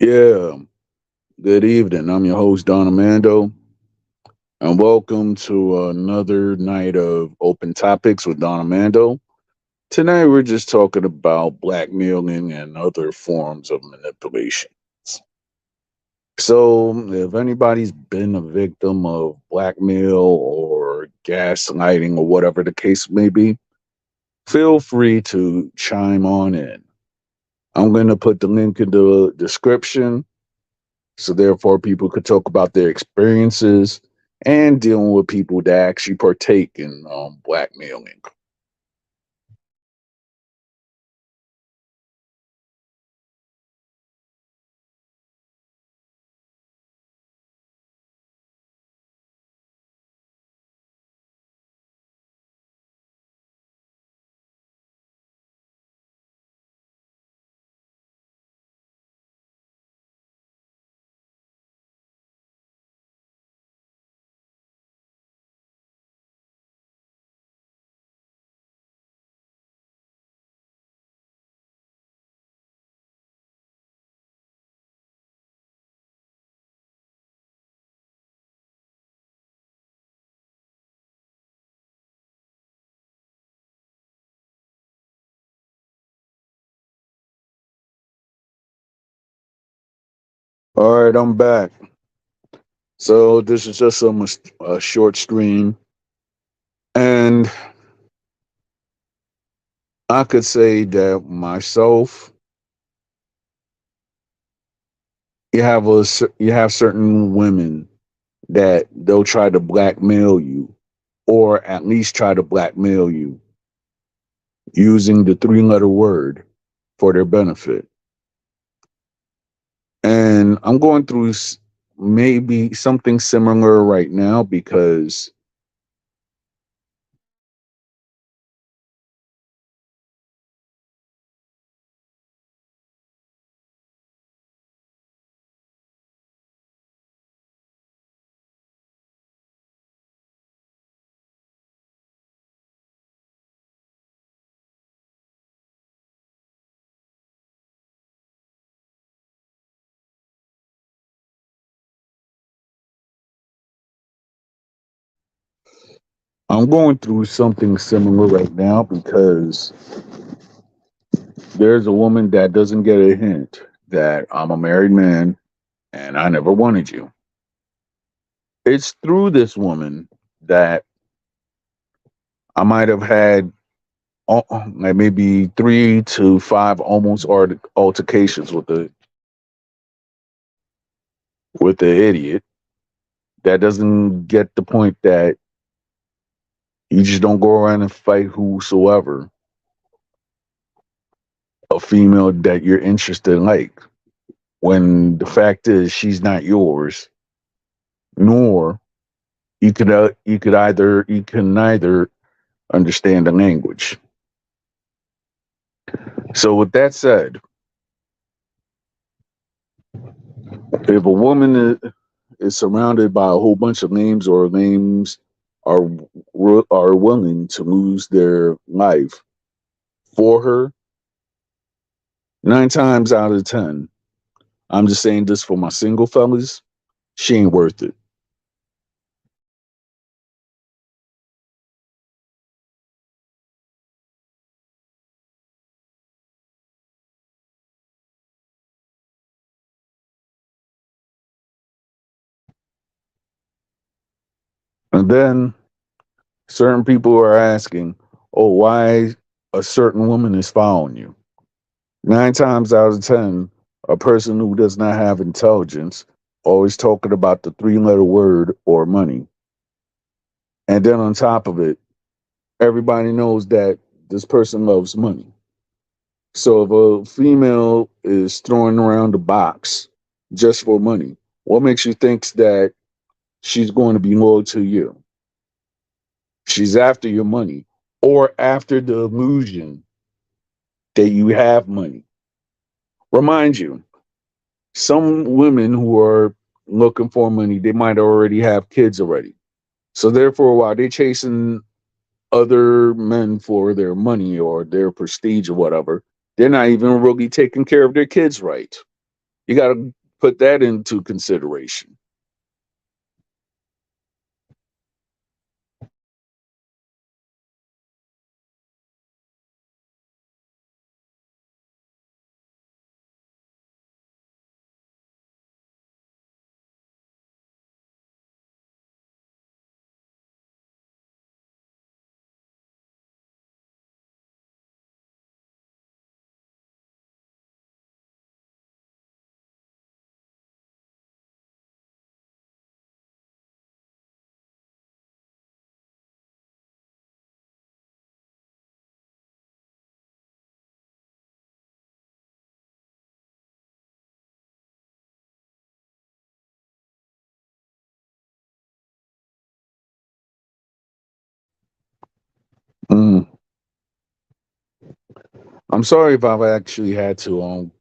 Yeah, good evening. I'm your host, Don Armando, and welcome to another night of open topics with Don Armando. Tonight, we're just talking about blackmailing and other forms of manipulation. So, if anybody's been a victim of blackmail or gaslighting or whatever the case may be, feel free to chime on in. I'm going to put the link in the description so therefore people could talk about their experiences and dealing with people that actually partake in blackmailing. All right, I'm back. So this is just a short stream, and I could say that myself, you have certain women that they'll try to blackmail you, or at least try to blackmail you using the three-letter word for their benefit. And I'm going through maybe something similar right now because I'm going through something similar right now because there's a woman that doesn't get a hint that I'm a married man and I never wanted you. It's through this woman that I might have had like maybe 3 to 5 almost altercations with the idiot that doesn't get the point that you just don't go around and fight whosoever a female that you're interested in, like, when the fact is she's not yours, nor you can neither understand the language. So with that said, if a woman is surrounded by a whole bunch of names, or names are are willing to lose their life for her, 9 times out of 10, I'm just saying this for my single fellas, she ain't worth it. And then certain people are asking, oh, why a certain woman is following you. 9 times out of 10, a person who does not have intelligence always talking about the three-letter word or money. And then on top of it, everybody knows that this person loves money. So if a female is throwing around the box just for money, what makes you think that she's going to be loyal to you? She's after your money, or after the illusion that you have money. Remind you, some women who are looking for money, they might already have kids already. So therefore, while they're chasing other men for their money or their prestige or whatever, they're not even really taking care of their kids right. You got to put that into consideration. Mm. I'm sorry if I've actually had to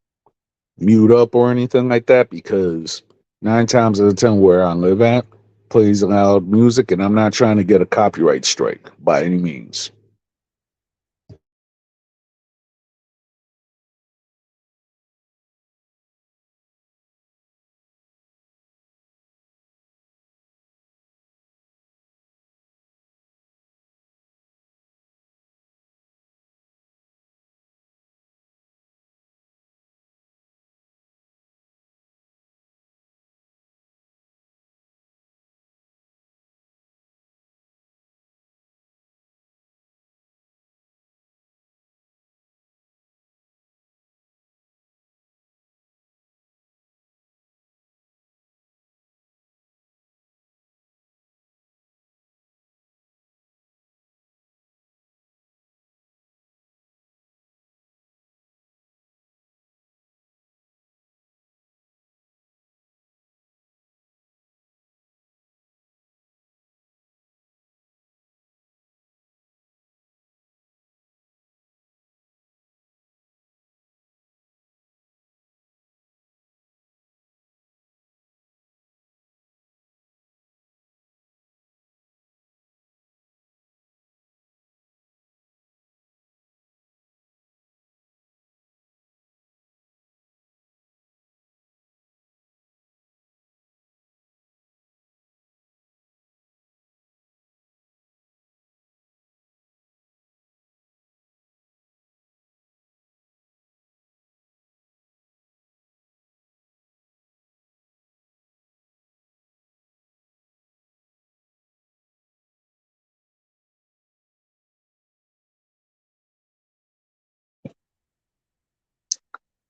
mute up or anything like that because 9 times out of 10 where I live at plays loud music and I'm not trying to get a copyright strike by any means.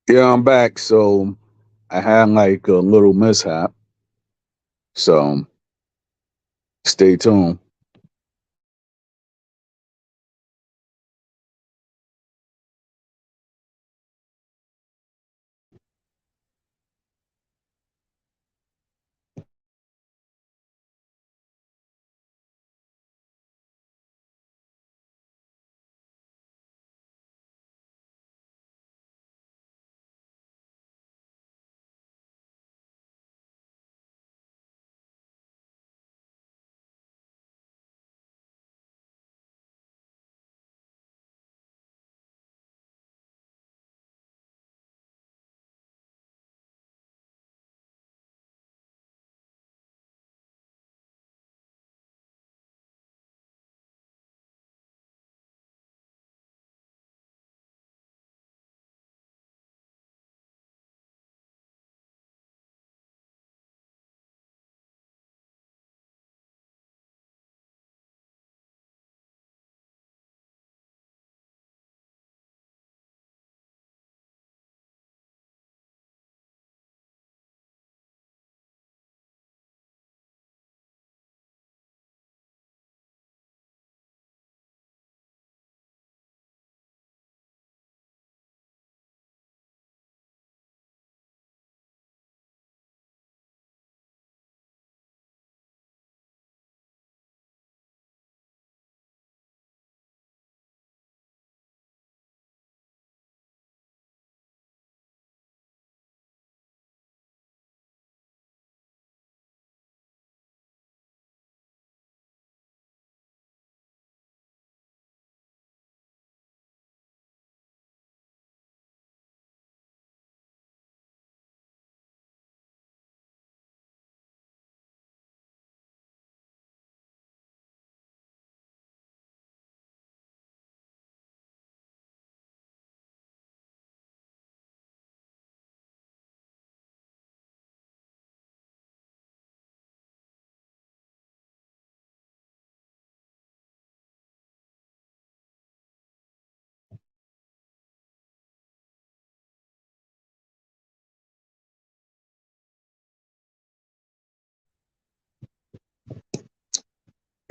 Yeah, I'm back. So I had like a little mishap. So stay tuned.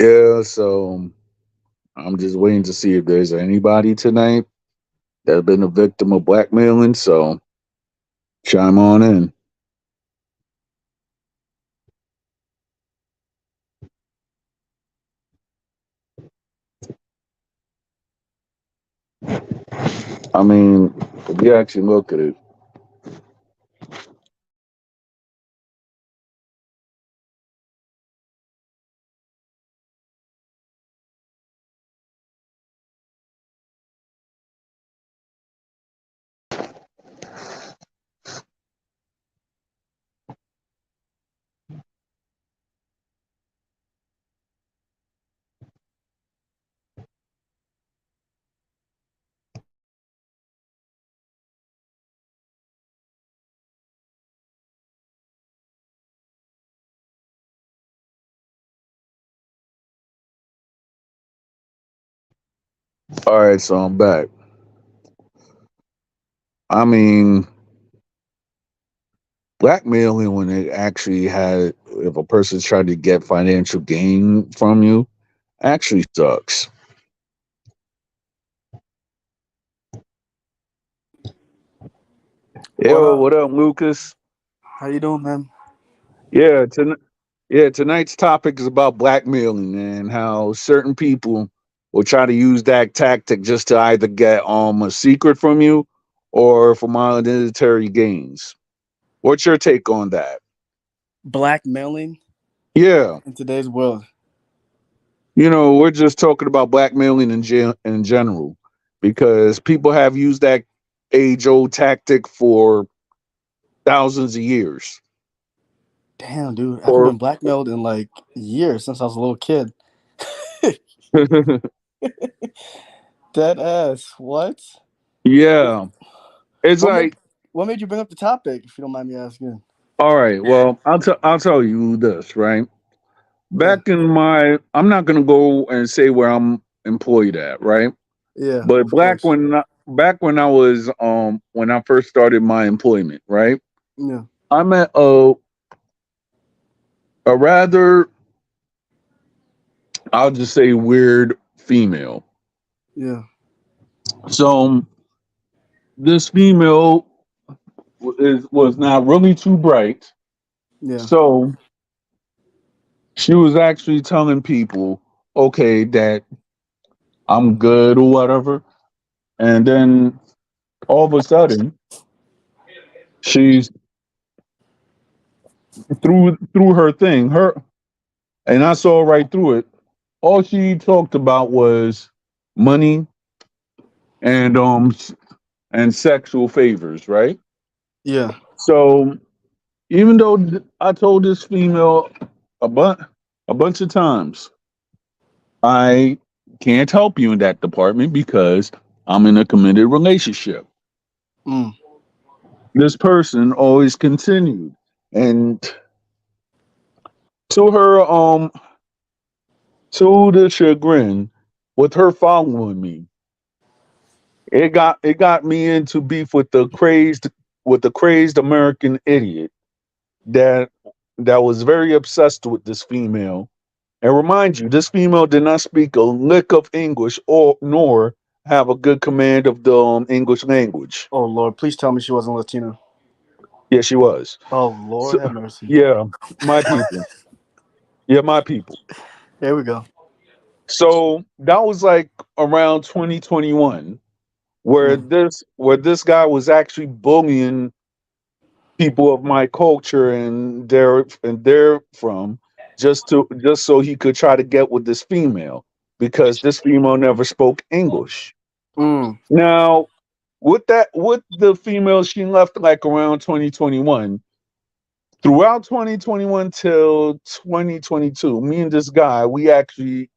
Yeah, so I'm just waiting to see if there's anybody tonight that's been a victim of blackmailing. So chime on in. I mean, if you actually look at it, all right, so I'm back. I mean, blackmailing when it actually had, if a person's trying to get financial gain from you, actually sucks. What Yo, up? what up, Lucas? How you doing, man? Yeah, yeah, tonight's topic is about blackmailing and how certain people will try to use that tactic just to either get a secret from you or for monetary gains. What's your take on that? Blackmailing Yeah, in today's world. we're just talking about blackmailing in general because people have used that age old tactic for thousands of years. Damn, dude, I haven't Or been blackmailed in like years since I was a little kid. Dead ass. What? What? yeah, it's What made like, What made you bring up the topic? If you don't mind me asking. all right, well, I'll tell you this, right? Yeah. Back in my, I'm not gonna go and say where I'm employed at, right? Yeah. But Of course. back when I was when I first started my employment, right? Yeah. I met a rather, I'll just say, weird female. Yeah. So this female was not really too bright. Yeah. So she was actually telling people, okay, that I'm good or whatever. And then all of a sudden, she's through her thing, and I saw right through it. All she talked about was money and sexual favors, right? Yeah. So even though I told this female a bunch a bunch of times, I can't help you in that department because I'm in a committed relationship. Mm. This person always continued, and to her to the chagrin, with her following me, it got me into beef with the crazed American idiot that that was very obsessed with this female. And remind you, this female did not speak a lick of English or nor have a good command of the English language. Oh Lord, please tell me she wasn't Latina. Yeah, she was. Oh So, Lord, have mercy. yeah, my people. Yeah, my people. Here we go. So that was like around 2021, where Yeah. this guy was actually bullying people of my culture and they're from just so he could try to get with this female because this female never spoke English. Mm. Now, with the female, she left like around 2021. Throughout 2021 till 2022, me and this guy, we actually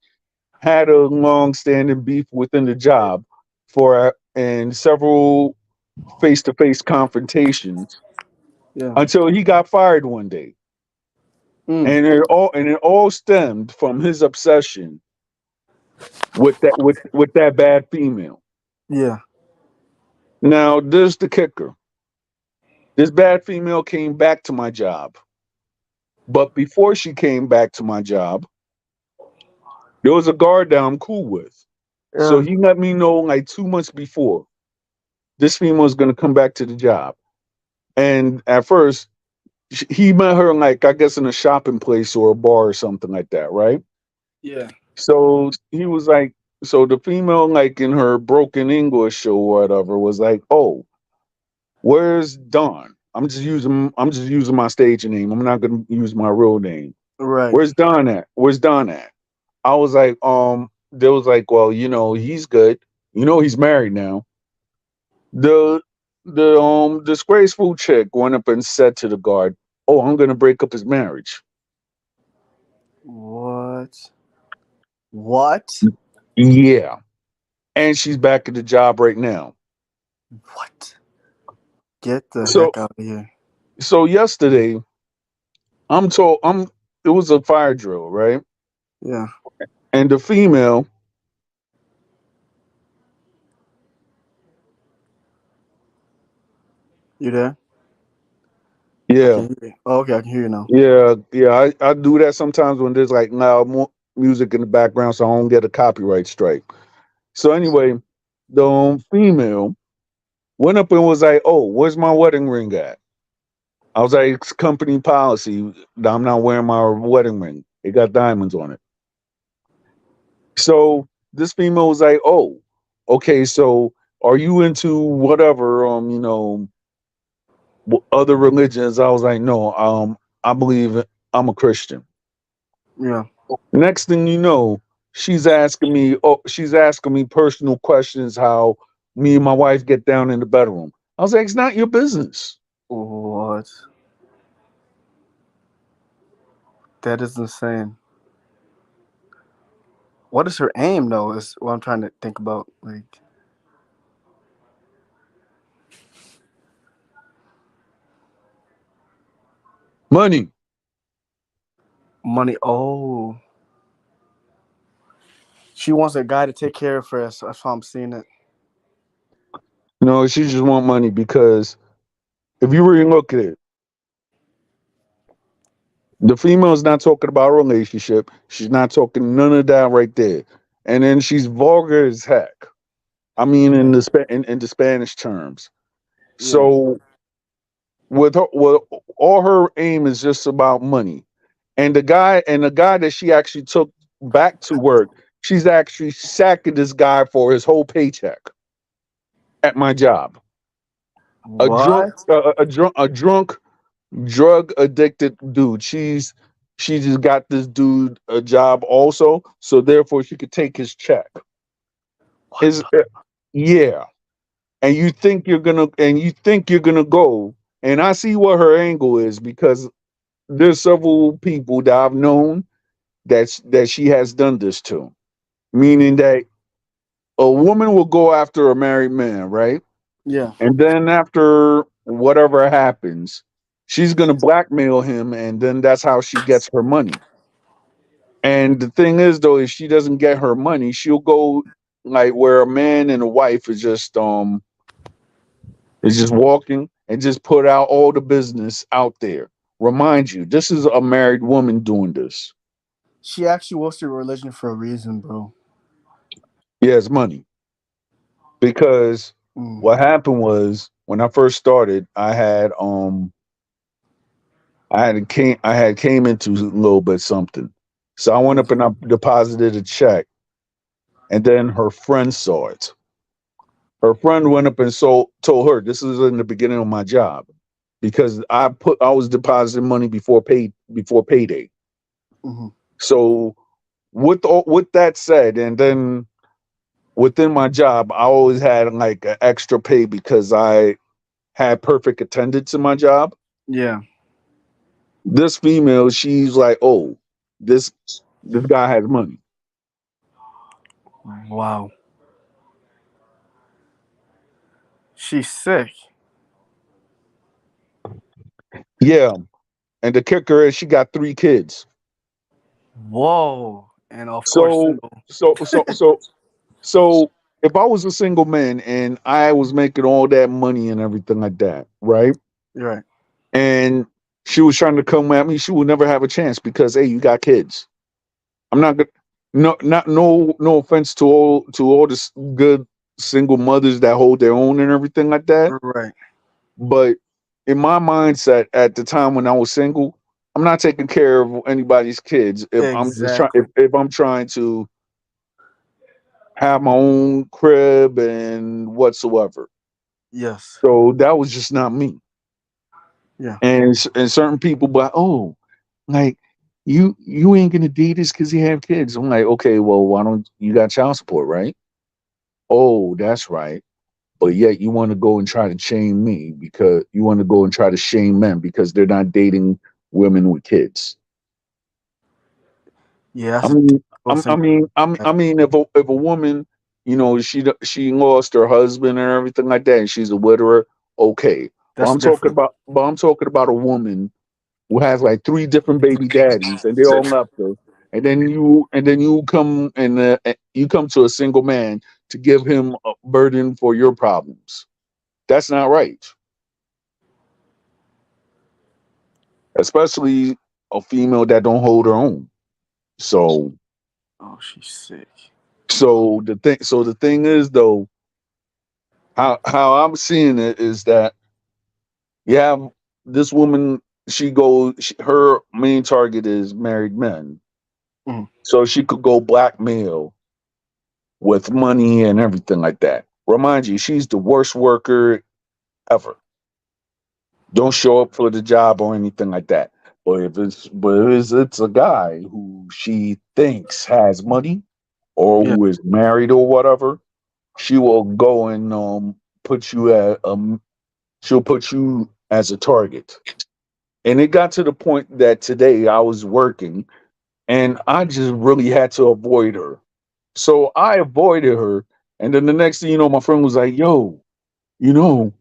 had a long-standing beef within the job for and several face-to-face confrontations Yeah. until he got fired one day. Mm. And it all stemmed from his obsession with that bad female. Yeah. Now, there's the kicker. This bad female came back to my job. But before she came back to my job, There was a guard that I'm cool with. So Yeah. he let me know like 2 months before this female was going to come back to the job. And at first, he met her like, I guess, in a shopping place or a bar or something like that, right? Yeah. So he was like, so the female, like in her broken English or whatever, was like, "Oh, where's Don? I'm just using my stage name. I'm not gonna use my real name. Right. Where's Don at? Where's Don at?" I was like, they was like, "Well, he's good. He's married now." The the disgraceful chick went up and said to the guard, "Oh, I'm gonna break up his marriage." What? What? Yeah, and she's back at the job right now. What? Get the So heck out of here. so yesterday, I'm told it was a fire drill, right? Yeah. And the female, You there? I yeah, can hear you. Oh, okay, I can hear you now. yeah. I do that sometimes when there's like loud music in the background, so I don't get a copyright strike. So anyway, the female went up and was like, "Oh, where's my wedding ring at?" I was like, "It's company policy that I'm not wearing my wedding ring. It got diamonds on it." So this female was like, "Oh, okay. So are you into whatever? Other religions?" I was like, "No. I believe I'm a Christian." Yeah. Next thing you know, she's asking me personal questions, how me and my wife get down in the bedroom. I was like, "It's not your business." What? That is insane. What is her aim though? Is what I'm trying to think about. Like Money. money. Oh, she wants a guy to take care of her. That's how I'm seeing it. No, she just want money because if you really look at it, the female's not talking about a relationship. She's not talking none of that right there. And then she's vulgar as heck. I mean, in Yeah. the Spanish terms. Yeah. So with all her aim is just about money. And the guy that she actually took back to work, she's actually sacking this guy for his whole paycheck at my job. A drunk, What? a drunk, drug addicted dude. She just got this dude a job also, so therefore she could take his check. What Is the? Yeah, and you think you're gonna go, and I see what her angle is because there's several people that I've known that she has done this to, meaning that a woman will go after a married man, right? Yeah. And then after whatever happens, she's gonna blackmail him, and then that's how she gets her money. And the thing is, though, if she doesn't get her money, she'll go like where a man and a wife is just walking and just put out all the business out there. Remind you, this is a married woman doing this. She actually wants your religion for a reason, bro. Yeah, it's money. Because Mm. what happened was when I first started, I had came into a little bit something. So I went Yeah. up and I deposited a check, and then her friend saw it. Her friend went up and told her this is in the beginning of my job because I was depositing money before payday. Hmm. So with that said, and then within my job, I always had like an extra pay because I had perfect attendance in my job. Yeah. This female, she's like, "Oh, this this guy has money." Wow. She's sick. Yeah, and the kicker is she got 3 kids. Whoa. And of course, So single. so so so so if I was a single man and I was making all that money and everything like that, right? You're right. And she was trying to come at me, she would never have a chance because hey, you got kids. I'm not good. no offense to all the good single mothers that hold their own and everything like that, Right. but in my mindset at the time when I was single, I'm not taking care of anybody's kids if I'm just trying Exactly. if I'm trying to have my own crib and whatsoever. Yes. So that was just not me. Yeah. And certain people, but oh, like you ain't gonna date this because you have kids. I'm like, okay, well, why don't you got child support, right? Oh, that's right. But yet you want to go and try to shame me because you want to go and try to shame men because they're not dating women with kids. Yeah. I That's a mean, difficult thing. I mean, if a woman, she lost her husband and everything like that, and she's a widower, okay. That's different. But I'm talking about a woman who has like three different baby daddies, and they all left her, and then you come to a single man to give him a burden for your problems. That's not right, especially a female that don't hold her own. So, Oh, she's sick. so the thing is though, how I'm seeing it is that you have this woman. Her main target is married men, Mhm. so she could go blackmail with money and everything like that. Remind you, she's the worst worker ever. Don't show up for the job or anything like that. But if it's a guy who she thinks has money or Yeah. who is married or whatever, she will go and put you at she'll put you as a target. And it got to the point that today I was working and I just really had to avoid her. So I avoided her. And then the next thing you know, my friend was like, yo, you know,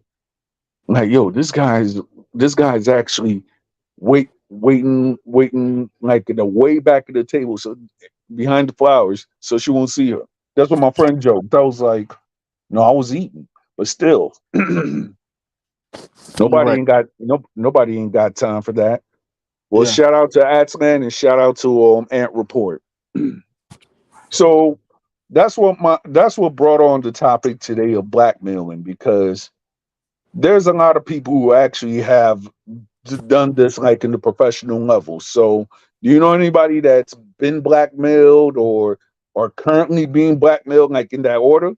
like, yo, this guy's actually waiting like in the way back of the table, so behind the flowers, so she won't see her. That's what my friend joked. I was like, no, I was eating, but still, Right. nobody ain't got time for that. Well, Yeah. shout out to Atsman and shout out to Ant Report. So that's what brought on the topic today of blackmailing because there's a lot of people who actually have done this like in the professional level. So, do you know anybody that's been blackmailed or currently being blackmailed like in that order?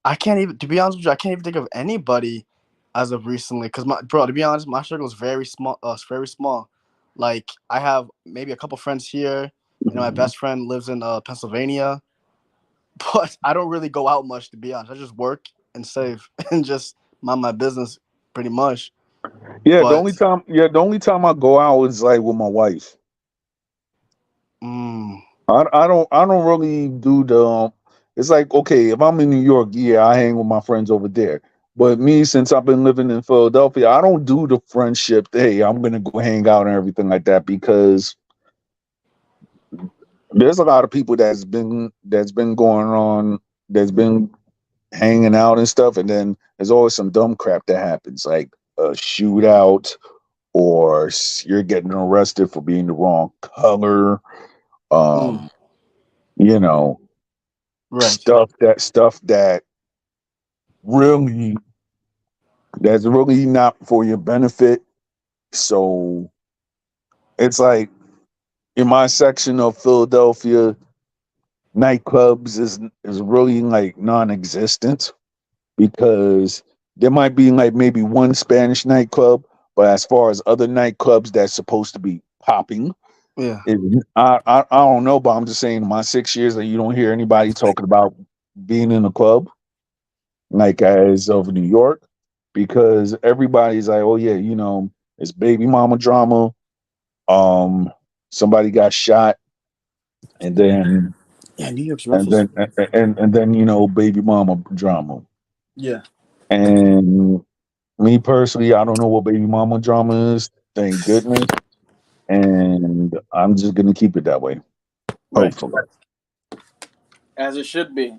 I can't even. To be honest with you, I can't even think of anybody as of recently. Cause my bro, to be honest, my circle is very small. It's very small. Like I have maybe a couple friends here. My best friend lives in Pennsylvania. But I don't really go out much, to be honest. I just work and save and just mind my business, pretty much. Yeah, But the only time I go out is like with my wife. mm, I don't really do the. It's like okay, if I'm in New York, yeah, I hang with my friends over there. But me, since I've been living in Philadelphia, I don't do the friendship. Hey, I'm gonna go hang out and everything like that because there's a lot of people that's been going on that's been hanging out and stuff, and then there's always some dumb crap that happens, like a shootout or you're getting arrested for being the wrong color. mm, Um, you know, right. stuff that really that's really not for your benefit. So it's like in my section of Philadelphia, nightclubs is really like non-existent because there might be like maybe one Spanish nightclub, but as far as other nightclubs that's supposed to be popping, Yeah. it, I don't know, but I'm just saying in my 6 years that you don't hear anybody talking about being in a club like as of New York because everybody's like, oh yeah, it's baby mama drama. Um, somebody got shot, and then Yeah, New York's rough and as then and then baby mama drama. yeah. And me personally, I don't know what baby mama drama is. Thank goodness. And I'm just gonna keep it that way. Right. Hopefully. As it should be,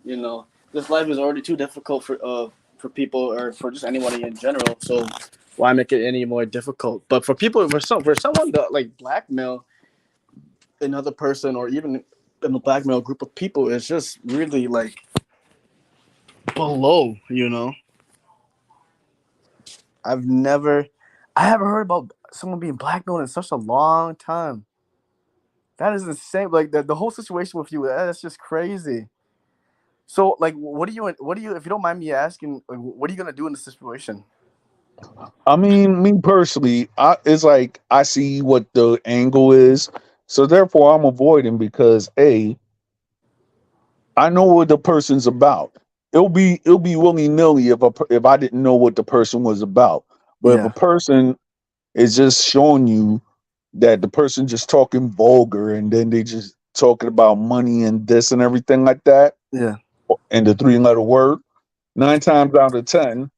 This life is already too difficult for people or for just anybody in general. So why make it any more difficult? But for people for someone to like blackmail another person or even in the blackmail group of people is just really like below. I've never, I haven't heard about someone being blackmailed in such a long time. That is insane. Like the whole situation with you, that's just crazy. So, like, if you don't mind me asking, like, what are you gonna do in this situation? I mean, me personally, it's like I see what the angle is, so therefore I'm avoiding because a I know what the person's about. It'll be willy nilly if I didn't know what the person was about. But if a Yeah, person is just showing you that the person just talking vulgar and then they just talking about money and this and everything like that yeah, and the three-letter word, 9 times out of 10,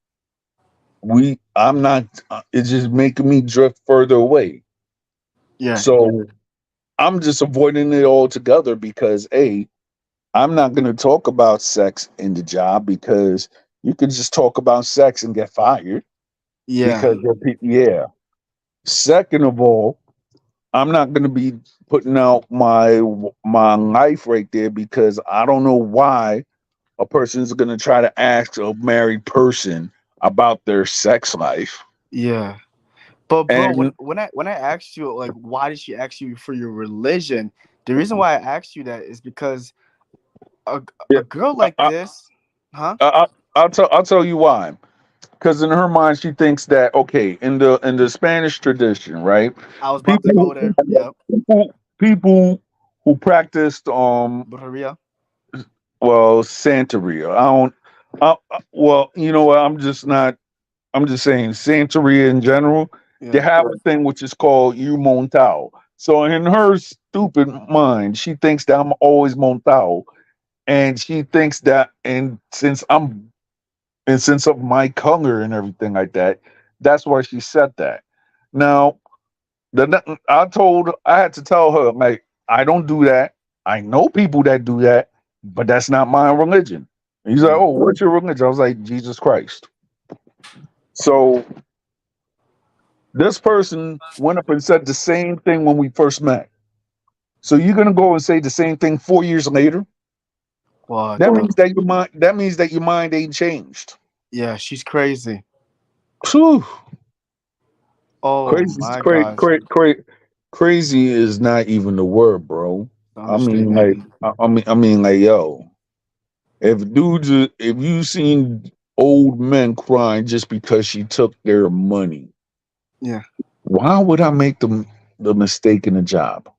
I'm not. It's just making me drift further away. yeah, So I'm just avoiding it altogether because I'm not going to talk about sex in the job because you could just talk about sex and get fired yeah, because yeah. Second of all, I'm not going to be putting out my life right there because I don't know why a person's going to try to ask a married person about their sex life. yeah. But bro, when And when I when I asked you like why did she ask you for your religion, the reason why I asked you that is because a, yeah, a girl I, like I, this, huh? I'll tell you why. Because in her mind, she thinks that okay, in the Spanish tradition, right? I was about to go People there. Yep. people who practiced Brujeria. well Santeria. I don't. Well, you know what? I'm just not. I'm just saying Santeria in general. They Yeah. have a thing which is called you montao. So in her stupid mind, she thinks that I'm always montao, and she thinks that, and since of my color and everything like that, that's why she said that. Now, I had to tell her like I don't do that. I know people that do that, but that's not my religion. And he's like, Yeah. "Oh, what's your religion?" I was like, "Jesus Christ." So this person went up and said the same thing when we first met. So you're gonna go and say the same thing 4 years later? What That the? means that your mind. That means that your mind ain't changed. Yeah, she's crazy. Whew. Oh Crazy, my gosh. crazy is not even the word, bro. I mean, Understatement. like, I mean, like, yo, if you seen old men crying just because she took their money, Yeah. why would I make the mistake in the job?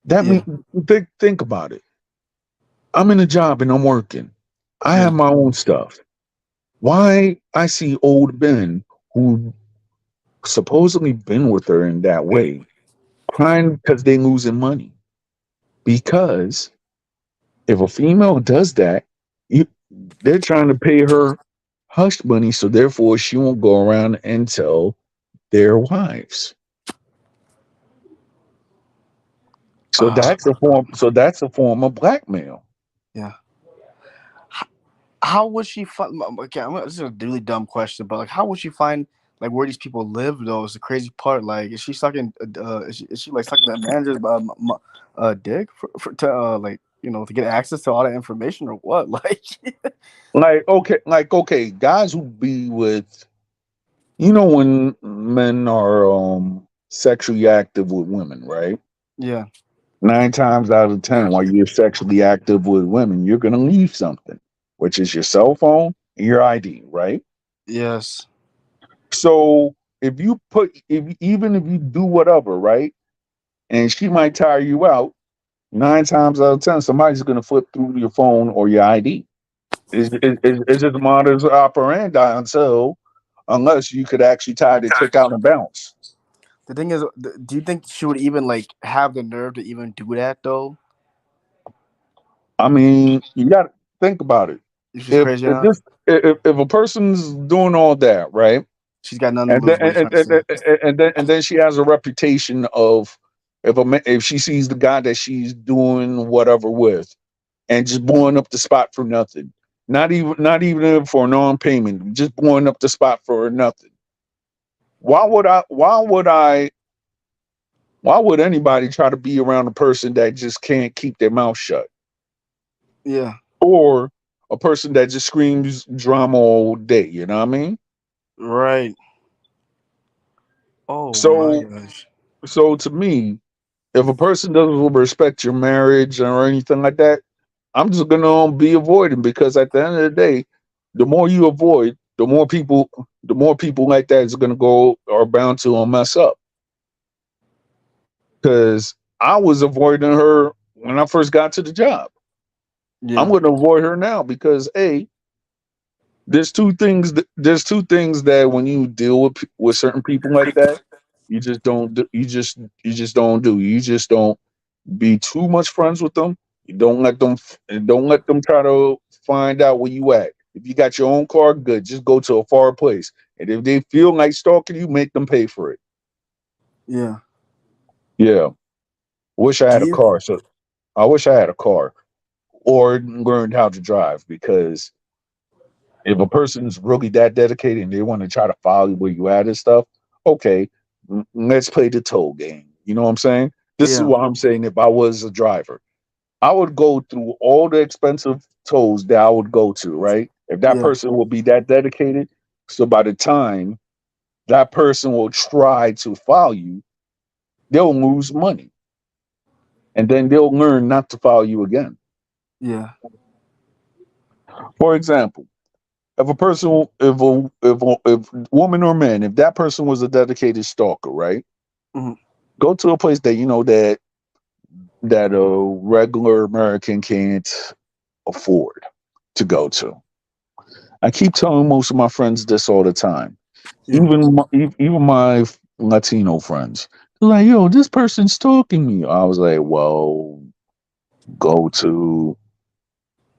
That Yeah. mean, think about it. I'm in a job and I'm working. I Yeah. have my own stuff. Why I see old men who supposedly been with her in that way crying because they losing money? Because if a female does that, you, they're trying to pay her hush money, so therefore she won't go around and tell their wives. So Uh, that's a form. So that's a form of blackmail. yeah. How would she find? Okay, this is a really dumb question, but like, how would she find like where these people live? Though is the crazy part. Like, is she sucking? Is she like sucking the manager's dick for to like to get access to all that information or what? Like, Like okay, guys who be with when men are sexually active with women, right? yeah, 9 times out of 10, while you're sexually active with women, you're gonna leave something, which is your cell phone and your ID, right? yes, So even if you do whatever, right, and she might tire you out, 9 times out of 10, somebody's gonna flip through your phone or your ID. It's just modus operandi unless you could actually tie the chick out and bounce. the thing is, do you think she would even like have the nerve to even do that though? I mean, you got to think about it. If she's If crazy if enough, this if a person's doing all that, right, she's got nothing to and then lose. What you trying to say? and then she has a reputation of if she sees the guy that she's doing whatever with, and just blowing up the spot for nothing, not even for non-payment, just blowing up the spot for nothing. Why would I Why would anybody try to be around a person that just can't keep their mouth shut, Yeah. or a person that just screams drama all day? You know what I mean? Right. Oh my So, gosh. so to me, if a person doesn't respect your marriage or anything like that, I'm just gonna be avoiding, because at the end of the day, the more you avoid, the more people like that is gonna go are bound to mess up. Because I was avoiding her when I first got to the job. I'm Yeah. going to avoid her now because a there's two things. There's two things that when you deal with certain people like that, you just don't. You just don't do. You just don't be too much friends with them. You don't let them. Don't let them try to find out where you at. If you got your own car, good. Just go to a far place. And if they feel like stalking you, make them pay for it. Yeah. Yeah. Wish I Do had a you? car. So I wish I had a car or learned how to drive, because if a person's really that dedicated and they want to try to follow where you at and stuff, okay, let's play the toll game. You know what I'm saying? This is Yeah. what I'm saying. If I was a driver, I would go through all the expensive tolls that I would go to, right? If that Yeah. person will be that dedicated, so by the time that person will try to follow you, they'll lose money. And then they'll learn not to follow you again. Yeah. For example, if a person, if woman or man, if that person was a dedicated stalker, right? Mhm. Go to a place that you know that a regular American can't afford to go to. I keep telling most of my friends this all the time, Yeah. even my Latino friends. They're like, "Yo, this person's stalking me." I was like, "Well, go to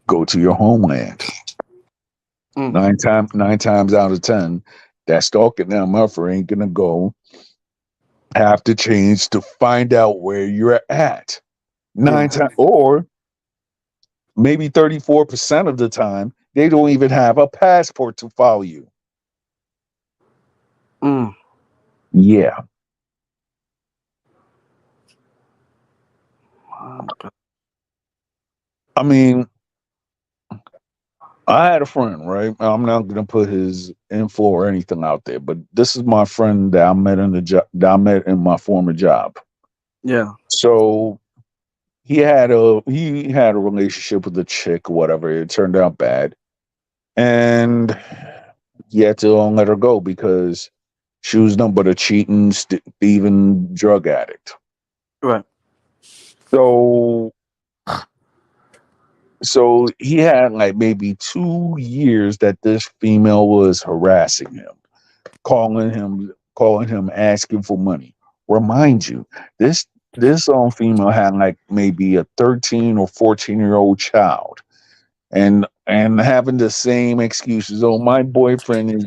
go to your homeland." Mm. Nine times out of ten, that stalking that mother ain't gonna go have to change to find out where you're at. Nine Yeah. times, or maybe 34% of the time, they don't even have a passport to follow you. Mm. Yeah. My God. I mean, I had a friend, right? I'm not gonna put his info or anything out there, but this is my friend that I met in the job that I met in my former job. Yeah. So he had a relationship with a chick or whatever. It turned out bad. And he had to let her go because she was nothing but a cheating, thieving drug addict. Right. So, so he had like maybe 2 years that this female was harassing him, calling him, asking for money. Remind you, this female had like maybe a 13 or 14-year-old child, and having the same excuses. Oh, my boyfriend is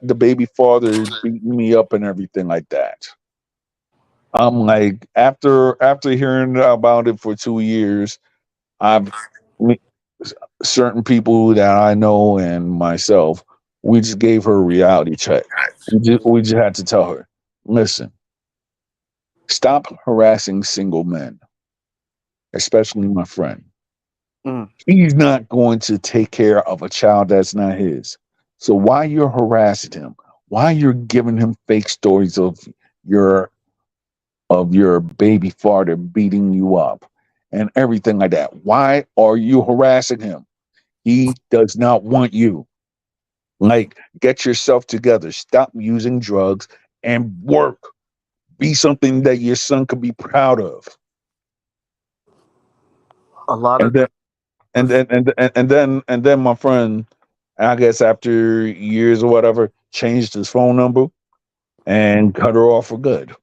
the baby father is beating me up and everything like that. I'm like, after hearing about it for 2 years, I've me- certain people that I know and myself, we just gave her a reality check. We just had to tell her, listen, stop harassing single men, especially my friend. Mm. He's not going to take care of a child that's not his. So why you're harassing him? Why you're giving him fake stories your your baby father beating you up and everything like that? Why are you harassing him? He does not want you. Like, get yourself together. Stop using drugs and work. Be something that your son could be proud of. A lot And of then the. and then my friend, I guess after years or whatever, changed his phone number and cut her off for good.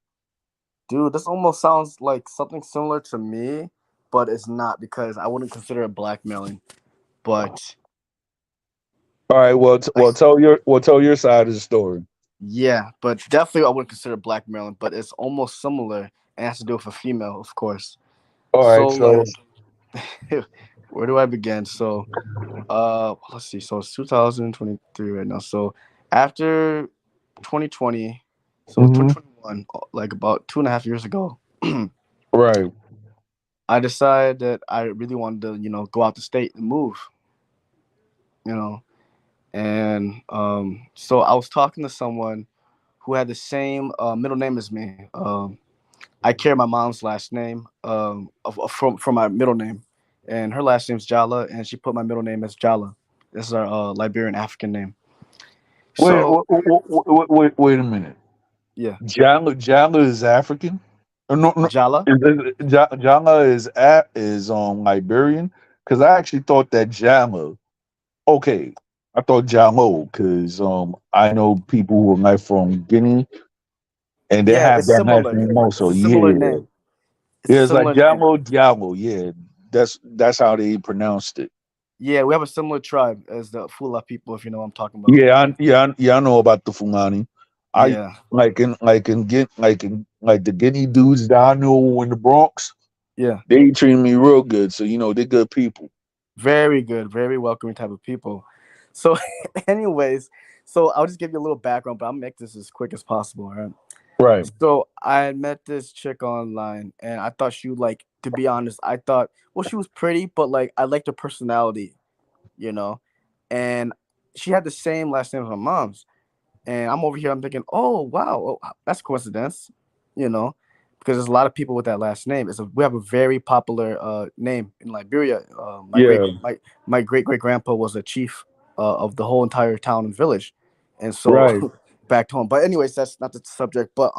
Dude, this almost sounds like something similar to me, but it's not because I wouldn't consider it blackmailing. But All right, like, tell your side of the story. yeah, but definitely I wouldn't consider it blackmailing. But it's almost similar and has to do with a female, of course. All right, So so like, where do I begin? So let's see. So it's 2023 right now. So after 2020, so mhm. 2021, like about 2.5 years ago. Right. I decided that I really wanted to, go out the state and move, you know. And so I was talking to someone who had the same middle name as me. I carry my mom's last name from my middle name, and her last name's Jala, and she put my middle name as Jala. This is our Liberian African name. Wait, So wait a minute. yeah, Jala is African? No, no. Jala. Jala is Liberian? Because I actually thought that Jala. Okay, I thought Jalo because I know people who are like from Guinea and they Yeah, have it's that last similar. name It's also. a similar Yeah, name. It's a yeah, it's like similar name. Jalo Diallo. Yeah, that's how they pronounced it. Yeah, we have a similar tribe as the Fula people, if you know what I'm talking about. Yeah, I know about the Fulani. I Yeah, like the Guinea dudes that I know in the Bronx. yeah. They treat me real good, so they're good people. Very good, very welcoming type of people. So, anyways, so I'll just give you a little background, but I'll make this as quick as possible. All right. Right. So I met this chick online, and I thought she would like. To be honest, I thought well she was pretty, but like I liked her personality, you know, and she had the same last name as my mom's. And I'm over here, I'm thinking, oh wow, that's a coincidence, you know, because there's a lot of people with that last name. We have a very popular name in Liberia. Yeah. My great great grandpa was a chief of the whole entire town and village, and so Right. back home. But anyways, that's not the subject. But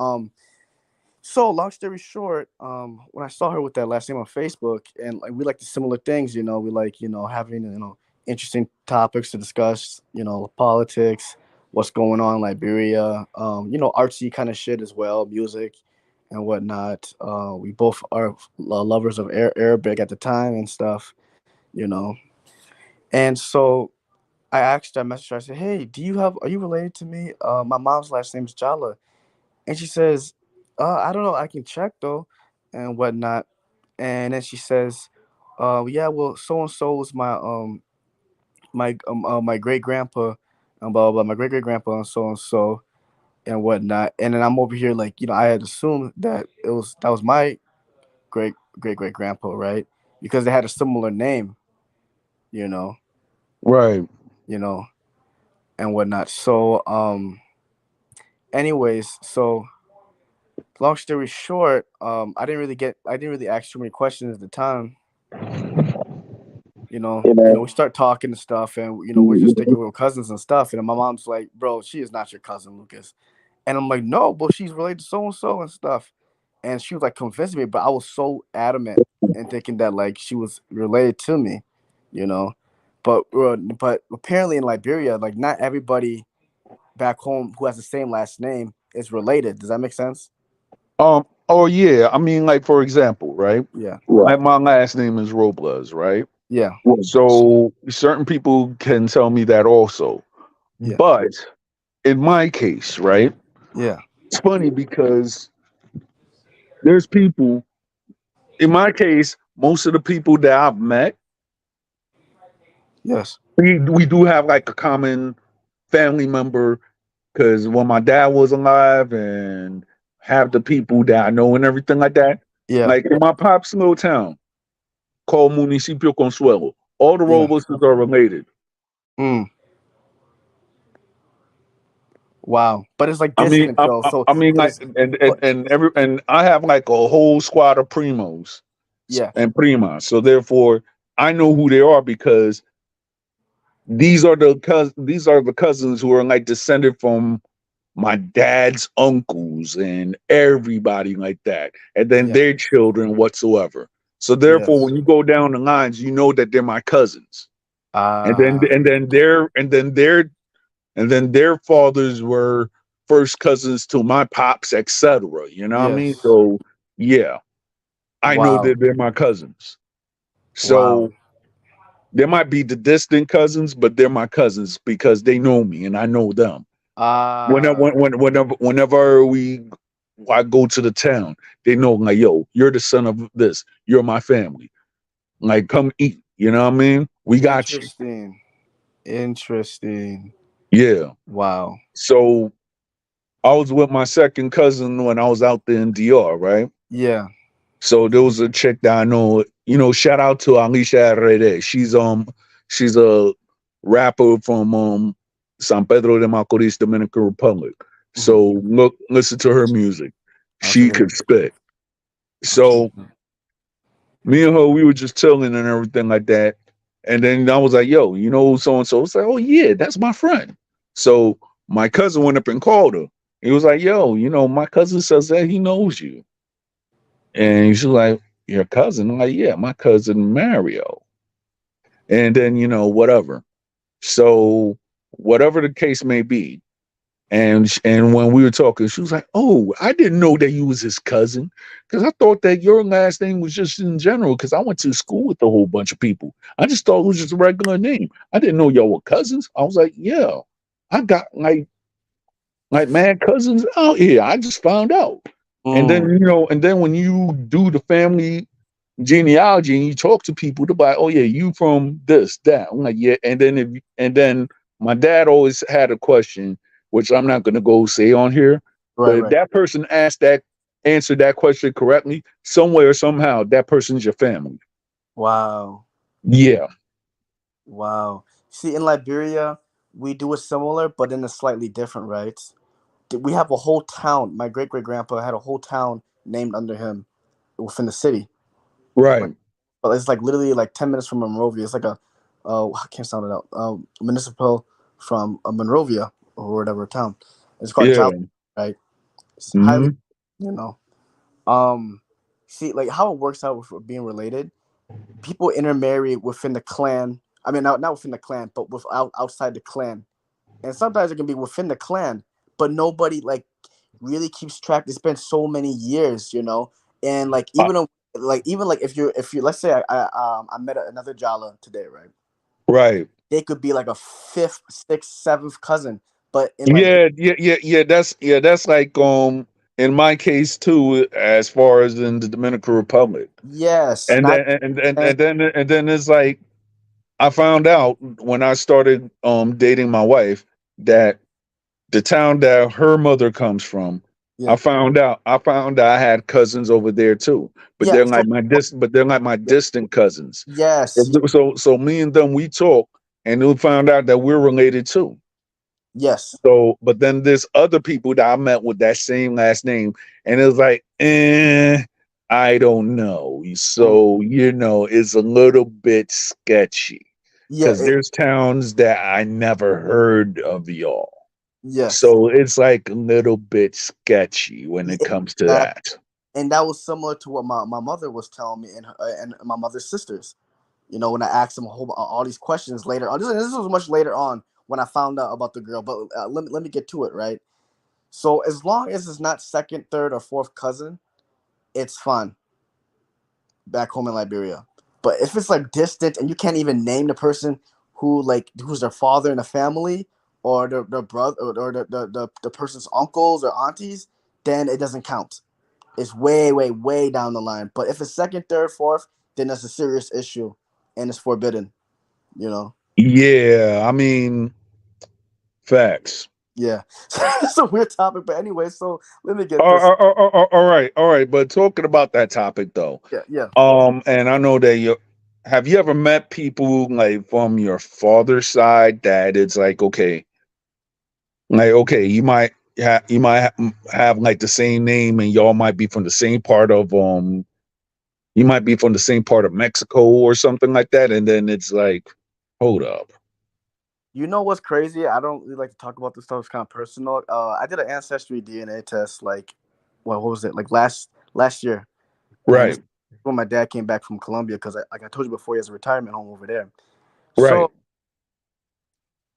so long story short, when I saw her with that last name on Facebook, and like we like the similar things, we like having interesting topics to discuss, politics, what's going on in Liberia, artsy kind of shit as well, music and whatnot. We both are lovers of Arabic at the time and stuff, you know. And so I messaged her. I said, "Hey, are you related to me? My mom's last name is Jala." And she says, I don't know, I can check though, and whatnot. And then she says, yeah, well, so and so was my great grandpa, and blah blah blah, my great great grandpa, and so and whatnot. And then I'm over here like, I had assumed that was my great great great grandpa, right? Because they had a similar name, you know, Right. you know, and whatnot. So, anyways, so long story short, I didn't really ask too many questions at the time. We start talking and stuff, and we're just thinking we were cousins and stuff. And my mom's like, "Bro, she is not your cousin, Lucas." And I'm like, "No, but she's related to so and so and stuff." And she was like convincing me, but I was so adamant and thinking that like she was related to me, you know. But apparently in Liberia, like not everybody back home who has the same last name is related. Does that make sense? Oh yeah. I mean, like for example, right? Yeah, Like my last name is Robles, right? yeah, So certain people can tell me that also. yeah, But in my case, right? yeah. It's funny because there's people in my case, most of the people that I've met, Yes. we do have like a common family member because when my dad was alive and have the people that I know and everything like that. Yeah. Like in my pop's little town called Municipio Consuelo, all the Yeah. Robuses are related. Mm. Wow. But it's like I mean, distant though. So, I mean, but like, it's but and I have like a whole squad of primos yeah. and primas. So therefore, I know who they are because these are the cousins who are like descended from my dad's uncles and everybody like that, and then Yeah. their children whatsoever. So therefore, Yes. when you go down the lines, you know that they're my cousins, Ah. and then their fathers were first cousins to my pops, etc. You know what I mean? Yes. So yeah, I know Wow. that they're my cousins. Wow. So there might be the distant cousins, but they're my cousins because they know me and I know them. Ah. Whenever I go to the town, they know like, yo, you're the son of this. You're my family. Like, come eat. You know what I mean? We got you. Interesting. Interesting. Yeah. Wow. So I was with my second cousin when I was out there in DR, right? Yeah. So there was a chick that I know. Shout out to Alicia Rede. She's a rapper from San Pedro de Macorís, Dominican Republic. Hmm. So listen to her music. I'll check She it out. could spit. I'll check So it out. me and her, we were just chilling and everything like that. And then I was like, yo, so and so. It's like, oh yeah, that's my friend. So my cousin went up and called her. He was like, yo, my cousin says that he knows you. And she's like, your cousin? I'm like, yeah, my cousin Mario. And then, whatever. So whatever the case may be. And when we were talking, she was like, "Oh, I didn't know that you was his cousin, because I thought that your last name was just in general. Because I went to school with a whole bunch of people. I just thought it was just a regular name. I didn't know y'all were cousins." I was like, "Yeah, I got like mad cousins out here. I just found out." And then Mm, and then when you do the family genealogy and you talk to people, they're like, "Oh yeah, you from this, that." I'm like, "Yeah." And then my dad always had a question, which I'm not gonna go say on here, right, but if right. that person answered that question correctly, somewhere or somehow, that person's your family. Wow. Yeah, Wow. See, in Liberia, we do it similar, but in a slightly different, right? We have a whole town. My great great grandpa had a whole town named under him within the city. Like, right. but it's like literally like 10 minutes from Monrovia. It's like I can't sound it out. Municipal from Monrovia or whatever town. It's called Yeah. Jal, right? It's highly, Hmm. you know. Um, see, like how it works out with being related. People intermarry within the clan. I mean, not within the clan, but outside the clan. And sometimes it can be within the clan, but nobody like really keeps track. It's been so many years, and like even like if you let's say I met another Jala today, right? Right. They could be like a fifth, sixth, seventh cousin, but in like Yeah. That's like in my case too, as far as in the Dominican Republic. yes, And not then and, and and then and then it's like I found out when I started dating my wife that the town that her mother comes from, yeah, I found out I had cousins over there too. But yeah. So they're like my yeah, distant cousins. yes, So me and them we talk and we found out that we're related too. yes, So but then there's other people that I met with that same last name and it was like, I don't know. mm, So, it's a little bit sketchy yeah, because there's towns that I never heard of y'all. yes. So it's like a little bit sketchy when it comes to That that. and that was similar to what my mother was telling me and my mother's sisters. When I asked them all these questions later on. This was much later on when I found out about the girl. But let me get to it, right? So as long as it's not second, third, or fourth cousin, it's fine back home in Liberia. But if it's like distant and you can't even name the person who's their father in the family or their brother or the person's uncles or aunties, then it doesn't count. It's way, way, way down the line. But if it's second, third, fourth, then that's a serious issue and it's forbidden, you know? Yeah, I mean, facts. Yeah. It's a weird topic, but anyway, so let me get this. All right. But talking about that topic though, Yeah, yeah. and I know that you have you ever met people like from your father's side that it's like okay, you might have like the same name and y'all might be from the same part of you might be from the same part of Mexico or something like that, and then it's like, hold up, You know what's crazy? I don't really like to talk about this stuff. It's kind of personal. I did an ancestry DNA test, like, what was it? Like last year, and this right, when my dad came back from Colombia because, like I told you before, he has a retirement home over there. right, So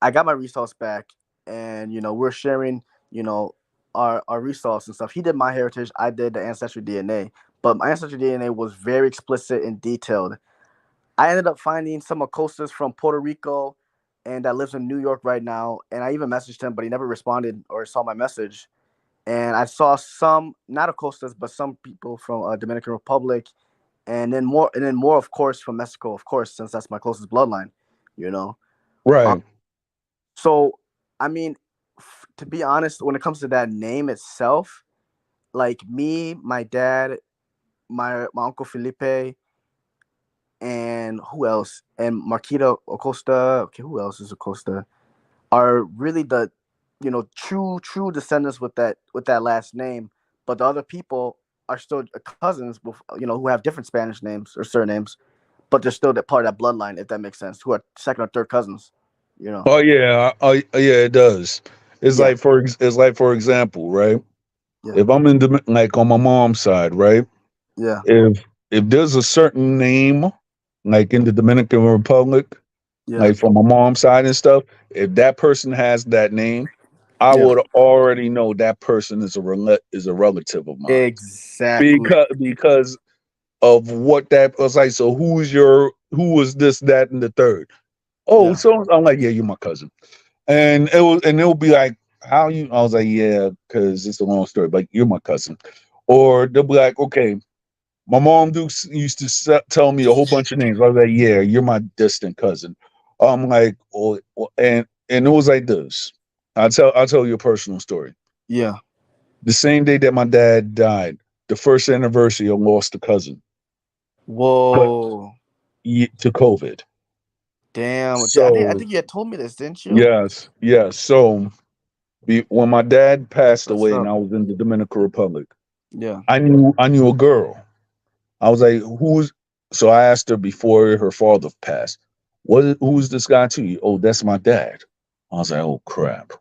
I got my results back, and we're sharing, you know, our results and stuff. He did my heritage. I did the ancestry DNA, but my ancestry DNA was very explicit and detailed. I ended up finding some Acostas from Puerto Rico, and that lives in New York right now. And I even messaged him, but he never responded or saw my message. And I saw some, not Acostas, but some people from Dominican Republic, and then more, of course, from Mexico, of course, since that's my closest bloodline. You know, um, right. so I mean, to be honest, when it comes to that name itself, like me, my dad, my uncle Felipe, and who else? And Marquita Acosta. Okay, who else is Acosta? Are really the, true descendants with that last name. But the other people are still cousins with, who have different Spanish names or surnames, but they're still that part of that bloodline, if that makes sense. Who are second or third cousins. You know. Oh yeah, yeah, it does. Yeah. It's like for example, right? Yeah. If I'm in like on my mom's side, right? Yeah. If there's a certain name, like in the Dominican Republic, Yeah. like from my mom's side and stuff, if that person has that name, I Yeah. would already know that person is is a relative of mine Exactly. because of what that was like. So who was this, that, and the third? Oh, Yeah. so I'm like, yeah, you're my cousin, and it'll be like, how you? I was like, yeah, because it's a long story. Like, you're my cousin, or they'll be like, okay, my mom used to tell me a whole bunch of names. I was like, yeah, you're my distant cousin. I'm like, and it was like this. I'll tell you a personal story. Yeah. The same day that my dad died, the first anniversary, I lost a cousin, but Whoa. to COVID. Damn. I So think you had told me this, didn't you? yes, yes. So when my dad passed That's away, and up. I was in the Dominican Republic, Yeah. I knew a girl. I was like, who's? So I asked her before her father passed, who's this guy to you? Oh, that's my dad. I was like, oh crap,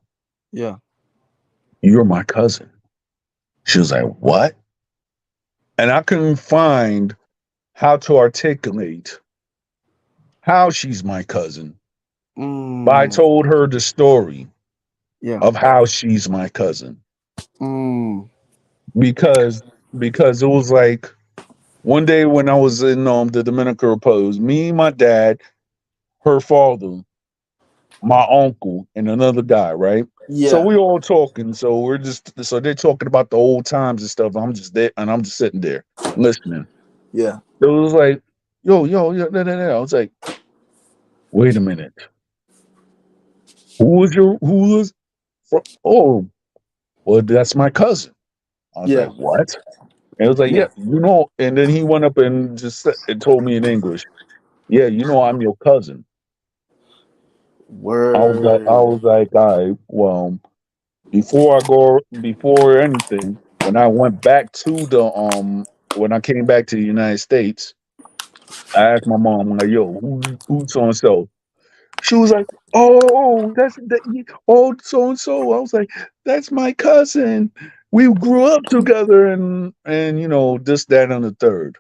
Yeah. you're my cousin. She was like, what? And I couldn't find how to articulate how she's my cousin. But I Mm. told her the story Yeah. of how she's my cousin Mm. because it was like one day when I was in the Dominican Republic, me, my dad, her father, my uncle, and another guy, right? So Yeah. we all talking. So we're just so they're talking about the old times and stuff. I'm just there and I'm just sitting there listening. Yeah. It was like, yo, I was like, wait a minute, who was? Oh, well, that's my cousin. I was like, Yeah. what? And it was like, Yeah. yeah, And then he went up and and told me in English, yeah, I'm your cousin. I Word. was like, all right, well, before anything, when I went back to when I came back to the United States, I asked my mom, I'm like, yo, who's so and so? She was like, oh, oh, so and so. I was like, that's my cousin. We grew up together, and this, that, and the third.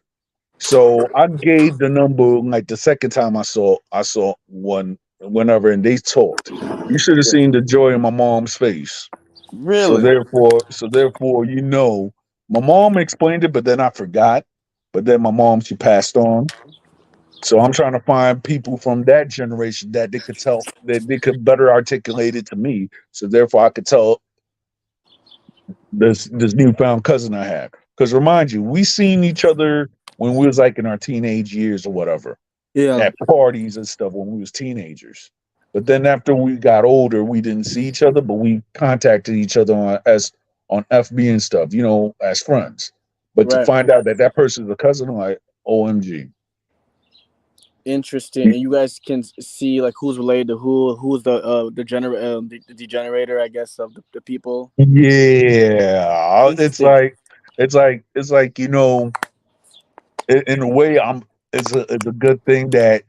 So I gave the number like the second time I saw one whenever, and they talked. You should have Yeah. seen the joy in my mom's face. Really? So therefore, my mom explained it, but then I forgot. But then my mom, she passed on. So I'm trying to find people from that generation that they could better articulate it to me. So therefore, I could tell this newfound cousin I had. Because remind you, we seen each other when we was like in our teenage years or whatever, Yeah. at parties and stuff when we was teenagers. But then after we got older, we didn't see each other, but we contacted each other on FB and stuff, as friends. But to Right. find out that that person is a cousin, I'm like, OMG. Interesting. And you guys can see like who's related to who's the degenerator, I guess, of the people. Yeah, Interesting. it's like in a way, it's a good thing that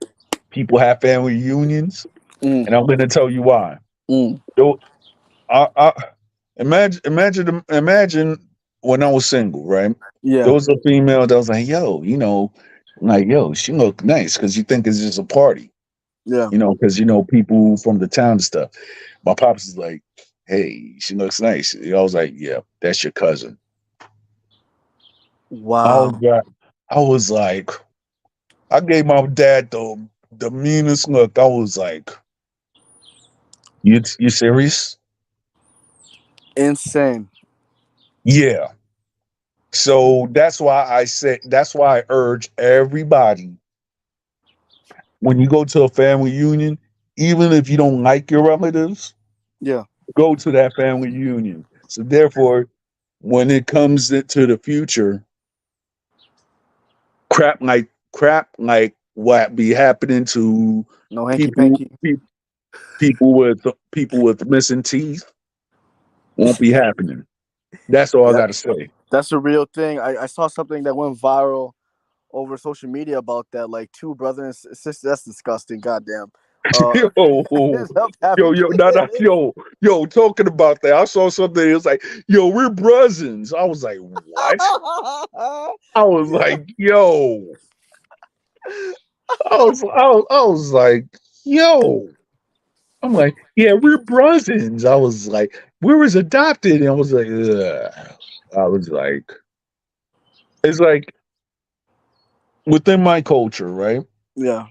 people have family reunions, Mm. and I'm going to tell you why. Mm. Though, I imagine when I was single, right? There Yeah. was a female that was like, yo, like, yo, she look nice because you think it's just a party, Yeah. because people from the town and stuff. My pops is like, hey, she looks nice. I was like, yeah, that's your cousin. I was Wow. like, I was like, I gave my dad the meanest look. I was like, you serious? Insane. Yeah. So that's why I urge everybody, when you go to a family reunion, even if you don't like your relatives, Yeah. go to that family reunion. So therefore, when it comes to the future, crap like what be happening to No hanky people panky. pe- people with missing teeth won't be happening. That's all I Yeah, got to say. that's a real thing. I saw something that went viral over social media about that. Like two brothers and sisters. That's disgusting. Goddamn. yo, Ends up having yo, no, no, kids. yo, talking about that, I saw something. It was like, yo, we're brothers. I was like, what? I was Yeah. like, yo, I was like, yo. I'm like, yeah, we're brothers. I was like, we was adopted, and I was like, ugh. I was like, it's like within my culture, right? Yeah.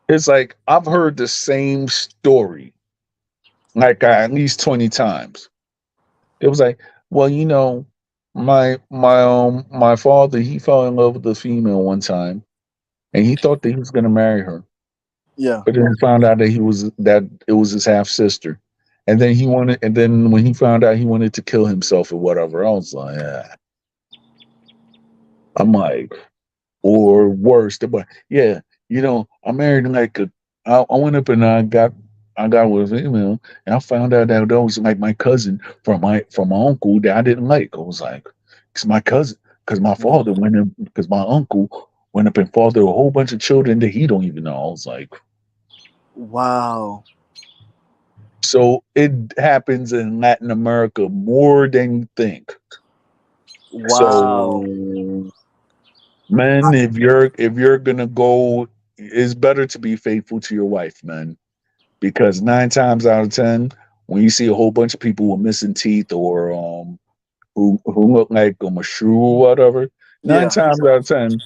It's like I've heard the same story like at least 20 times. It was like, well, my father, he fell in love with a female one time, and he thought that he was gonna marry her, Yeah. but then he found out that it was his half sister, and then when he found out, he wanted to kill himself or whatever. I was like, I'm like, or worse. But yeah, I married like I went up and I got with a female, and I found out that was like my cousin from my uncle that I didn't like. I was like, it's my cousin, because my Mhm. father went in, because my uncle went up and fathered a whole bunch of children that he don't even know. I was like, Wow. so it happens in Latin America more than you think. Wow. So, man, if you're gonna go, it's better to be faithful to your wife, man, because 9 times out of 10, when you see a whole bunch of people with missing teeth or who look like a shrew or whatever, nine Yeah. times out of 10,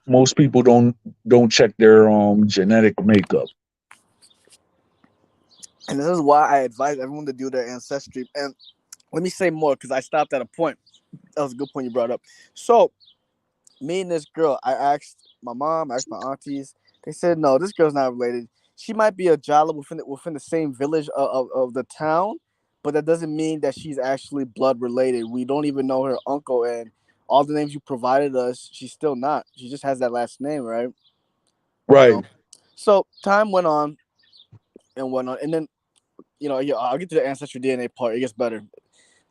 most people don't check their genetic makeup. And this is why I advise everyone to do their ancestry. And let me say more because I stopped at a point. That was a good point you brought up. So me and this girl, I asked my mom, I asked my aunties. They said no, this girl's not related. She might be a Jala within the same village of the town, but that doesn't mean that she's actually blood related. We don't even know her uncle, and all the names you provided us, she's still not. She just has that last name, right? You know. Right, So time went on and went on, and then yeah, I'll get to the ancestry DNA part. It gets better.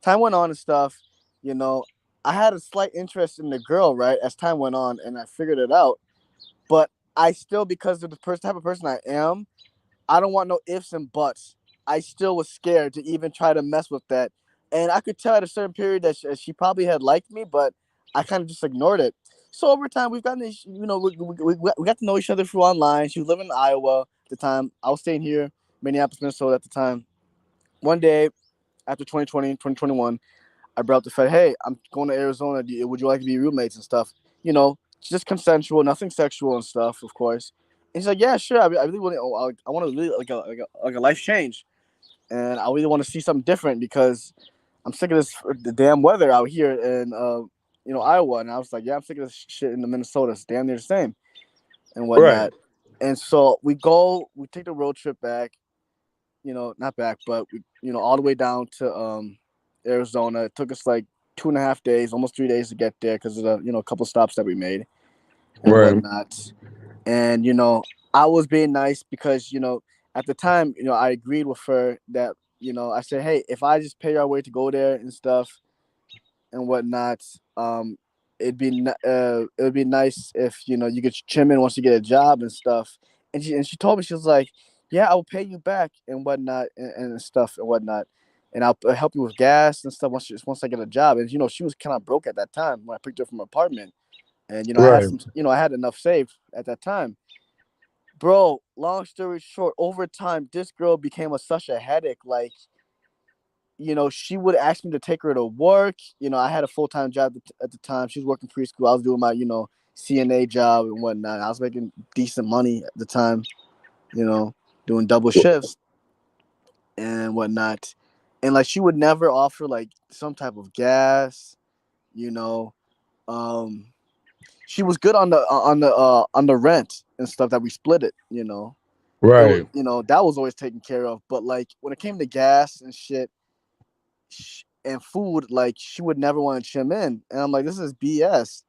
Time went on and stuff. You know, I had a slight interest in the girl, right? As time went on, and I figured it out. But I still, because of the type of person I am, I don't want no ifs and buts. I still was scared to even try to mess with that, and I could tell at a certain period that she probably had liked me, but I kind of just ignored it. So over time, we've gotten, we got to know each other through online. She was living in Iowa at the time. I was staying here, Minneapolis, Minnesota at the time. One day after 2020, 2021, I brought up the fact, hey, I'm going to Arizona. Would you like to be roommates and stuff? You know, just consensual, nothing sexual and stuff, of course. And he's like, yeah, sure. I really want to. I want to really like a life change, and I really want to see something different because I'm sick of the damn weather out here in Iowa. And I was like, yeah, I'm sick of this shit in the Minnesota. It's damn near the same and right, whatnot. And so we take the road trip back. Not back, but all the way down to Arizona. It took us like 2.5 days, almost 3 days to get there because of the a couple stops that we made and right, whatnot. And I was being nice because at the time I agreed with her that I said, hey, if I just pay our way to go there and stuff and whatnot, it would be nice if you could chime in once you get a job and stuff. And she told me, she was like, yeah, I will pay you back and whatnot and stuff and whatnot, and I'll help you with gas and stuff once I get a job. And she was kind of broke at that time when I picked her from her apartment, and I had right, some, I had enough saved at that time. Bro, long story short, over time, this girl became such a headache. Like, she would ask me to take her to work. I had a full time job at the time. She was working preschool. I was doing my, CNA job and whatnot. I was making decent money at the time, you know, doing double shifts and whatnot. And like, she would never offer like some type of gas, you know. Um, she was good on the rent and stuff that we split it. It was, Right. that was always taken care of. But like when it came to gas and shit and food, like she would never want to chime in, and I'm like, this is BS.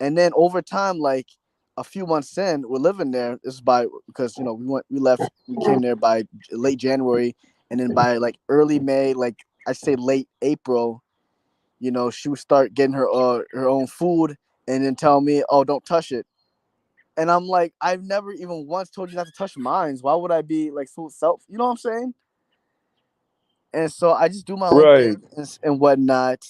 And then over time, like a few months in, we're living there. This is by because we came there by late January, and then by like early May, like I say late April, she would start getting her own food, and then tell me, oh, don't touch it. And I'm like, I've never even once told you not to touch mines. Why would I be like so self? You know what I'm saying? And so I just do my own Right. thing and whatnot.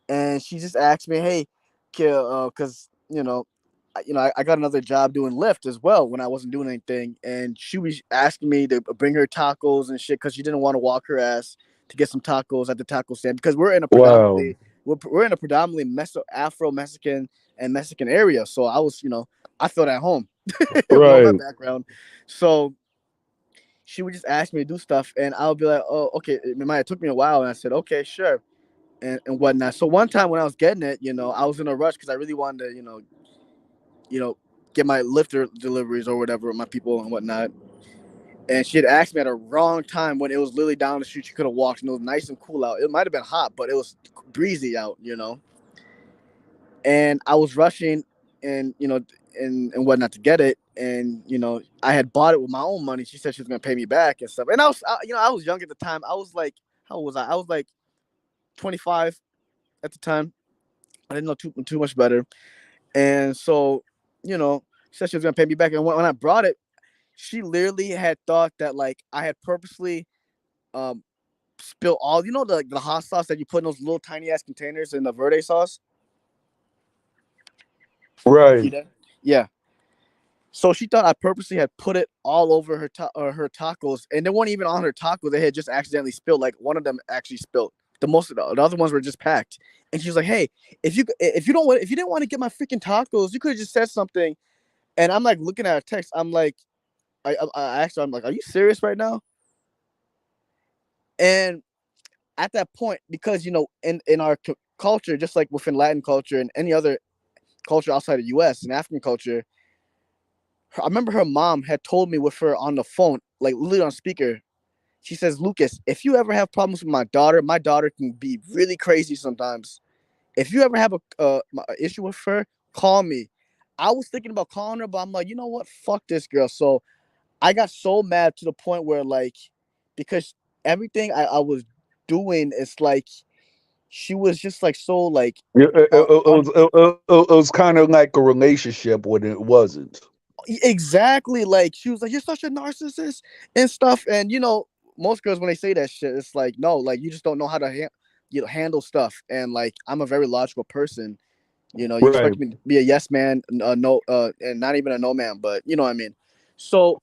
And she just asked me, "Hey, because I got another job doing Lyft as well when I wasn't doing anything." And she was asking me to bring her tacos and shit because she didn't want to walk her ass to get some tacos at the taco stand because Wow. we're in a predominantly Afro Mexican and Mexican area. So I was, I felt at home with all that Right. background. So she would just ask me to do stuff, and I would be like, "Oh, okay." It might have took me a while, and I said, "Okay, sure," and whatnot. So one time when I was getting it, I was in a rush because I really wanted to, you know, get my lifter deliveries or whatever with my people and whatnot. And she had asked me at a wrong time when it was literally down the street. She could have walked, and it was nice and cool out. It might have been hot, but it was breezy out. And I was rushing, and and whatnot to get it, and I had bought it with my own money. She said she was gonna pay me back and stuff. And I was young at the time. I was like, how old was I? I was like 25 at the time. I didn't know too much better, and so she said she was gonna pay me back. And when I brought it, she literally had thought that like I had purposely um spilled all the hot sauce that you put in those little tiny ass containers in the verde sauce. You Right. know? Yeah. So she thought I purposely had put it all over her tacos, and they weren't even on her tacos. They had just accidentally spilled. Like one of them actually spilled. The other ones were just packed. And she was like, "Hey, if you didn't want to get my freaking tacos, you could have just said something." And I'm like looking at her text. I'm like, I asked her, I'm like, "Are you serious right now?" And at that point, because in our culture, just like within Latin culture and any other culture outside the U.S. and African culture, I remember her mom had told me with her on the phone, like literally on speaker. She says, "Lucas, if you ever have problems with my daughter can be really crazy sometimes. If you ever have a issue with her, call me." I was thinking about calling her, but I'm like, you know what? Fuck this girl. So I got so mad to the point where like, because everything I was doing is like, she was just like so like, It, it, uh, it un- was it was kind of like a relationship when it wasn't. exactly, like she was like, "You're such a narcissist" and stuff. And most girls when they say that shit, it's like, no, like you just don't know how to handle stuff. And like I'm a very logical person. You Right. expect me to be a yes man, no, and not even a no man, but you know what I mean. So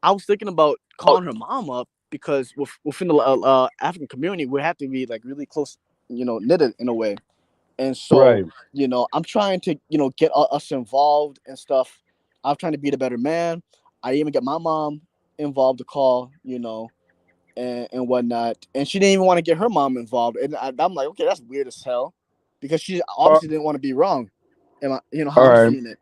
I was thinking about calling her mom up because within the African community, we have to be like really close, knitted in a way. And so, Right. I'm trying to, get us involved and stuff. I'm trying to be the better man. I even get my mom involved to call, and whatnot. And she didn't even want to get her mom involved. And I'm like, okay, that's weird as hell, because she Uh, obviously didn't want to be wrong. Am I, all how I'm right. seeing it.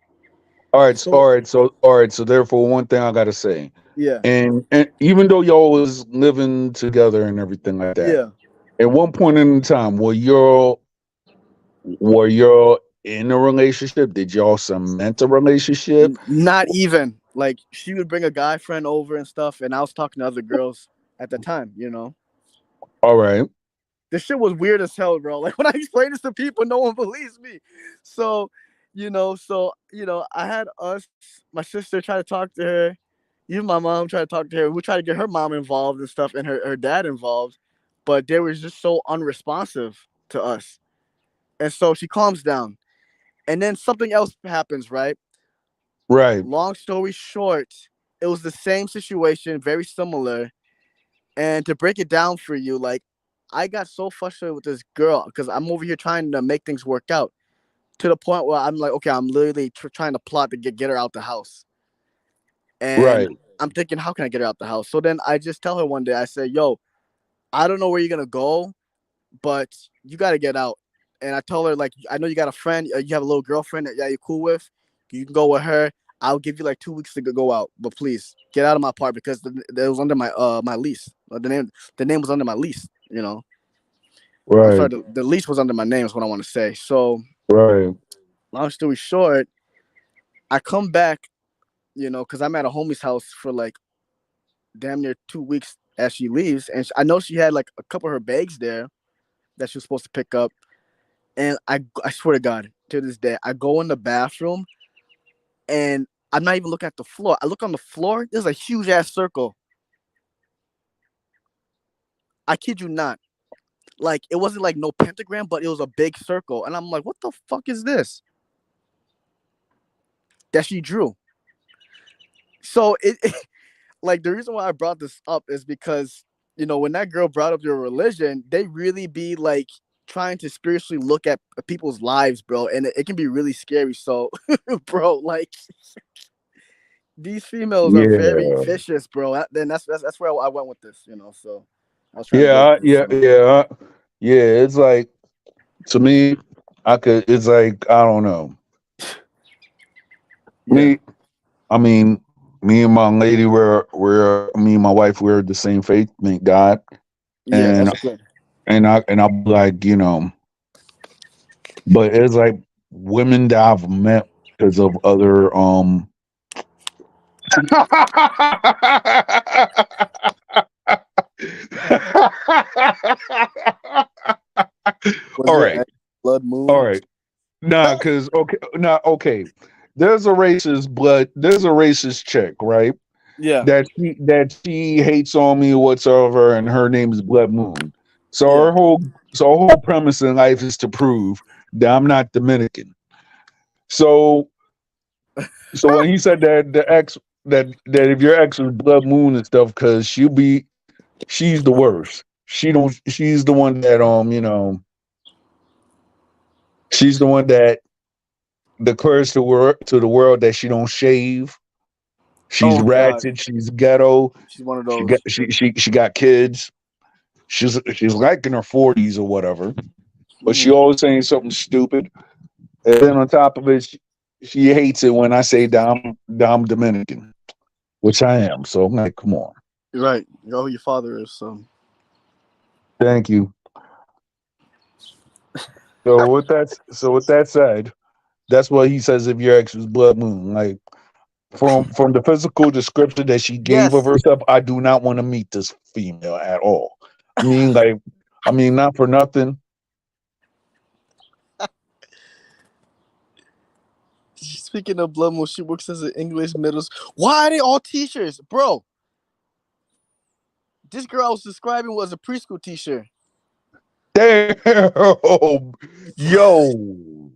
All right. So All right. So therefore, one thing I gotta say, yeah, and even though y'all was living together and everything like that, yeah. at one point in time, were y'all in a relationship? Did y'all cement a relationship? Not even like she would bring a guy friend over and stuff, and I was talking to other girls at the time. All right. This shit was weird as hell, bro. Like when I explain this to people, no one believes me. So, I had my sister try to talk to her, even my mom tried to talk to her. We tried to get her mom involved and stuff, and her dad involved, but they were just so unresponsive to us. And so she calms down, and then something else happens, right? Right. Long story short, it was the same situation, very similar. And to break it down for you, like I got so frustrated with this girl because I'm over here trying to make things work out to the point where I'm like, okay, I'm literally trying to plot to get her out the house. And Right. I'm thinking, how can I get her out the house? So then I just tell her one day, I say, "Yo, I don't know where you're gonna go, but you got to get out." And I told her, like, I know you got a friend, you have a little girlfriend that you're cool with. You can go with her. I'll give you like 2 weeks to go out, but please get out of my apartment because it was under my lease. The name was under my lease. I'm sorry, Right. the lease was under my name. Is what I want to say. So Right. long story short, I come back, because I'm at a homie's house for like damn near 2 weeks as she leaves, and I know she had like a couple of her bags there that she was supposed to pick up, and I swear to God, to this day, I go in the bathroom and I'm not even looking at the floor. I look on the floor. There's a huge ass circle. I kid you not. Like it wasn't like no pentagram, but it was a big circle, and I'm like, what the fuck is this that she drew? So like the reason why I brought this up is because when that girl brought up your religion, they really be like trying to spiritually look at people's lives, bro, and it can be really scary. So, bro, like these females are very Yeah. vicious, bro. Then that's where I went with this, So I was trying to go Yeah. with this, Yeah. Yeah. Yeah. It's like, to me, I could. It's like, I don't know. Yeah, Me. I mean, me and my lady, we're me and my wife, we're the same faith. Thank God. yeah, And that's good. I'll be like, but it's like women that I've met because of other Was all your right, ex blood all moon? right. Nah, cause okay, nah, okay. There's a racist chick, right? Yeah, That she hates on me whatsoever, and her name is Blood Moon. So yeah. her whole premise in life is to prove that I'm not Dominican. So so when he said that the ex that if your ex was Blood Moon and stuff, because she's the worst. She's the one that she's the one that declares to the world that she don't shave. She's Oh God, ratchet. She's ghetto. she's one of She got those. she got kids. She's like in her 40s or whatever, but she Mm, always saying something stupid. And then on top of it, she hates it when I say that I'm Dominican, which I am. So I'm like, come on, you're right. You know who your father is. So thank you. So with that said, that's what he says if your ex was Blood Moon. Like from the physical description that she gave of yes, herself, I do not want to meet this female at all. I mean, like, not for nothing. speaking of blood moon, she works as an English middle school. Why are they all teachers, bro? This girl I was describing was a preschool teacher. Damn, yo.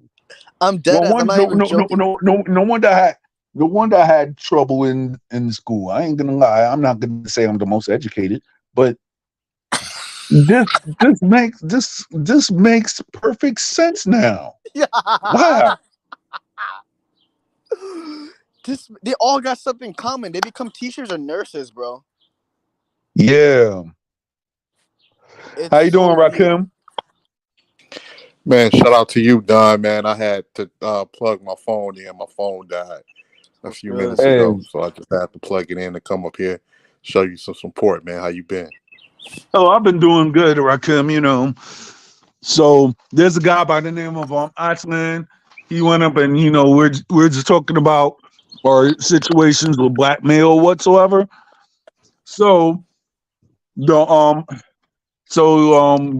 I'm No dead ass. I'm one, not no, even no, no, joking. no, no, no wonder I had trouble in school. I ain't gonna lie. I'm not gonna say I'm the most educated, but this this makes perfect sense now. Yeah. Wow. They all got something in common. They become teachers or nurses, bro. Yeah. It's How you so doing, weird. Rakim? Man, shout out to you, Don. Man, I had to plug my phone in. My phone died a What's few good? minutes Hey. ago, so I just had to plug it in to come up here, show you some support, man. How you been? Oh, I've been doing good, Rakim. So there's a guy by the name of Iceland. He went up and we're just talking about our situations with blackmail whatsoever. So the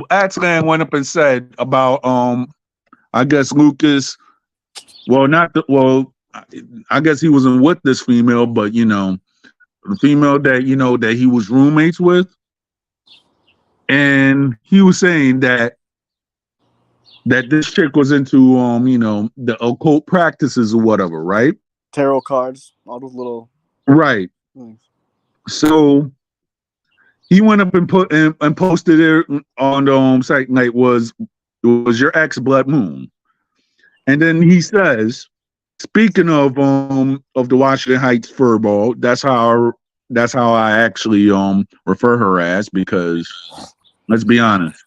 Axland went up and said about I guess Lucas. Well, not the well. I guess he wasn't with this female, but the female that that he was roommates with, and he was saying that this chick was into the occult practices or whatever, right? Tarot cards, all those little Right. things. So he went up and posted it on the site like was your ex Blood Moon, and then he says, speaking of the Washington Heights furball, that's how I actually refer her as, because let's be honest,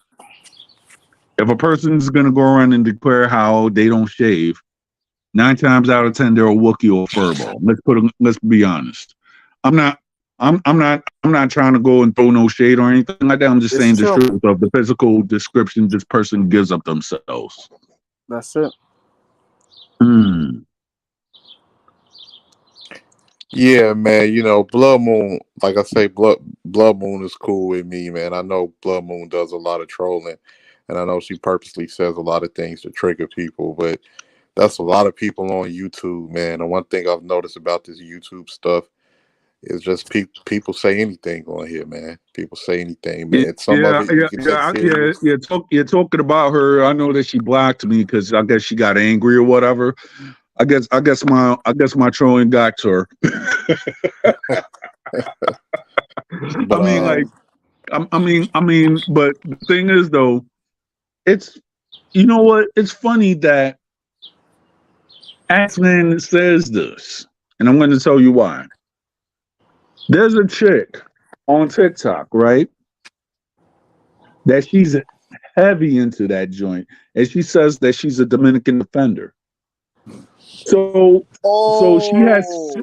if a person's gonna go around and declare how they don't shave, 9 times out of 10, they're a Wookiee or a furball. Let's be honest. I'm not. I'm not trying to go and throw no shade or anything like that. I'm just It's saying the true. truth of the physical description this person gives of themselves. That's it. Hmm. Yeah, man. You know, Blood Moon. Like I say, Blood Moon is cool with me, man. I know Blood Moon does a lot of trolling, and I know she purposely says a lot of things to trigger people. But that's a lot of people on YouTube, man. And one thing I've noticed about this YouTube stuff is just people say anything on here, man. People say anything, man. Some of Yeah, it you yeah, can take yeah, yeah. serious. You're talking about her. I know that she blocked me because I guess she got angry or whatever. I guess my trolling got to her. But I mean, like, but the thing is, though, it's you know what? It's funny that Axman says this, and I'm going to tell you why. There's a chick on TikTok, right? That she's heavy into that joint, and she says that she's a Dominican offender. So, Oh,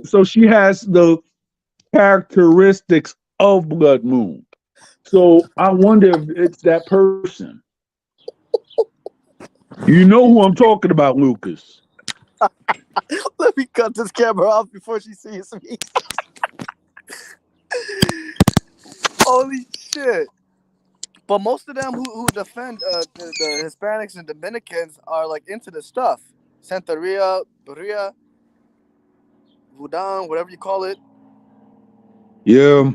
so she has the characteristics of Blood Moon. So I wonder if it's that person. You know who I'm talking about, Lucas. let me cut this camera off before she sees me. Holy shit! But most of them who defend the Hispanics and Dominicans are like into the stuff. Santeria, Bruria, Voodoo, whatever you call it. Yeah,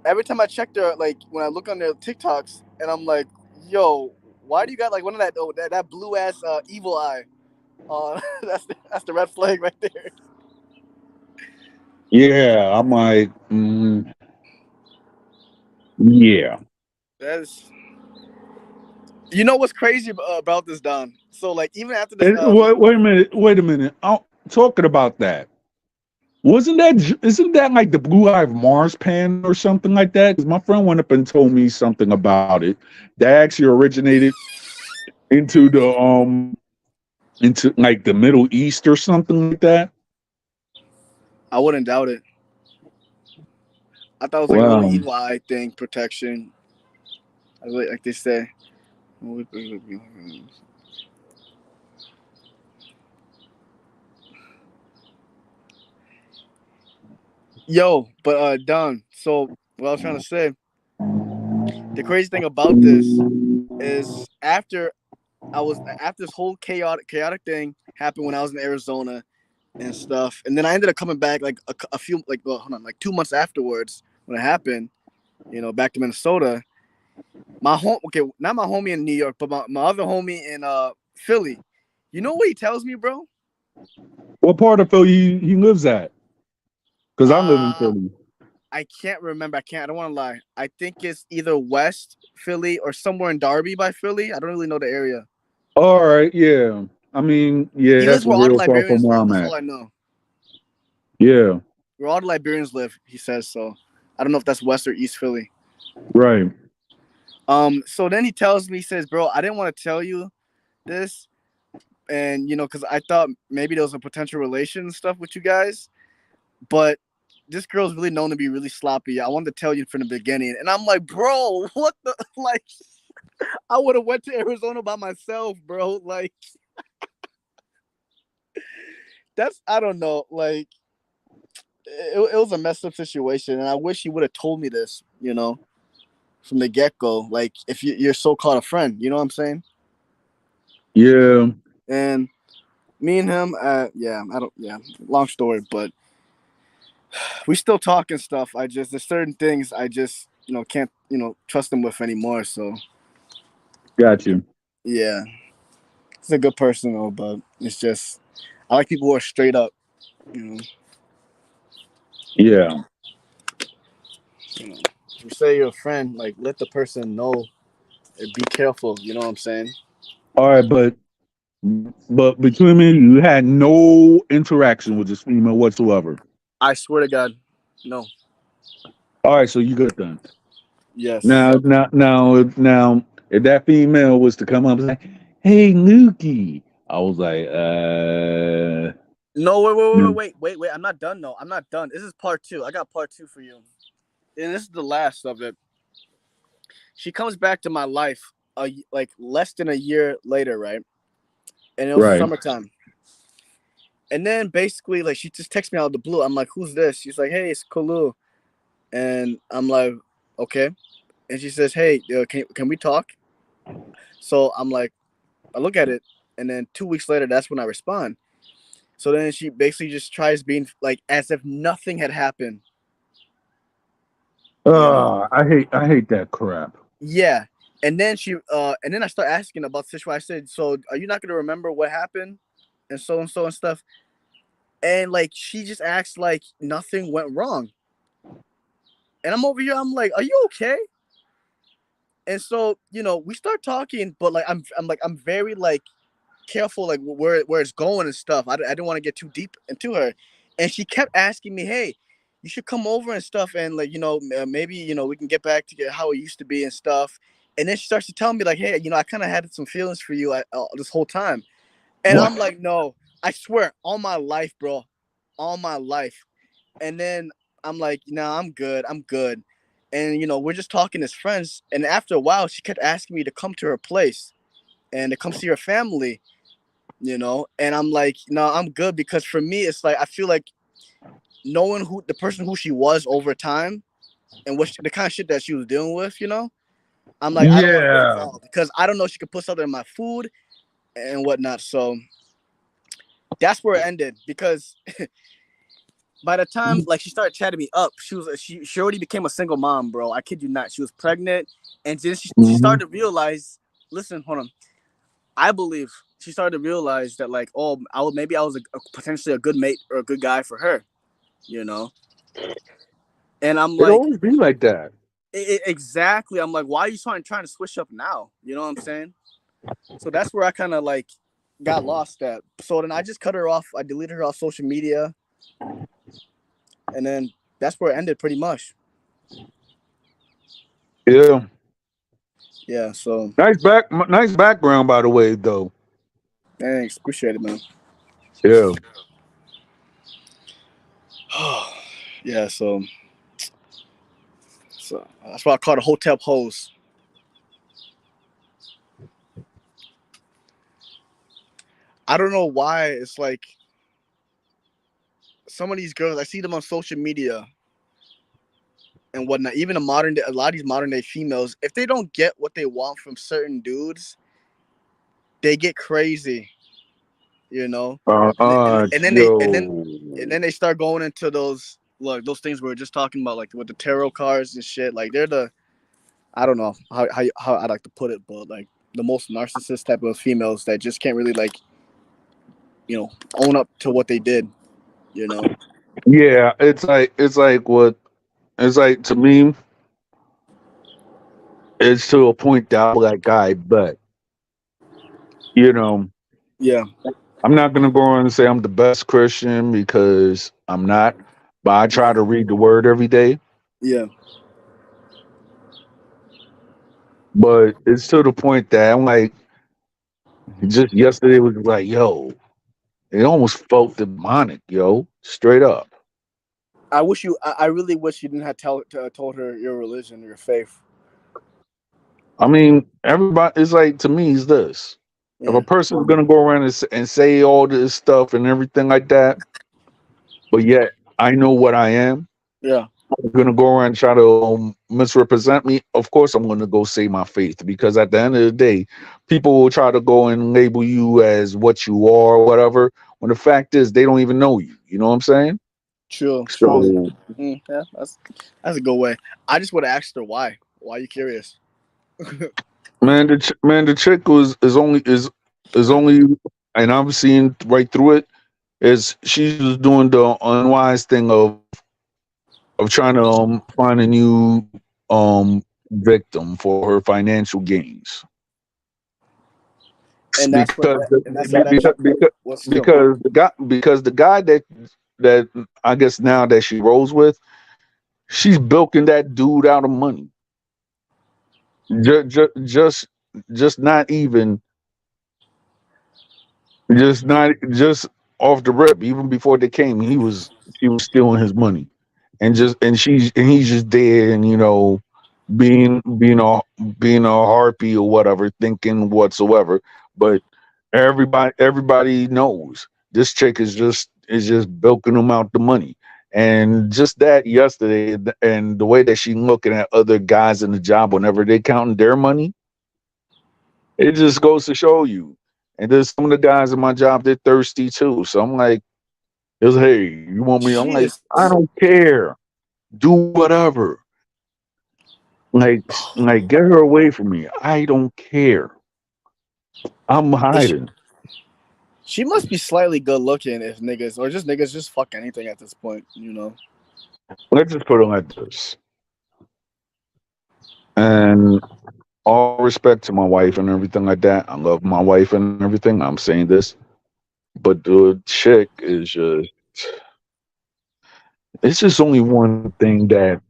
Every time I check their like when I look on their TikToks and I'm like, yo, why do you got like one of that blue ass evil eye? That's the red flag right there. yeah. I'm like, yeah. That's you know what's crazy about this, Don? So like even after this, And wait a minute. Talking about that. Isn't that like the Blue Eye of Mars pan or something like that? Because my friend went up and told me something about it that actually originated into into like the Middle East or something like that. I wouldn't doubt it. I thought it was like a little Wow. evil eye thing, protection, like they say. Yo, but Don. So what I was trying to say, the crazy thing about this is after this whole chaotic thing happened when I was in Arizona and stuff, and then I ended up coming back like a few like well, hold on, like 2 months afterwards when it happened, back to Minnesota. My home, okay, not my homie in New York, but my other homie in Philly. You know what he tells me, bro? What part of Philly he lives at? Because I live in Uh, Philly. I can't remember. I don't want to lie. I think it's either West Philly or somewhere in Darby by Philly. I don't really know the area. All right, yeah. I mean, yeah, He lives that's where all the real far from Liberians where live. I'm That's at. all I know. Yeah, Where all the Liberians live, he says so. I don't know if that's West or East Philly. right. So then he tells me, he says, bro, I didn't want to tell you this. And, because I thought maybe there was a potential relation and stuff with you guys. But this girl's really known to be really sloppy. I wanted to tell you from the beginning. And I'm like, bro, what the? Like, I would have went to Arizona by myself, bro. Like, I don't know. Like, it was a messed up situation. And I wish he would have told me this, from the get go. Like, if you're so called a friend, you know what I'm saying? Yeah, And me and him, long story, but we still talk and stuff. There's certain things I just, can't, trust him with anymore. So, got you. yeah, he's a good person, though, but it's just, I like people who are straight up, you know. Yeah. You know, if you say you're a friend, like, let the person know and be careful, you know what I'm saying? All right, but between me, and you had no interaction with this female whatsoever. I swear to God, no. All right, so you good then. Yes. Now, if that female was to come up and say, "Hey, Nuki, I was like, No, wait, wait, wait, mm, wait, wait, wait. I'm not done though. I'm not done. This is part two. I got part two for you, and this is the last of it. She comes back to my life, like less than a year later, right? And it was right. summertime. And then basically, like, she just texts me out of the blue. I'm like, "Who's this?" She's like, "Hey, it's Kulu," and I'm like, "Okay." And she says, "Hey, can we talk?" So I'm like, I look at it, and then 2 weeks later, that's when I respond. So then she basically just tries being like as if nothing had happened, you know? I hate that crap. Yeah. And then I start asking about the situation. I said, "So are you not gonna remember what happened?" And so and stuff. And like she just acts like nothing went wrong. And I'm over here, I'm like, "Are you okay?" And so, we start talking, but like I'm very like careful like where it's going and stuff. I didn't want to get too deep into her, and she kept asking me, "Hey, you should come over and stuff, and like maybe we can get back to how it used to be and stuff." And then she starts to tell me like, "Hey, I kind of had some feelings for you this whole time," and What? I'm like, "No, I swear, all my life, bro, all my life." And then I'm like, "No, I'm good, I'm good." And we're just talking as friends. And after a while, she kept asking me to come to her place and to come see her family, and I'm like, no, I'm good, because for me it's like I feel like knowing who the person who she was over time and the kind of shit that she was dealing with, I'm like, I don't want to get Yeah. involved because I don't know she could put something in my food and whatnot. So that's where it ended, because by the time like she started chatting me up, she already became a single mom, bro. I kid you not. She was pregnant, and then she Hmm. started to realize, listen, hold on, I believe she started to realize that, like, oh, maybe I was potentially a good mate or a good guy for her, you know. And I'm It like, always be like that. exactly. I'm like, why are you trying to switch up now? You know what I'm saying? So that's where I kind of like got lost at. So then I just cut her off. I deleted her off social media, and then that's where it ended pretty much. Yeah. Yeah. So Nice background, by the way, though. thanks, appreciate it, man. Yeah. Yeah. So that's why I call it a hotel pose. I don't know why it's like some of these girls, I see them on social media and whatnot. Even a lot of these modern day females, if they don't get what they want from certain dudes, they get crazy, you know. And then they Yo. they start going into those things we were just talking about, like with the tarot cards and shit. Like they're the I don't know how I like to put it, but like the most narcissist type of females that just can't really like own up to what they did, you know. Yeah, it's like to me, it's to a point that I'm like, guy, but you know, Yeah, I'm not gonna go on and say I'm the best Christian because I'm not, but I try to read the word every day. yeah. But it's to the point that I'm like, just yesterday was like, yo, it almost felt demonic, yo, straight up. I really wish you didn't have told her your religion, your faith. I mean, everybody, it's like, to me, it's this. If a Yeah, person's gonna go around and say all this stuff and everything like that, but yet I know what I am, yeah. I'm gonna go around and try to misrepresent me. Of course, I'm gonna go say my faith, because at the end of the day, people will try to go and label you as what you are, or whatever. When the fact is, they don't even know you. You know what I'm saying? True, true. So, Yeah, that's a good way. I just would have asked her why. Why are you curious? man, the chick is only, and I'm seeing right through it. Is she's just doing the unwise thing of trying to find a new victim for her financial gains. And because the, and that's what because, actually because was still. because the guy that I guess now that she rolls with, she's bilking that dude out of money. Just just not even Just not just off the rip. Even before they came, she was stealing his money, and he's just there, and being being a being a harpy or whatever, thinking whatsoever. But everybody knows this chick is just bilking him out the money. And just that yesterday, and the way that she looking at other guys in the job whenever they counting their money, it just goes to show you. And there's some of the guys in my job, they're thirsty too. So I'm like, hey, you want me? I'm like, I Jesus. don't care. Do whatever. Like get her away from me. I don't care. I'm Is she, hiding. she must be slightly good looking if niggas or just niggas just fuck anything at this point, you know. Let's just put it like this. And all respect to my wife and everything like that. I love my wife and everything. I'm saying this, but the chick is just. It's just only one thing that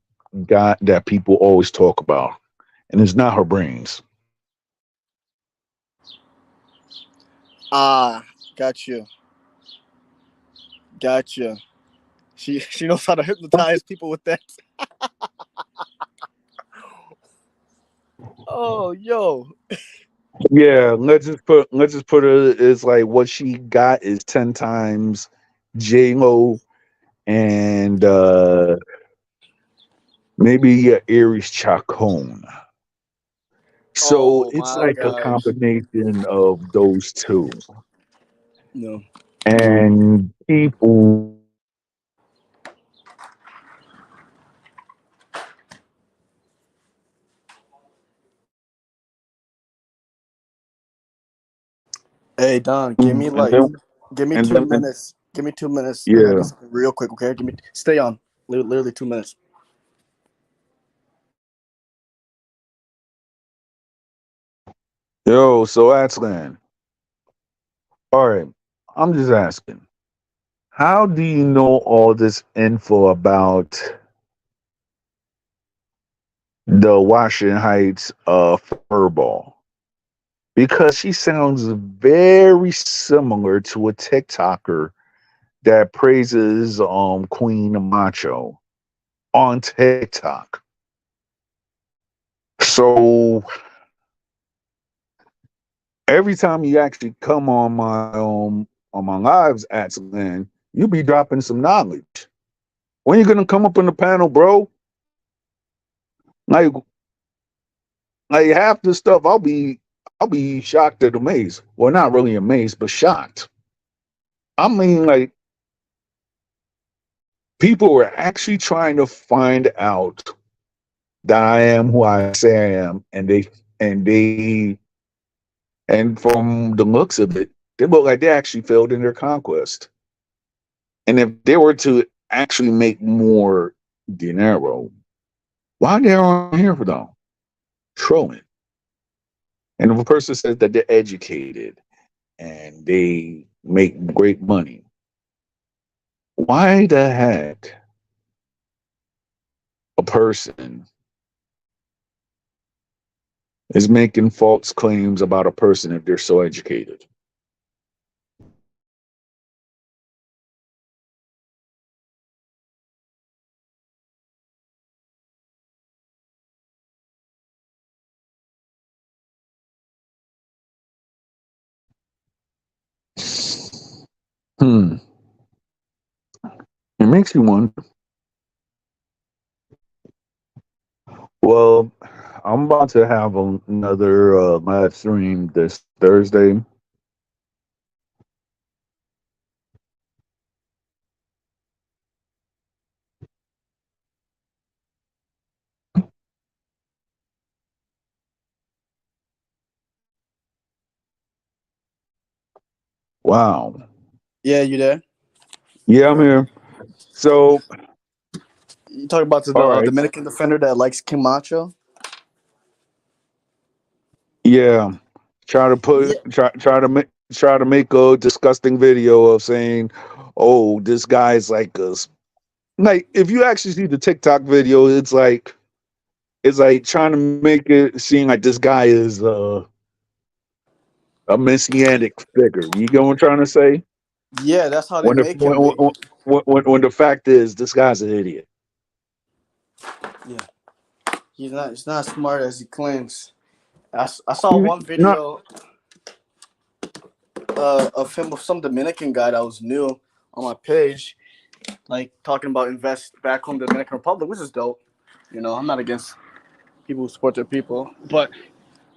people always talk about, and it's not her brains. Ah, got you, got you. She knows how to hypnotize people with that. Oh, yo. Yeah, let's just put it. It's like what she got is 10 times J Lo and maybe Aries Chacon. So Oh it's my like a gosh. combination of those two. No. And people Hey Don, and then give me and two then minutes. Give me 2 minutes. I gotta do yeah. something real quick, okay? Give me stay on. Literally 2 minutes. Yo, so Aslan. All right. I'm just asking. How do you know all this info about the Washington Heights furball? Because she sounds very similar to a TikToker that praises Queen Macho on TikTok. So every time you actually come on my lives, Atlan, you be dropping some knowledge. When you gonna come up on the panel, bro? Like like half the stuff I'll be shocked and amazed. Well, not really amazed, but shocked. I mean, like people are actually trying to find out that I am who I say I am, and and from the looks of it, they look like they actually failed in their conquest. And if they were to actually make more dinero, why they on here for them? Trolling. And if a person says that they're educated and they make great money, why the heck a person is making false claims about a person if they're so educated? Hmm. It makes you wonder. Well, I'm about to have another live stream this Thursday. Wow. Yeah, you there? Yeah, I'm here. So, You talk about the all right. Dominican defender that likes Camacho? Yeah. Yeah. Try to make a disgusting video of saying, "Oh, this guy's like us." Like, if you actually see the TikTok video, it's like trying to make it seem like this guy is a messianic figure. You get what I'm trying to say? Yeah, that's how they When the make him. when the fact is, this guy's an idiot. Yeah, he's not as smart as he claims. I saw one Not video of him with some Dominican guy that was new on my page, like talking about invest back home Dominican Republic, which is dope. You know, I'm not against people who support their people, but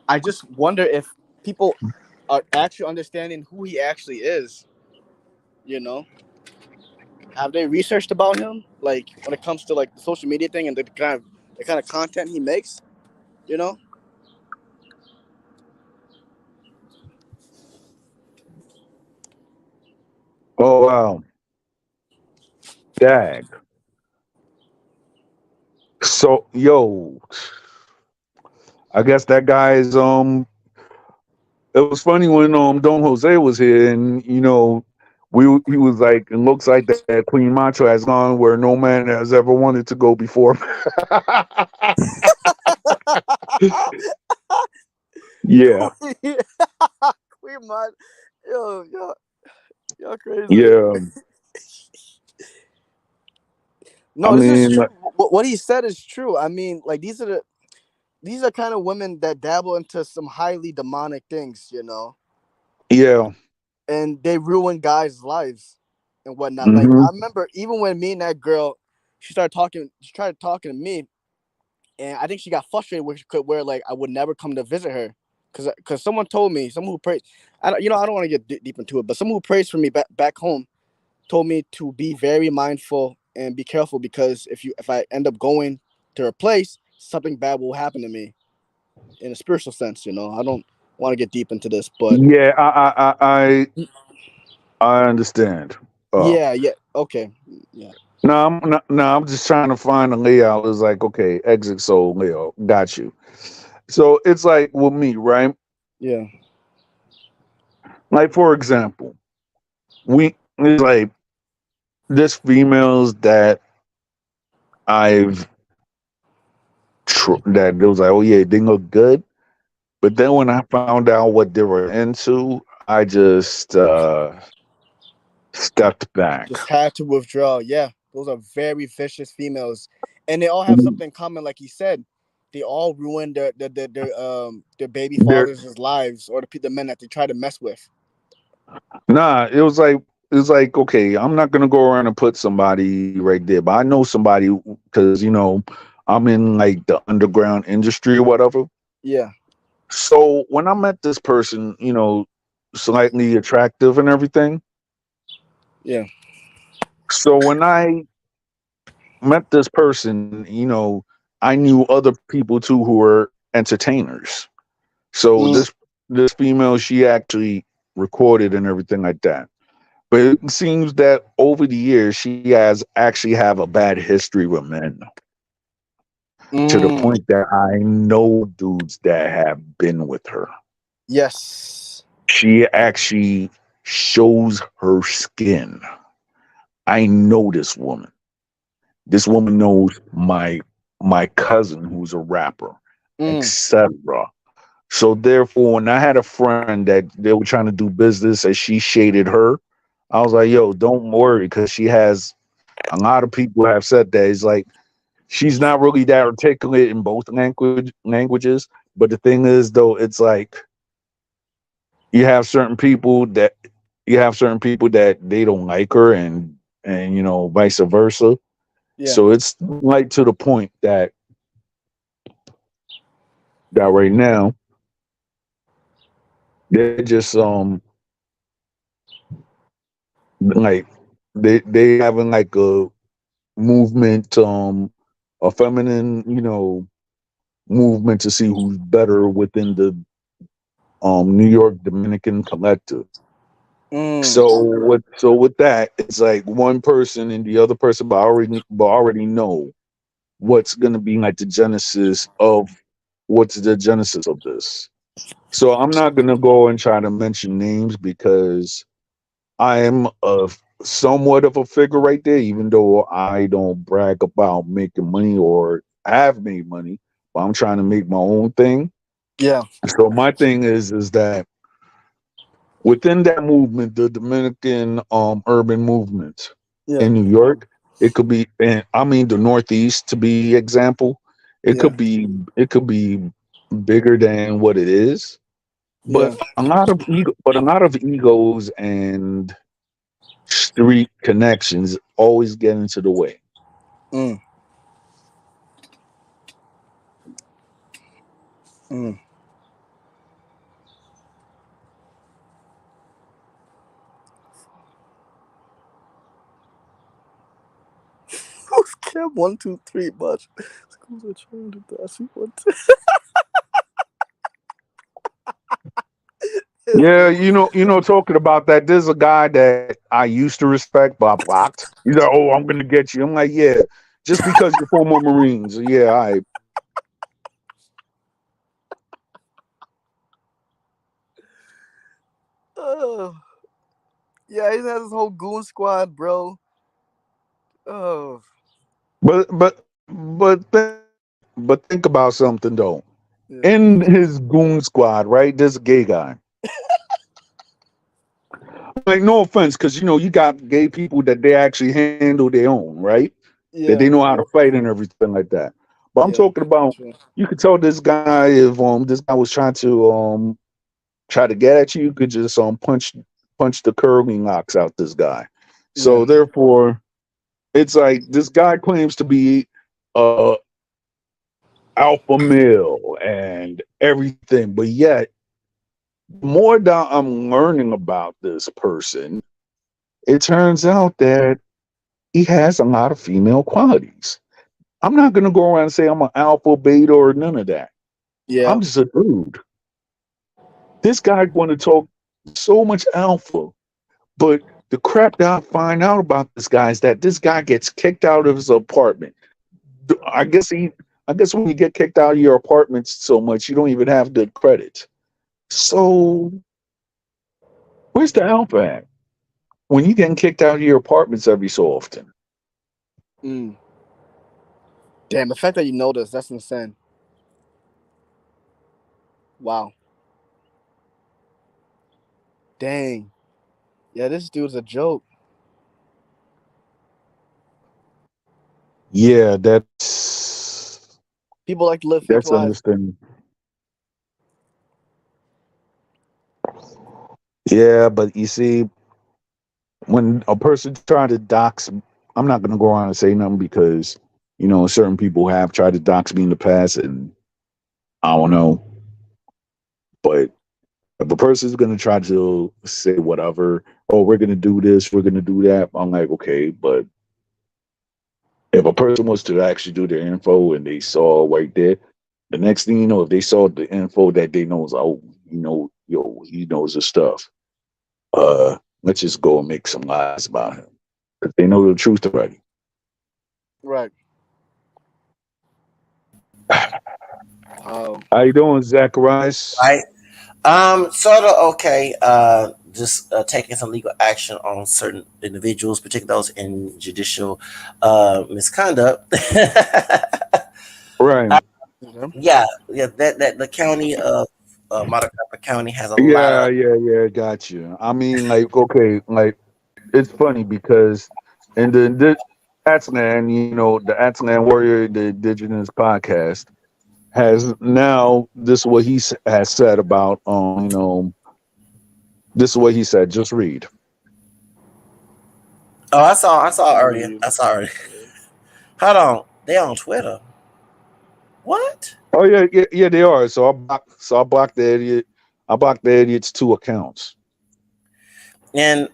I just wonder if people are actually understanding who he actually is. You know, have they researched about him? Like when it comes to like the social media thing and the kind of content he makes. You know. oh wow, dag. So yo, I guess that guy's it was funny when Don Jose was here, and we he was like, it looks like that Queen Macho has gone where no man has ever wanted to go before. Yeah, Queen, Queen man, yo, you're crazy. yeah. I No, this is mean, true. What he said is true. I mean, like these are kind of women that dabble into some highly demonic things, you know, yeah. and they ruin guys' lives and whatnot. Like Hmm. I remember even when me and that girl, she tried talking to me, and I think she got frustrated where like I would never come to visit her, because someone told me, someone who prays, I don't want to get deep into it, but someone who prays for me back home told me to be very mindful and be careful, because if I end up going to her place, something bad will happen to me in a spiritual sense. You know, I don't want to get deep into this, but Yeah, I understand. Uh, yeah, yeah, okay, yeah, no, I'm not, no, I'm just trying to find a layout. It's like, okay, exit soul layout. Got you. So it's like with me, right? yeah, Like for example, we it's like this females that I've that it was like, oh yeah, they look good. But then when I found out what they were into, I just stepped back. just had to withdraw. Yeah, those are very vicious females, and they all have Mm, something in common. Like you said, they all ruin their baby There, fathers' lives, or the men that they try to mess with. nah, it was like okay, I'm not gonna go around and put somebody right there, but I know somebody because I'm in like the underground industry or whatever. Yeah, So when I met this person, slightly attractive and everything. yeah, So when I met this person, I knew other people too who were entertainers. So mm, this female, she actually recorded and everything like that. But it seems that over the years, she has actually have a bad history with men to the mm. point that I know dudes that have been with her. Yes. She actually shows her skin. I know this woman. This woman knows my cousin who's a rapper, Mm, etc. So therefore, when I had a friend that they were trying to do business and she shaded her, I was like, "Yo, don't worry," because she has a lot of people have said that it's like she's not really that articulate in both languages. But the thing is, though, it's like you have certain people that they don't like her, and vice versa. yeah. So it's like to the point that right now they're just like they having like a movement, a feminine, movement to see who's better within the New York Dominican collective. Mm, So with that, it's like one person and the other person, but already know what's gonna be like the genesis of what's the genesis of this. So I'm not gonna go and try to mention names because I am a somewhat of a figure right there, even though I don't brag about making money or have made money, but I'm trying to make my own thing. yeah. So my thing is that within that movement, the Dominican urban movement Yeah. in New York, it could be, and I mean the Northeast to be example, Yeah. it could be bigger than what it is, Yeah. but a lot of egos and street connections always get into the way. Mm. Mm. Who's Cam 123 much? Schools are trying to do. I see one. Yeah, talking about that, there's a guy that I used to respect, but I blocked. He's like, "Oh, I'm gonna get you." I'm like, "Yeah, just because you're former Marines, yeah, I." Oh, yeah, he has his whole goon squad, bro. Oh, But think about something though. yeah, In his goon squad, right? There's a gay guy. Like, no offense, because you got gay people that they actually handle their own, right? That they yeah, know how to fight and everything like that. But I'm yeah. talking about, True. you could tell this guy, if this guy was try to get at you, you could just punch the curling locks out this guy. Yeah, So therefore, it's like this guy claims to be uh alpha male and everything, but yet the more that I'm learning about this person, it turns out that he has a lot of female qualities. I'm not gonna go around and say I'm an alpha, beta, or none of that. yeah, I'm just a dude. This guy want to talk so much alpha, but the crap that I find out about this guy is that this guy gets kicked out of his apartment. I guess I guess when you get kicked out of your apartment so much, you don't even have good credit. So where's the alpha at? When you getting kicked out of your apartments every so often. mm. Damn, the fact that you know this, that's insane. Wow. Dang. Yeah, this dude's a joke. Yeah, People like to live fake that's lives. understanding. Yeah, but you see, when a person trying to dox, I'm not gonna go around and say nothing because certain people have tried to dox me in the past, and I don't know. But if a person's gonna try to say whatever, oh, we're gonna do this, we're gonna do that, I'm like, okay, but if a person was to actually do their info and they saw right there, the next thing you know, if they saw the info that they know is, oh, he knows his stuff. Let's just go and make some lies about him because they know the truth already. Right. Oh. How you doing, Zacharias? Right. Sort of okay. Just taking some legal action on certain individuals, particularly those in judicial misconduct. Right. Okay. Yeah, yeah. That the county of Montgomery County has a lot Yeah, of. yeah, yeah. Got you. I mean, like, okay, like it's funny because in the Atslan, the Atslan Warrior, the Indigenous podcast has now this is what has said about this is what he said. Just read. Oh, I saw Let me earlier. read. I saw earlier. Hold on, they on Twitter. What? Oh yeah, yeah, yeah. They are. So I blocked the idiot. I blocked the idiot's two accounts. And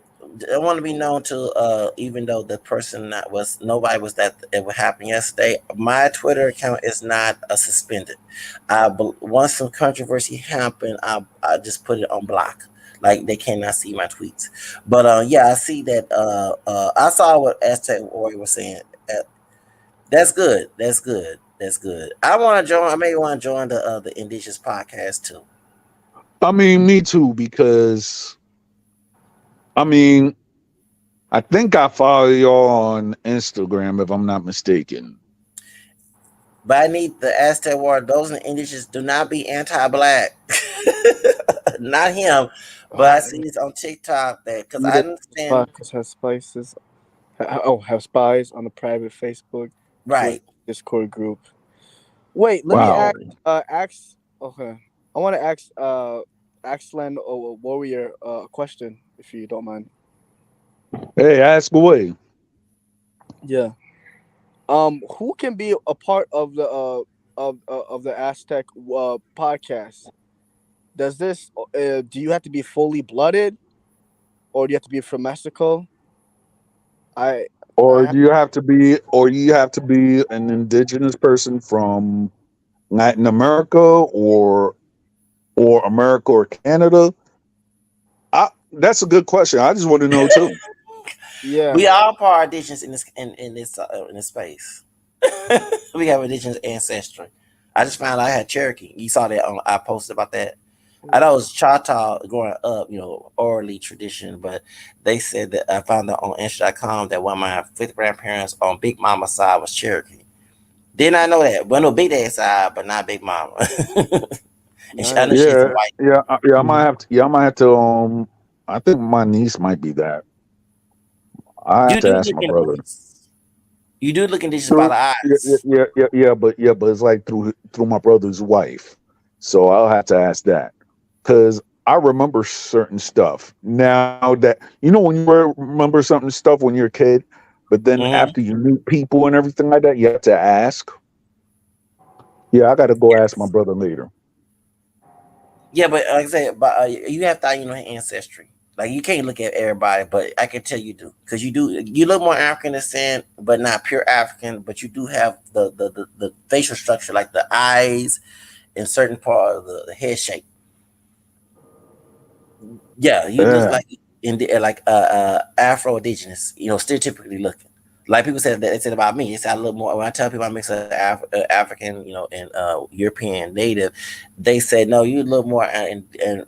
I want to be known to, even though the person that was nobody was that it would happen yesterday. My Twitter account is not suspended. Once some controversy happened, I just put it on block. Like they cannot see my tweets. But yeah, I see that. I saw what Aztec Warrior was saying. That's good. That's good. That's good. I want to join. I may want to join the Indigenous podcast too. I mean, me too, because I mean, I think I follow y'all on Instagram if I'm not mistaken. But I need the Aztec War. Those in the Indigenous do not be anti-black. Not him. But I see this on TikTok that because I Either understand, podcast has spices. Have spies on the private Facebook, Twitter, right? Discord group. Wait, let me Wow. ask. Okay, I want to ask Len or Warrior a question, if you don't mind. Hey, ask away. Yeah. Who can be a part of the of the Aztec podcast? Does this do you have to be fully blooded, or do you have to be from Mexico? I I Or have, do you have to be, or you have to be an indigenous person from Latin America, or America or Canada? That's a good question. I just want to know too. yeah. We all part indigenous in this space. We have indigenous ancestry. I just found out I had Cherokee. You saw that on I posted about that. I know it was Choctaw growing up, orally tradition, but they said that I found out on Insta.com that one of my fifth grandparents on Big Mama's side was Cherokee. Did not know that. Well, no, Big Dad's side, but not Big Mama. And I know Nice. she's Yeah, white. yeah, yeah. I might have to. Yeah, I might have to. I think my niece might be that. I have You to do ask look my in brother. you do look indigenous by Through, the yeah, yeah, eyes. yeah, yeah, but it's like through my brother's wife. So I'll have to ask that because I remember certain stuff now that when you remember something stuff when you're a kid, but then Hmm. after you meet people and everything like that, you have to ask. Yeah, I got to go ask my brother later. Yeah, but like I said, but you have to ancestry. Like you can't look at everybody, but I can tell you do because you do. You look more African descent, but not pure African. But you do have the facial structure, like the eyes and certain part of the head shape. Yeah, you look Yeah, like like Afro indigenous. Stereotypically looking. Like people said that they said about me. It's I look more when I tell people I mix of African, and European native. They said no, you look more in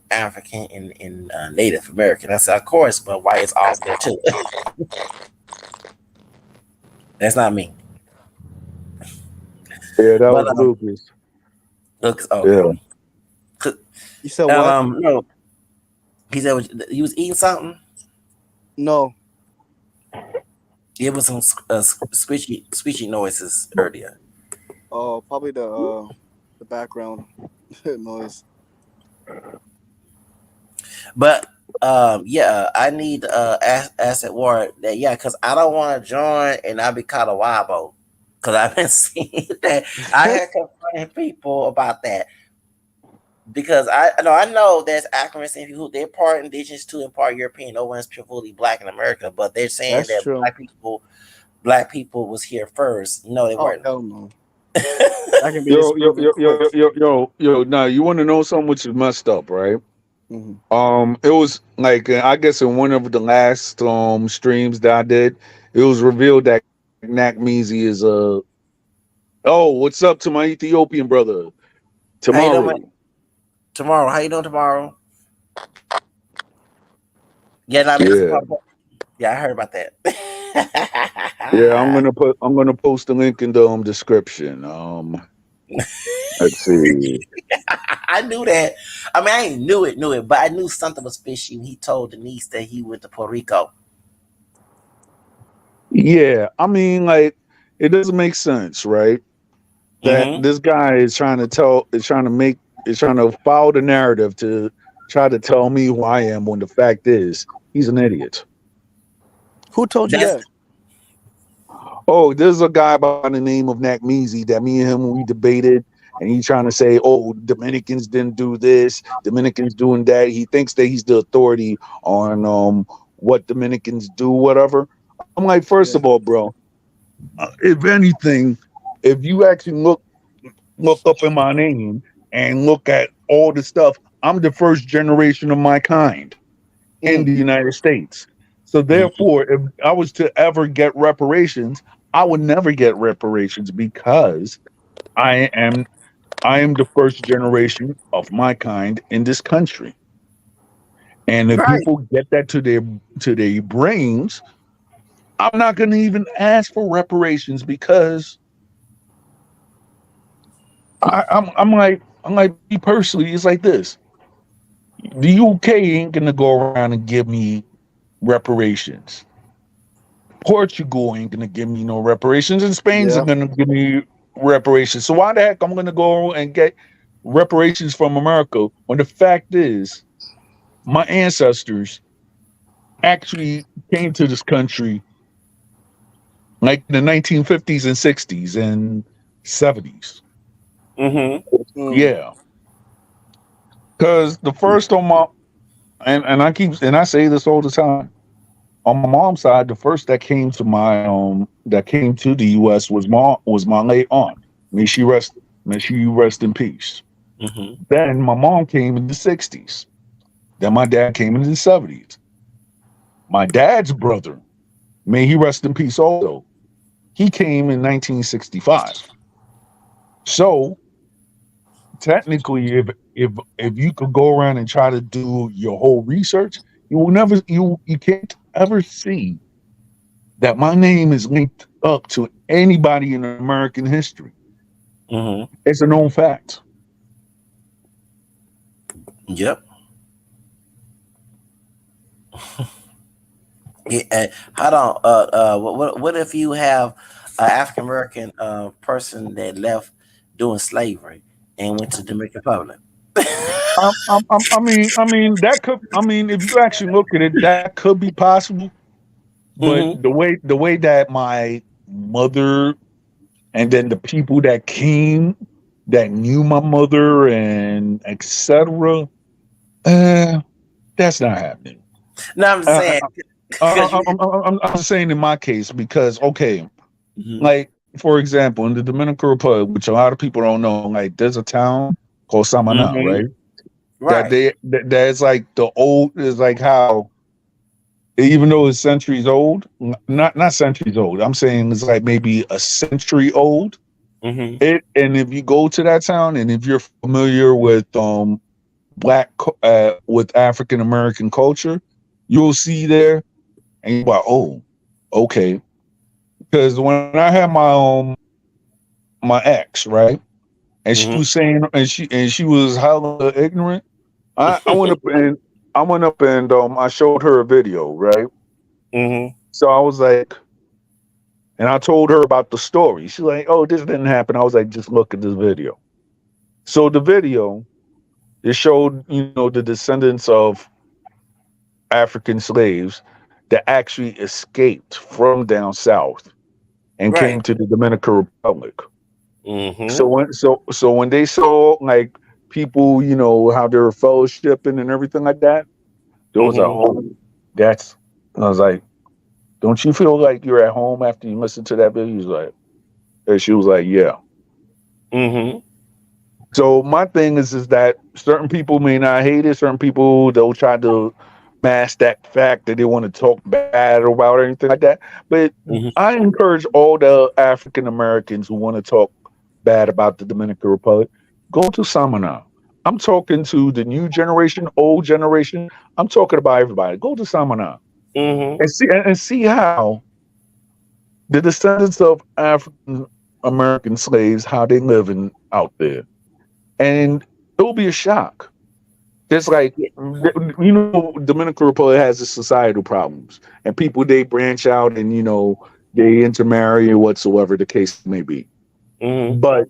African and Native American. I said of course, but white is also there too. That's not me. yeah, that But was Lucas. look, Yeah, okay. You said what? No, he said he was eating something. No. It was some squishy noises earlier. Oh, probably the background noise. But yeah, I need asset ward that because I don't want to join and I be caught a wobble because I've been seeing that I had confronting people about that because I know there's accuracy in people they're part indigenous too and part European. No one's purely black in America, but they're saying That's that true. black people was here first. No, they Oh weren't. hell no. That can be yo, yo, disproven yo, yo, quick. yo, yo, yo. Now you want to know something which is messed up, right? Hmm. It was like I guess in one of the last streams that I did, it was revealed that Nakmeezy is a. Oh, what's up to my Ethiopian brother? How you doing man? Tomorrow. Tomorrow? How you doing tomorrow? Yeah, not me. Yeah, Yeah, I heard about that. yeah. I'm gonna post the link in the description. Let's see. I knew that. I mean, I ain't knew it, but I knew something was fishy when he told Denise that he went to Puerto Rico. Yeah, I mean, like it doesn't make sense, right? That Mm-hmm. this guy is trying to follow the narrative to try to tell me who I am when the fact is he's an idiot. Who told you That's that? Oh, there's a guy by the name of Nakmeezy that me and him we debated, and he's trying to say, "Oh, Dominicans didn't do this, Dominicans doing that." He thinks that he's the authority on what Dominicans do, whatever. I'm like, first of Yeah. all, bro, if anything, if you actually look up in my name and look at all the stuff, I'm the first generation of my kind in Mm. the United States. So mhm. therefore, if I was to ever get reparations, I would never get reparations because I am I am the first generation of my kind in this country. And if Right. people get that to their brains, I'm not going to even ask for reparations because I'm like me personally. It's like this. The UK ain't gonna go around and give me reparations. Portugal ain't gonna give me no reparations, and Spain's Yeah. gonna give me reparations. So why the heck I'm gonna go and get reparations from America when the fact is my ancestors actually came to this country like in the 1950s and 60s and 70s. Mm-hmm. Mm. Yeah, because the first on my and I say this all the time. On my mom's side, the first that came to the U.S. was my late aunt. May she rest in peace. Mm-hmm. Then my mom came in the '60s. Then my dad came in the '70s. My dad's brother, may he rest in peace. Also, he came in 1965. So technically, if you could go around and try to do your whole research, you can't ever see that my name is linked up to anybody in American history. Mm-hmm. It's a known fact. Yep. Yeah, hold on. What if you have an African American person that left doing slavery and went to Dominican Republic? I mean, if you actually look at it, that could be possible. But Mm-hmm. the way that my mother and then the people that came that knew my mother and etc. Uh, that's not happening. No, I'm just Uh, saying because you. I'm just saying in my case because okay, Mm-hmm. like for example, in the Dominican Republic, which a lot of people don't know, like there's a town called Samana, Mm-hmm. right? Right. That's like the old is like how even though it's centuries old, not centuries old. I'm saying it's like maybe a century old. Mm-hmm. It and if you go to that town and if you're familiar with African American culture, you'll see there and you're like, oh, okay. Because when I had my ex, right, and she Mm-hmm. was saying and she was hella ignorant. I went up and I showed her a video, right? Mm-hmm. So I was like, and I told her about the story. She's like, oh, this didn't happen. I was like, just look at this video. So the video, it showed, the descendants of African slaves that actually escaped from down south and came Right. to the Dominican Republic. Mm-hmm. So when they saw like people, how they were fellowshipping and everything like that, there was a Mm-hmm. oh, that's I was like, don't you feel like you're at home after you listen to that video? And she was like, yeah. Mm-hmm. So my thing is that certain people may not hate it. Certain people they'll try to mask that fact that they want to talk bad about or anything like that. But Mm-hmm. I encourage all the African Americans who want to talk bad about the Dominican Republic, go to Samana. I'm talking to the new generation, old generation. I'm talking about everybody. Go to Samana Mm-hmm. and see how the descendants of African American slaves how they living out there, and it will be a shock. Just like Dominican Republic has its societal problems, and people they branch out and they intermarry or whatsoever the case may be. Mm-hmm. But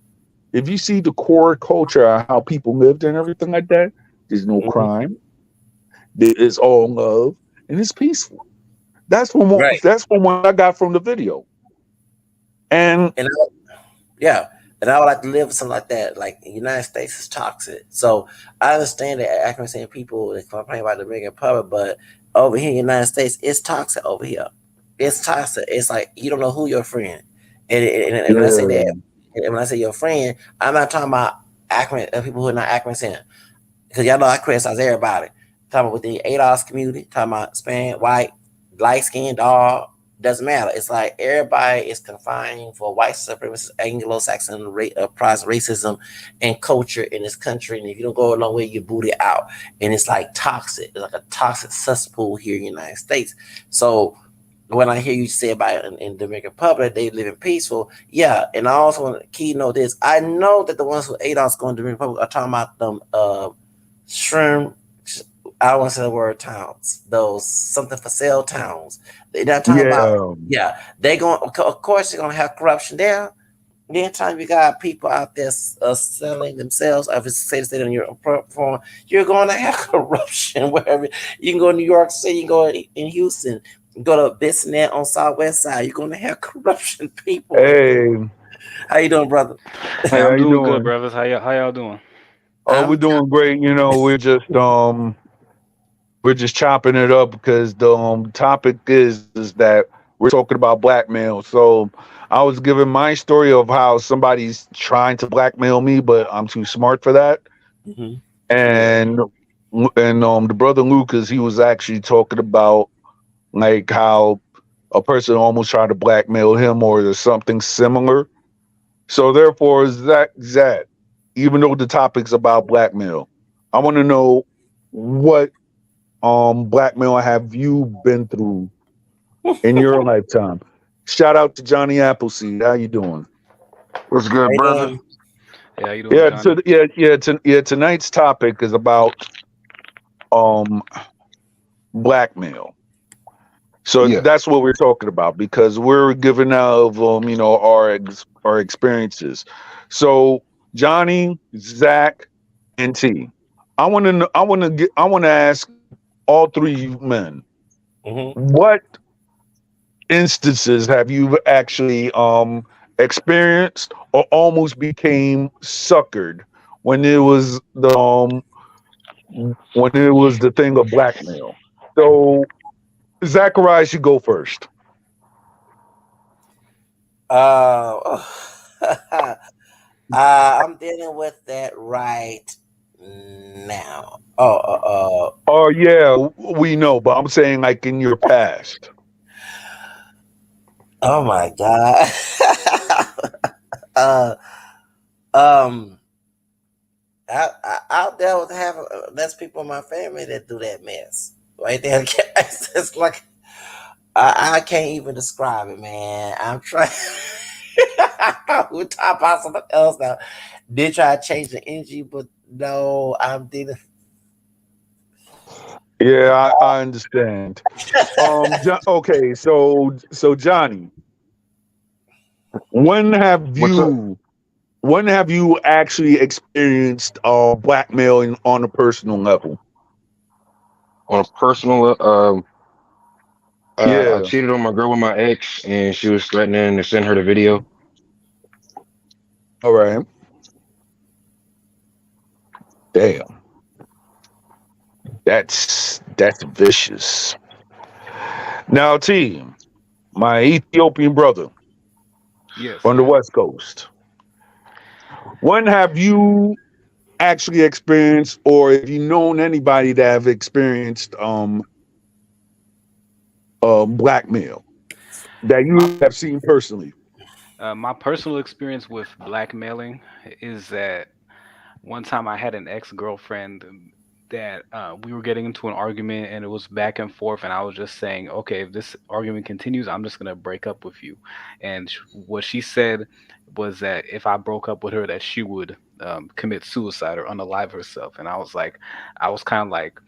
if you see the core culture, how people lived and everything like that, there's no Mm-hmm. crime. There is all love, and it's peaceful. Right. That's from what I got from the video. And And yeah, and I would like to live with something like that. Like the United States is toxic, so I understand that accuracy and people that complain about the Dominican Republic, but over here in the United States, it's toxic over here. It's toxic. It's like you don't know who your friend, and when I say that, yeah, and when I say your friend, I'm not talking about accurate people who are not accurate because y'all know I criticize everybody. Talking about within the ADOS community, talking about Hispanic, white, light skinned, dog, doesn't matter. It's like everybody is confining for white supremacist, Anglo-Saxon price racism and culture in this country. And if you don't go a long way, you boot it out. And it's like toxic. It's like a toxic cesspool here in the United States. So when I hear you say about in the Dominican Republic, they live in peaceful. Yeah, and I also want to keynote this. I know that the ones who ADOS going to the Dominican Republic are talking about them shrimp I want to say the word towns. Those something for sale towns. They're not talking about. Yeah. Yeah, they going. Of course, they're gonna have corruption there. Anytime you got people out there selling themselves, if it's say to on your platform, you're going to have corruption wherever. You can go to New York City, you can go in Houston, go to Bissonnette on Southwest Side. You're going to have corruption people. Hey, How you doing, brother? Hey, how I'm you doing good, doing? brothers. How y'all doing? Oh, we're I'm doing great. You know, we're just chopping it up because the topic is that we're talking about blackmail. So I was giving my story of how somebody's trying to blackmail me, but I'm too smart for that. mhm. And the brother Lucas, he was actually talking about like how a person almost tried to blackmail him or something similar. So therefore, Zach, even though the topic's about blackmail, I want to know what blackmail have you been through in your lifetime? Shout out to Johnny Appleseed. How you doing? What's How good, you brother? doing? Hey, how you doing, Yeah, Johnny? tonight's topic is about um blackmail. So Yeah, that's what we're talking about because we're giving out our experiences. So Johnny, Zach, and T. I want to ask all three of you men, Hmm. what instances have you actually experienced or almost became suckered when it was the thing of blackmail? So Zachariah should go first. Uh, I'm dealing with that right now. Oh yeah, we know, but I'm saying like in your past. Oh my God. uh, um, out there with having that's people in my family that do that mess right there. It's like I can't even describe it, man. I'm trying. We talk about something else now. Did try to change the energy, but no, I'm dealing. Yeah, I understand. Okay, so Johnny, when have what's up? you when have you actually experienced blackmailing on a personal level? On a personal, I Yeah. cheated on my girl with my ex, and she was threatening to send her the video. All right. Damn. That's vicious. Now, T, my Ethiopian brother Yes. from the West Coast. When have you actually experienced, or have you known anybody that have experienced blackmail that you My have seen personally? my personal experience with blackmailing is that one time I had an ex-girlfriend that we were getting into an argument and it was back and forth, and I was just saying, okay, if this argument continues, I'm just gonna break up with you. And what she said was that if I broke up with her, that she would commit suicide or unalive herself. And I was kind of like,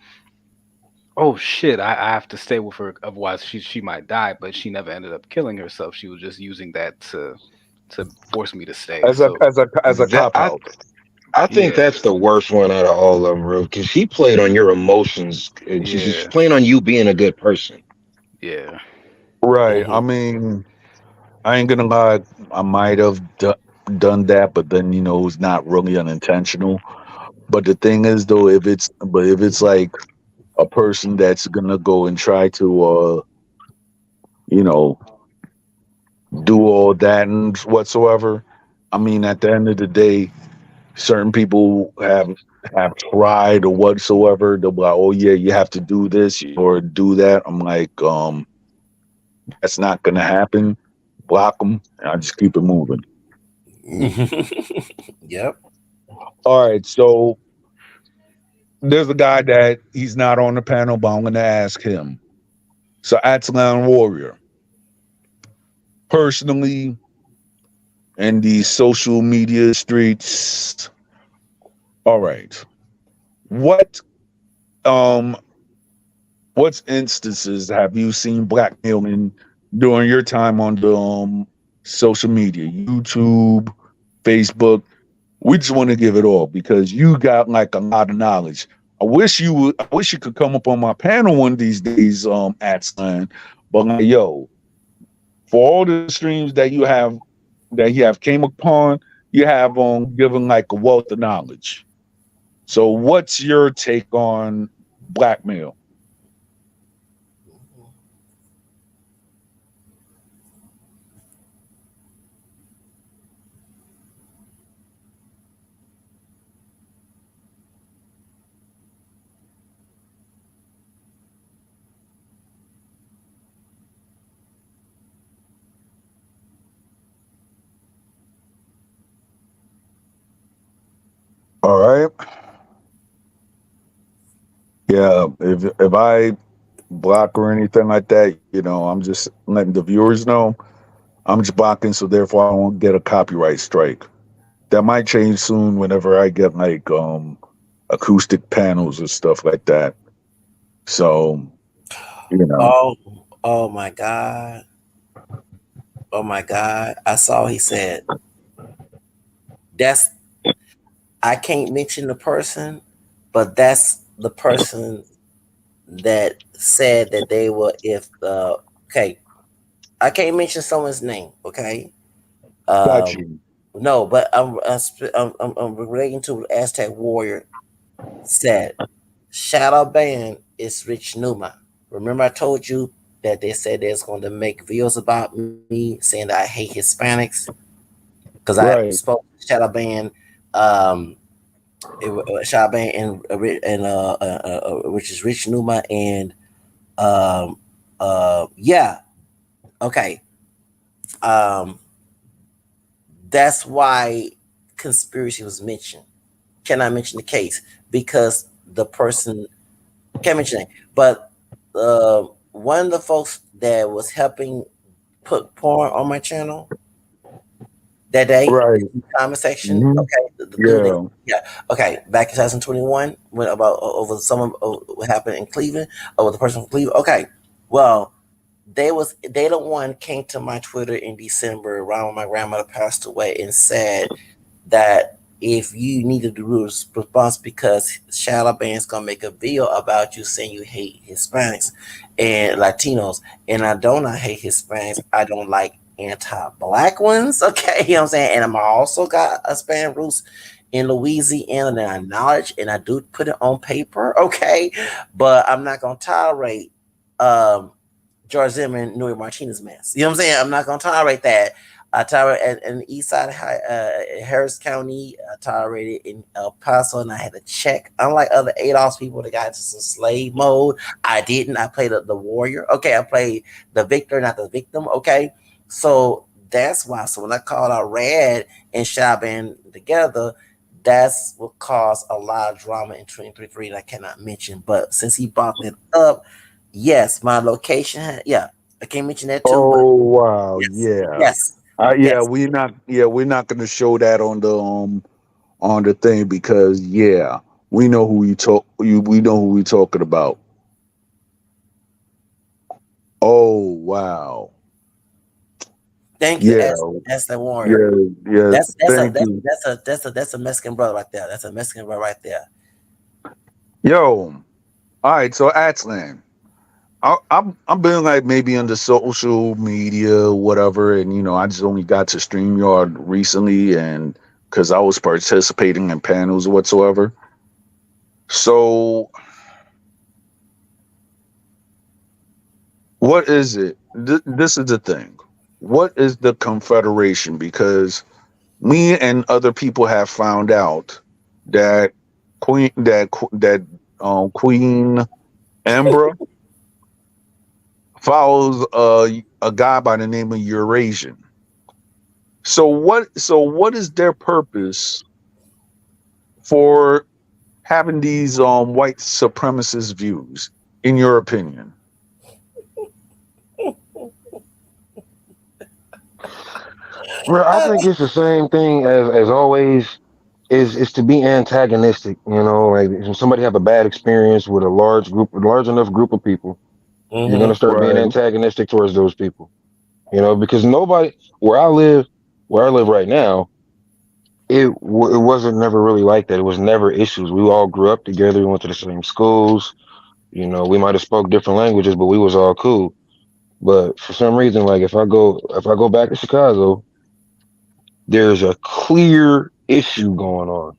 oh shit, I have to stay with her, otherwise she might die. But she never ended up killing herself. She was just using that to force me to stay. As a So That cop out. I think yeah, that's the worst one out of all of them, bro. Because she played on your emotions. She's yeah, playing on you being a good person. yeah. Right. I Mhm. mean, I ain't gonna lie. I might have done that, but then it's not really unintentional. But the thing is, though, if it's like a person that's gonna go and try to, you know, do all that and whatsoever. I mean, at the end of the day, certain people have tried or whatsoever. They'll be like, "Oh yeah, you have to do this or do that." I'm like, that's not gonna happen. Block them, and I just keep it moving. Yep. All right, so there's a guy that he's not on the panel, but I'm gonna ask him. So, Atlan Warrior, personally, in these social media streets, all right, what um, what instances have you seen blackmailing during your time on the social media, YouTube, Facebook? We just want to give it all because you got like a lot of knowledge. I wish you would. I wish you could come up on my panel one of these days, at Slan. But like, yo, for all the streams that you have came upon, you have given like a wealth of knowledge. So, what's your take on blackmail? All right. Yeah. If I block or anything like that, I'm just letting the viewers know I'm just blocking, so therefore I won't get a copyright strike. That might change soon whenever I get like acoustic panels and stuff like that. So, you know. Oh, oh my God. Oh my God. I saw he said, that's, I can't mention the person, but that's the person that said that they were, if, okay, I can't mention someone's name, okay? Got Um, you. no, but I'm relating to Aztec Warrior said, Shadow Band is Rich Numa. Remember, I told you that they said they was going to make videos about me saying that I hate Hispanics because I Right. spoke to Shadow Band, um, Shadow Band which is Rich Numa and um, yeah, okay, um, that's why conspiracy was mentioned. Can I mention the case because the person can't mention it, but one of the folks that was helping put porn on my channel that day Right. in the comment section. Hmm. Okay, the dude that Yeah. yeah. Okay, back in 2021, when about over some of what happened in Cleveland, over the person from Cleveland. Okay, well, they the one came to my Twitter in December around when my grandmother passed away and said that if you needed to do a response because Shadow Band's gonna make a video about you saying you hate Hispanics and Latinos, and I don't not hate Hispanics. I don't like anti-black ones. Okay, you know what I'm saying. And I'm also got a Spanish roots in Louisiana that I acknowledge, and I do put it on paper. Okay, but I'm not gonna tolerate um George Zimmerman, Nuri Martinez mess. You know what I'm saying? I'm not gonna tolerate that. I tolerate in the east side of Harris County. I tolerated in El Paso, and I had to check. Unlike other ADOS people that got into some slave mode, I didn't. I played the warrior. Okay, I played the victor, not the victim. Okay, so that's why. So when I called out Red and Shaban together, that's what caused a lot of drama in 2023 that I cannot mention. But since he brought it up, yes, my location. Yeah, I can't mention that too. But Oh wow. yes, Yeah. yes, Yeah. yes. We're not gonna show that on the thing because yeah, we know who you talk. We know who we talking about. Oh wow. Thank you, Yeah. as the warrior. Yeah. Yeah. That's a Thank you. that's a Mexican brother right there. That's a Mexican brother right there. Yo. All right. So Atlan. I'm been like maybe on the social media, whatever, and I just only got to StreamYard recently, and because I was participating in panels whatsoever. So what is it? This is the thing. What is the Confederation? Because me and other people have found out that Queen Ambra follows a guy by the name of Eurasian. So what is their purpose for having these white supremacist views, in your opinion? Well, I think it's the same thing as always. is to be antagonistic. You know, like when somebody have a bad experience with a large enough group of people, you're gonna Mm-hmm. start being Right. antagonistic towards those people. You know, because nobody where I live, where I live right now, it wasn't never really like that. It was never issues. We all grew up together. We went to the same schools. You know, we might have spoke different languages, but we was all cool. But for some reason, like if I go back to Chicago, there's a clear issue going on,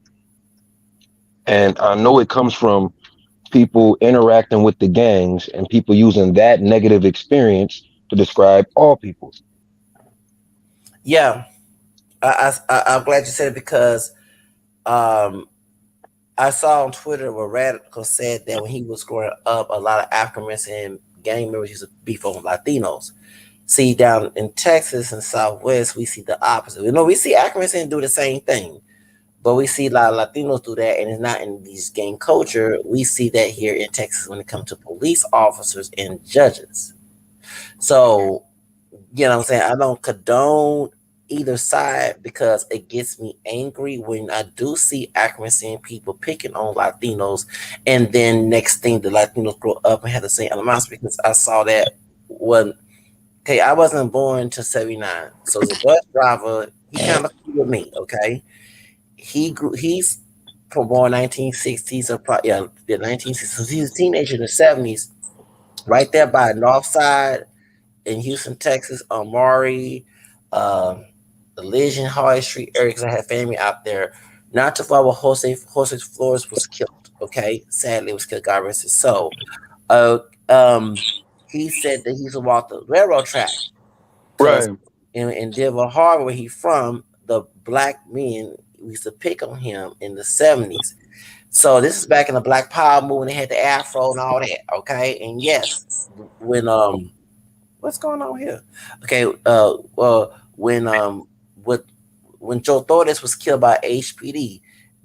and I know it comes from people interacting with the gangs and people using that negative experience to describe all people. Yeah, I'm glad you said it because um, I saw on Twitter where Radical said that when he was growing up, a lot of African American gang members used to beef on Latinos. See, down in Texas and Southwest, we see the opposite. You know, we see African Americans do the same thing, but we see a lot of Latinos do that, and it's not in these gang culture. We see that here in Texas when it comes to police officers and judges. So, you know what I'm saying? I don't condone either side because it gets me angry when I do see African people picking on Latinos, and then next thing the Latinos grow up and have the same animosity because I saw that when okay, I wasn't born to 79. So as a bus driver, he kind of with me, okay? He's from born 1960s or probably yeah, the 1960s. He's a teenager in the 70s, right there by North Side in Houston, Texas, Maury, um, the Legion High Street area, because I had family out there. Not too far where Jose Flores was killed. Okay, sadly, was killed. God rest his soul. Uh, um, he said that he used to walk the railroad track because Right. in Denver Harbor, where he from, the black men used to pick on him in the 70s. So this is back in the Black Power movement. They had the Afro and all that. Okay, and yes, when what's going on here? Okay, well, with when Joe Torres was killed by HPD,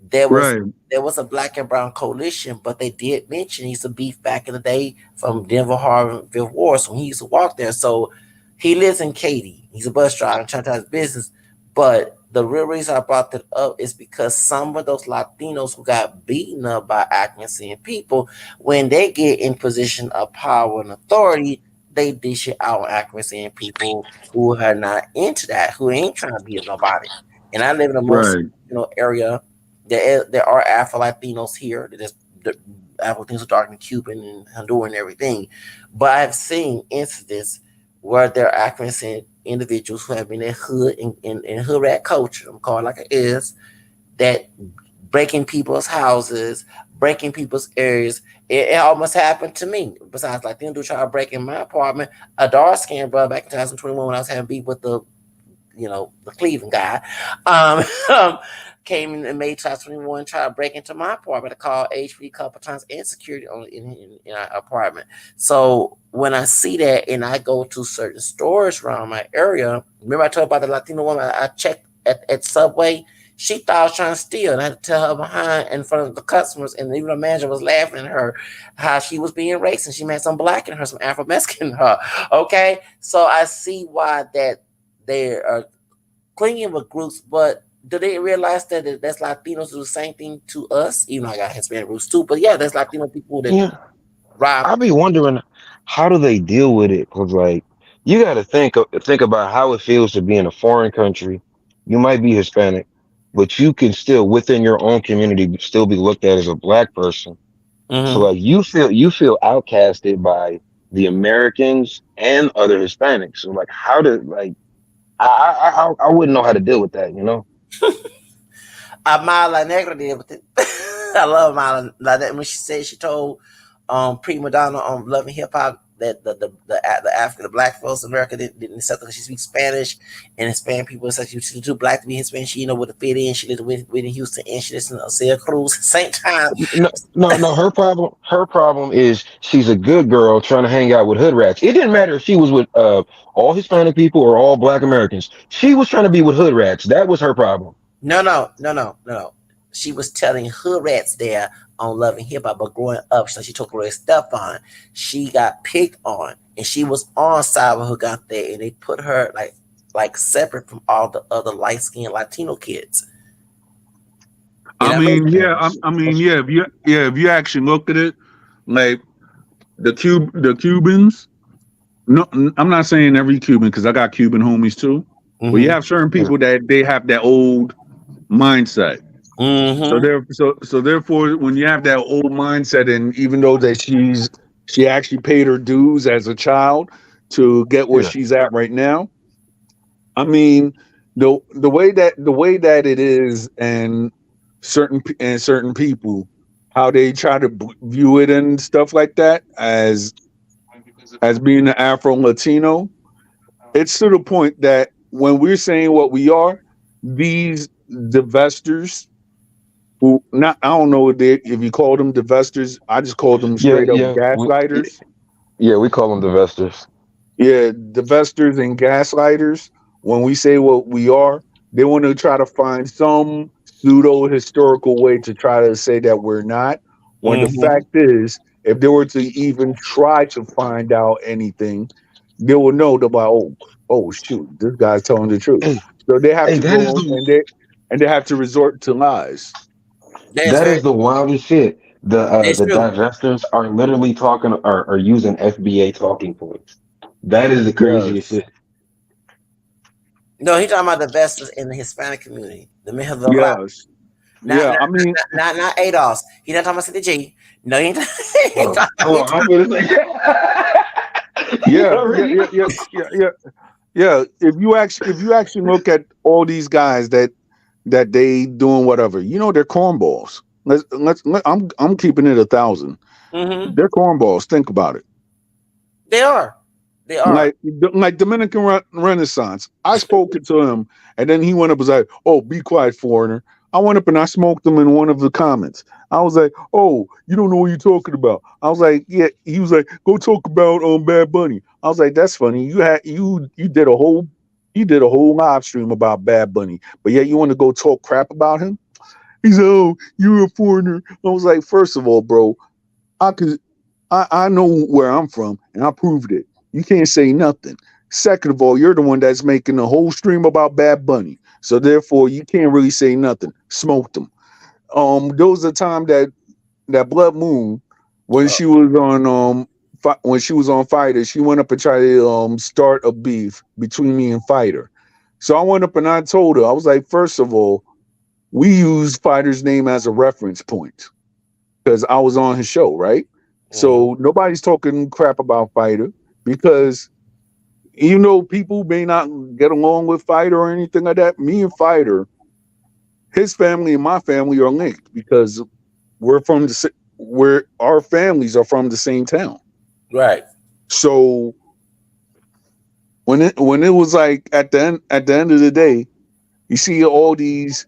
there was Right. there was a black and brown coalition, but they did mention he used to beef back in the day from Denver Harbor Fifth Ward, so he used to walk there. So he lives in Katy. He's a bus driver trying to have his business. But the real reason I brought that up is because some of those Latinos who got beaten up by accuracy and people, when they get in position of power and authority, they dish it out on accuracy and people who are not into that, who ain't trying to be a nobody. And I live in a most Right. area. There are Afro Latinos here. There's the Afro Latinos are dark and Cuban and Honduran and everything. But I've seen incidents where there are African individuals who have been in hood in hood rat culture, I'm calling like it is, that breaking people's houses, breaking people's areas. It almost happened to me. Besides, like them do try to break in my apartment. A dark skinned brother back in 2021 when I was having beef with the Cleveland guy, um, um, came in and made 2021 try to break into my apartment. I called HP a couple times and security on in our apartment. So when I see that and I go to certain stores around my area, remember I told you about the Latino woman I checked at Subway. She thought I was trying to steal, and I had to tell her behind in front of the customers, and even the manager was laughing at her how she was being racist. She had some black in her, some Afro Mexican in her. Okay, so I see why that they are clinging with groups, but do they realize that that's Latinos do the same thing to us? Even though I got Hispanic roots too, but yeah, there's Latino people that Yeah, rob. I be wondering how do they deal with it? Cause like you got to think about how it feels to be in a foreign country. You might be Hispanic, but you can still within your own community still be looked at as a black person. So Mm-hmm. like you feel outcasted by the Americans and other Hispanics. So like how to like I wouldn't know how to deal with that, you know? Amala Negra did with it. I love Amala like that when she said she told Prima Donna on Love and Hip Hop that the black folks in America didn't accept her because she speaks Spanish and Hispanic people said she's too black to be Hispanic. She know where to fit in. She lived with Whitney Houston and she listened to Celia Cruz same time. No, no, no. Her problem is she's a good girl trying to hang out with hood rats. It didn't matter if she was with all Hispanic people or all Black Americans. She was trying to be with hood rats. That was her problem. No. She was telling hood rats there on Love and Hip Hop, but growing up, so she took away stuff on. She got picked on, and she was on side with who got there, and they put her like separate from all the other light skinned Latino kids. And I I know. mean, yeah, That's, I mean, that's yeah. If you actually look at it, like the Cubans. No, I'm not saying every Cuban because I got Cuban homies too. But you Mm-hmm. have certain yeah, people that they have that old mindset. So Mm-hmm. there, so therefore, when you have that old mindset, and even though that she actually paid her dues as a child to get where yeah, she's at right now. I mean, the way that it is, and certain people, how they try to view it and stuff like that as being an Afro Latino, it's to the point that when we're saying what we are, these divestors who not I don't know if you call them divestors, I just call them yeah, straight up yeah. gaslighters. Yeah, we call them divestors. Yeah, divestors and gaslighters. When we say what we are, they want to try to find some pseudo historical way to try to say that we're not. When the Mm-hmm. fact is, if they were to even try to find out anything, they will know about oh shoot, this guy's telling the truth. Hey, So they have hey, to that is go the and they have to resort to lies. That is that very is the wildest shit. that's The true. divestors are literally talking are using FBA talking points. That is the craziest Yes, shit. No, he's talking about the investors in the Hispanic community. The men of the right. yes, Not yeah. not I mean, not ADOS. He not talking about CDG. No, he ain't, he ain't Oh, talking, oh, I'm gonna say, you yeah, yeah, already yeah, yeah, know. yeah, yeah. Yeah, if you actually look at all these guys that they doing whatever, they're cornballs. I'm keeping it 1,000. mm-hmm. They're cornballs. Think about it. They are. They are. Like Dominican Renaissance. I spoke it to him, and then he went up and was like, "Oh, be quiet, foreigner." I went up and I smoked him in one of the comments. I was like, "Oh, you don't know what you're talking about." I was like, "Yeah." He was like, "Go talk about Bad Bunny." I was like, "That's funny. You did a whole live stream about Bad Bunny, but yet you want to go talk crap about him." He said, "Oh, you're a foreigner." I was like, "First of all, bro, I could I know where I'm from, and I proved it. You can't say nothing. Second of all, you're the one that's making the whole stream about Bad Bunny, so therefore you can't really say nothing. Smoked them. There was a time that Blood Moon, when Uh, she was on when she was on Fighter, she went up and tried to start a beef between me and Fighter. So I went up and I told her, I was like, first of all, we use Fighter's name as a reference point because I was on his show, right? mhm. So nobody's talking crap about Fighter because even though people may not get along with Fighter or anything like that, me and Fighter, his family and my family are linked because we're from where our families are from the same town. Right. So when it was like at the end of the day, you see all these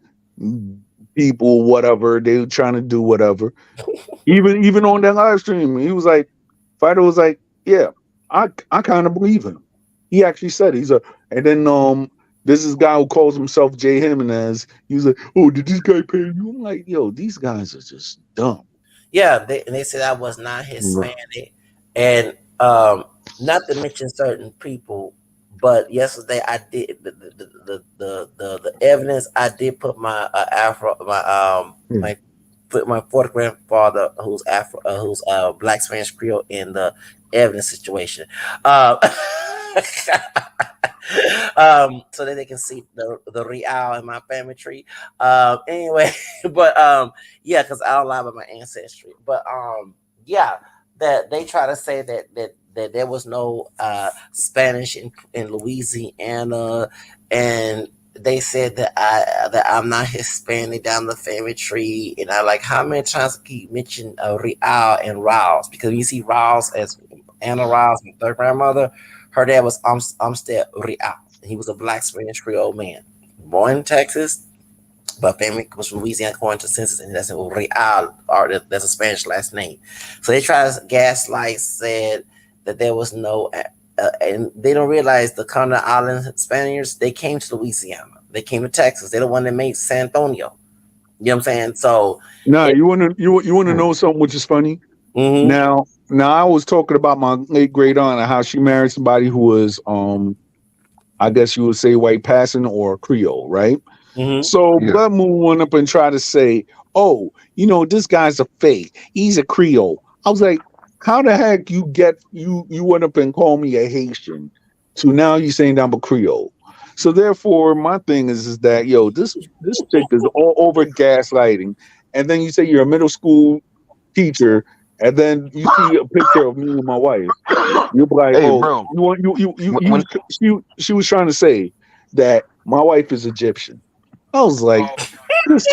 people, whatever they were trying to do, whatever. Even on that live stream, he was like, Fighter was like, yeah, I kind of believe him. He actually said and then there's this guy who calls himself Jay Jimenez. He was like, oh, did this guy pay you? I'm like, yo, these guys are just dumb. Yeah, they said I was not Bro. Hispanic, and not to mention certain people. But yesterday I did the evidence. I did put my Afro Yeah. my put my fourth grandfather who's Afro who's Black Spanish Creole in the evidence situation. Um, so that they can see the real in my family tree. Anyway, but yeah, because I don't lie about my ancestry. But yeah, that they try to say that there was no Spanish in Louisiana, and they said that I'm not Hispanic down the family tree, and I like how many times I keep mentioning Real and Rouse because you see Rouse as Anna Rouse, my third grandmother. Her dad was Umstead Real. He was a black Spanish Creole man, born in Texas, but family was from Louisiana according to census, and that's Real, or that's a Spanish last name. So they tried to gaslight, said that there was no, and they don't realize the Conner Island Spaniards, they came to Louisiana, they came to Texas, they're the one that made San Antonio. You know what I'm saying? So, Now it, you want to Yeah. know something which is funny. mm-hmm, Now I was talking about my late great aunt and how she married somebody who was I guess you would say white passing or Creole, right? Mm-hmm. So Yeah. Blood Moon went up and tried to say, "Oh, this guy's a fake. He's a Creole." I was like, "How the heck you went up and called me a Haitian? To now you saying I'm a Creole." So therefore, my thing is that this chick is all over gaslighting, and then you say you're a middle school teacher, and then you see a picture of me and my wife. You'll be like, Hey, "Oh, bro. you want When she was trying to say that my wife is Egyptian." I was like, this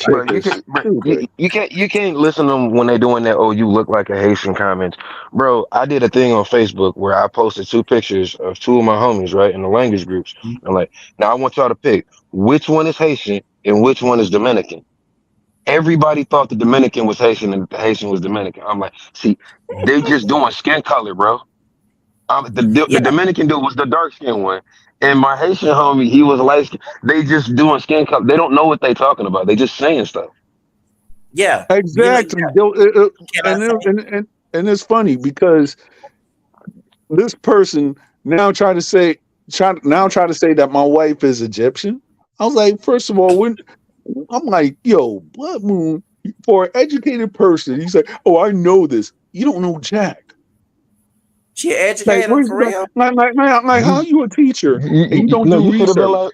bro, chick you is can, bro, stupid. you can't listen to them when they doing that. Oh, you look like a Haitian comments, bro. I did a thing on Facebook where I posted two pictures of two of my homies, right, in the language groups. I'm like, now I want y'all to pick which one is Haitian and which one is Dominican. Everybody thought the Dominican was Haitian and the Haitian was Dominican. I'm like, see, they just doing skin color, bro. The Yeah, Dominican dude was the dark skinned one, and my Haitian homie, he was light skin. They just doing skin color. They don't know what they talking about. They just saying stuff. yeah. Exactly. Can I And, say? and it's funny because this person now try to say that my wife is Egyptian. I was like, first of all, when I'm like, yo, Blood Moon, for an educated person, he's like, oh, I know this. You don't know Jack. She Like, educated him where's for real. like how You, you a teacher and you don't no, do you should have been research? like,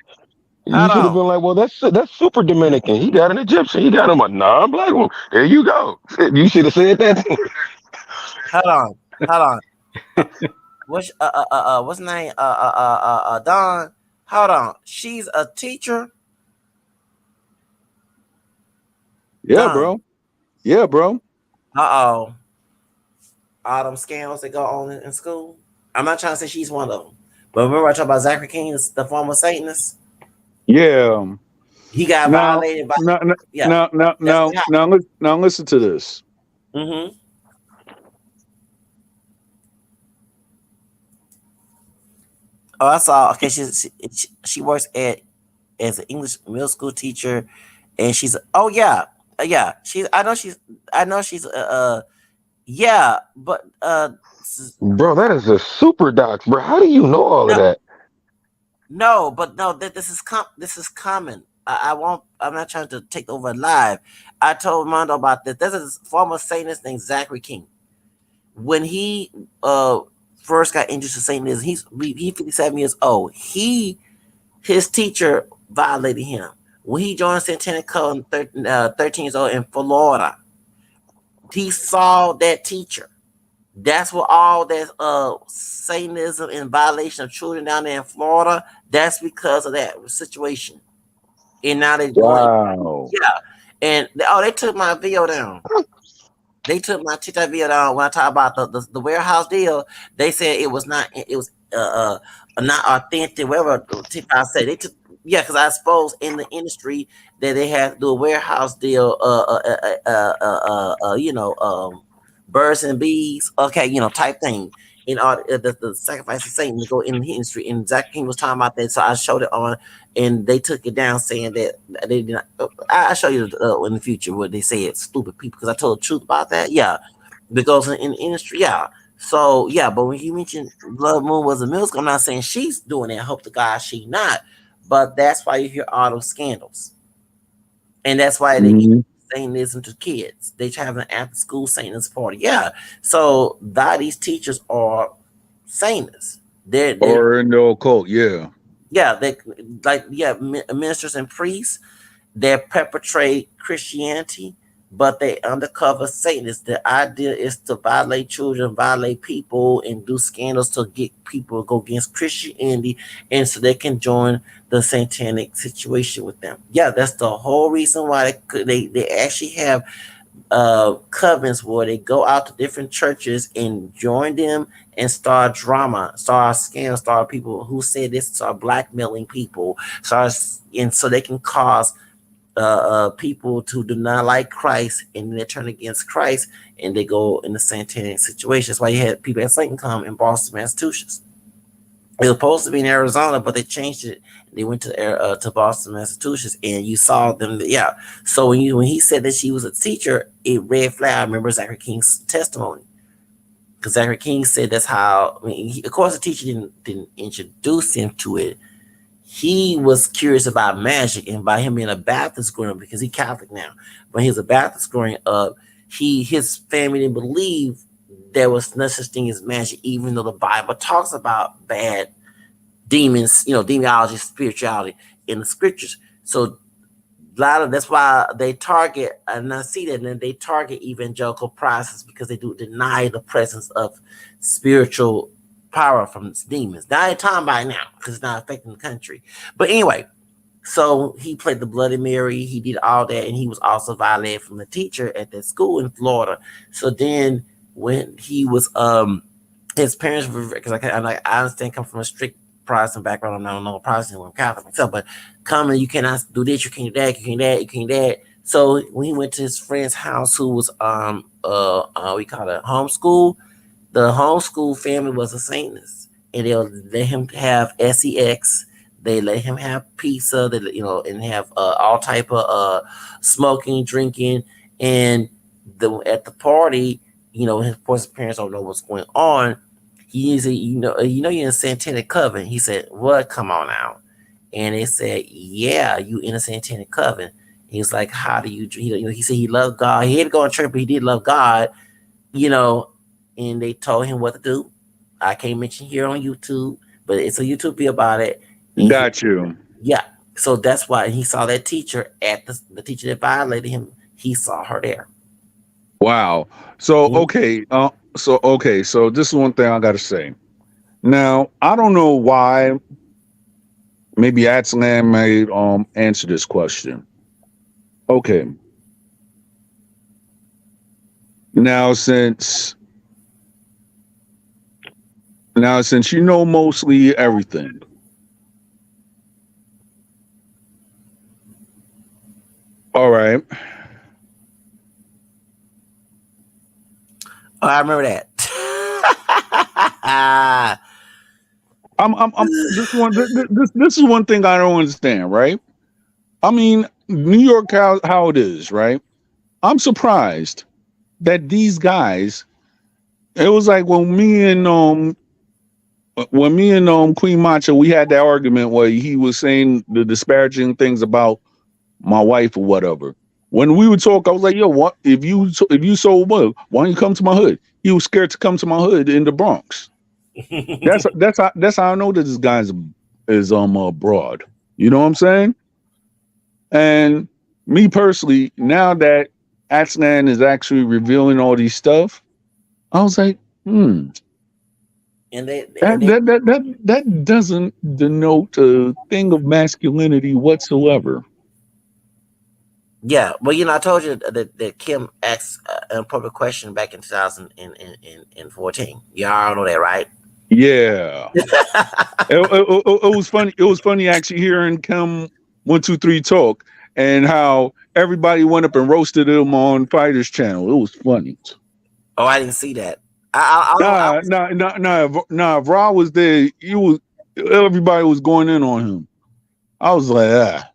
you Hold should have on, been like, well, that's super Dominican. He got an Egyptian. He got him a non-black one. There you go. You should have said that. hold on, hold on. What's her name? Don. Hold on. She's a teacher. Yeah, Don. bro. Yeah, bro. Oh. All them scandals that go on in school. I'm not trying to say she's one of them. But remember I talked about Zachary King, the former Satanist? Yeah. He got Now, violated by, now, yeah. now, now, That's now, what happened. now, now, listen to this. Mm-hmm. Oh, I saw. Okay, she works at as an English middle school teacher, and she's oh yeah, yeah. I know she's yeah, but Bro, that is a super doc, bro. How do you know all of no, that? no, but no. This is common. I won't. I'm not trying to take over live. I told Mondo about this. There's a former Satanist named Zachary King. When he first got introduced to Satanism, he's 57 years old. His teacher violated him. When he joined Satanic Code 13 years old in Florida, he saw that teacher. That's what all that Satanism and violation of children down there in Florida, that's because of that situation. And now they're going, Wow. yeah. And they took my video down. They took my TikTok video down when I talk about the warehouse deal. They said it was not authentic. Whatever TikTok said, they took yeah, because I suppose in the industry that they have to do a warehouse deal. Birds and bees. Okay, type thing. In order the sacrifice of Satan to go in the industry, and Zach King was talking about that, so I showed it on, and they took it down, saying that they did not. I show you in the future what they say it's stupid people because I told the truth about that. Yeah, because in the industry, yeah. So yeah, but when you mentioned Blood Moon was a musical, I'm not saying she's doing it. I hope to God she not. But that's why you hear all those scandals, and that's why they Mhm. Satanism to kids. They have an after school Satanist party. Yeah. So that these teachers are Satanists. They're Or in the occult, yeah. yeah, they like yeah, ministers and priests. They perpetrate Christianity, but they undercover Satanists. The idea is to violate children, violate people, and do scandals to get people to go against Christianity, and so they can join the satanic situation with them. Yeah, that's the whole reason why they actually have covenants where they go out to different churches and join them and start drama, start scams, start people who say this, start blackmailing people, start and so they can cause people to do not like Christ and they turn against Christ and they go in the satanic situations. Why you had people at Satan come in Boston, Massachusetts. It was supposed to be in Arizona, but they changed it. They went to Boston, Massachusetts, and you saw them. Yeah. So when he said that she was a teacher, it red flag. I remember Zachary King's testimony because Zachary King said that's how. I mean, of course, the teacher didn't introduce him to it. he was curious about magic, and by him being a Baptist growing up, because he's Catholic now, but he was a Baptist growing up, his family didn't believe there was no such thing as magic, even though the Bible talks about bad demons, demonology, spirituality in the scriptures. So a lot of that's why they target, and I see that, and then they target evangelical process because they do deny the presence of spiritual power from demons. Now they're talking about it now because it's not affecting the country. But anyway, so he played the Bloody Mary, he did all that, and he was also violated from the teacher at that school in Florida. So then when he was his parents were, because I understand come from a strict Protestant background. I'm not a Protestant, I'm Catholic myself, but coming, you cannot do this, you can't do that, you can't do that, you can't do that. So when he went to his friend's house, who was we call it homeschool, the homeschool family was a Satanist, and they'll let him have sex. They let him have pizza. They and have all type of smoking, drinking, and at the party, of course, his parents don't know what's going on. He said, you're in a satanic coven. He said, what? Come on now. And they said, yeah, you in a satanic coven. He was like, how do you? He said he loved God. He had to go to church, but he did love God. And they told him what to do. I can't mention here on YouTube, but it's a YouTube video about it. And Got you. Yeah. So that's why he saw that teacher at the teacher that violated him. He saw her there. Wow. So okay. So this is one thing I got to say. Now I don't know why. Maybe Atslan may answer this question. Okay. Now since you know mostly everything. All right. Oh, I remember that. This is one thing I don't understand, right? I mean, New York, how it is, right? I'm surprised that these guys. It was like when me and Queen Macho, we had that argument where he was saying the disparaging things about my wife or whatever. When we would talk, I was like, "Yo, what if you sold what? Why don't you come to my hood?" He was scared to come to my hood in the Bronx. That's how I know that this guy is abroad. You know what I'm saying? And me personally, now that Atsnan is actually revealing all these stuff, I was like, And that doesn't denote a thing of masculinity whatsoever. yeah, well, I told you that Kim asked a public question back in 2014. Y'all know that, right? Yeah, it was funny. It was funny actually hearing Kim 123 talk and how everybody went up and roasted him on Fighters Channel. It was funny. Oh, I didn't see that. I If Raw was there, everybody was going in on him. I was like,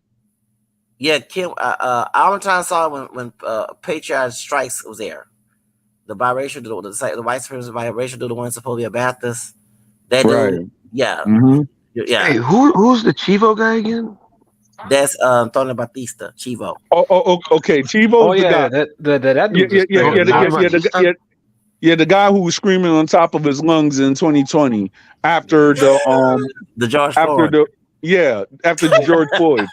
Yeah, Kim. I one time saw when Patriot Strikes was there. The biracial, the white supremacist biracial dude, the one supposed to be a Baptist. That right. dude, yeah, Mm-hmm. yeah. Hey, who's the Chivo guy again? That's Tony Batista, Chivo. Okay. Chivo's Oh the guy. yeah, that Yeah, dude's a straight up Nazi. the guy who was screaming on top of his lungs in 2020 after The George after Floyd. after George Floyd.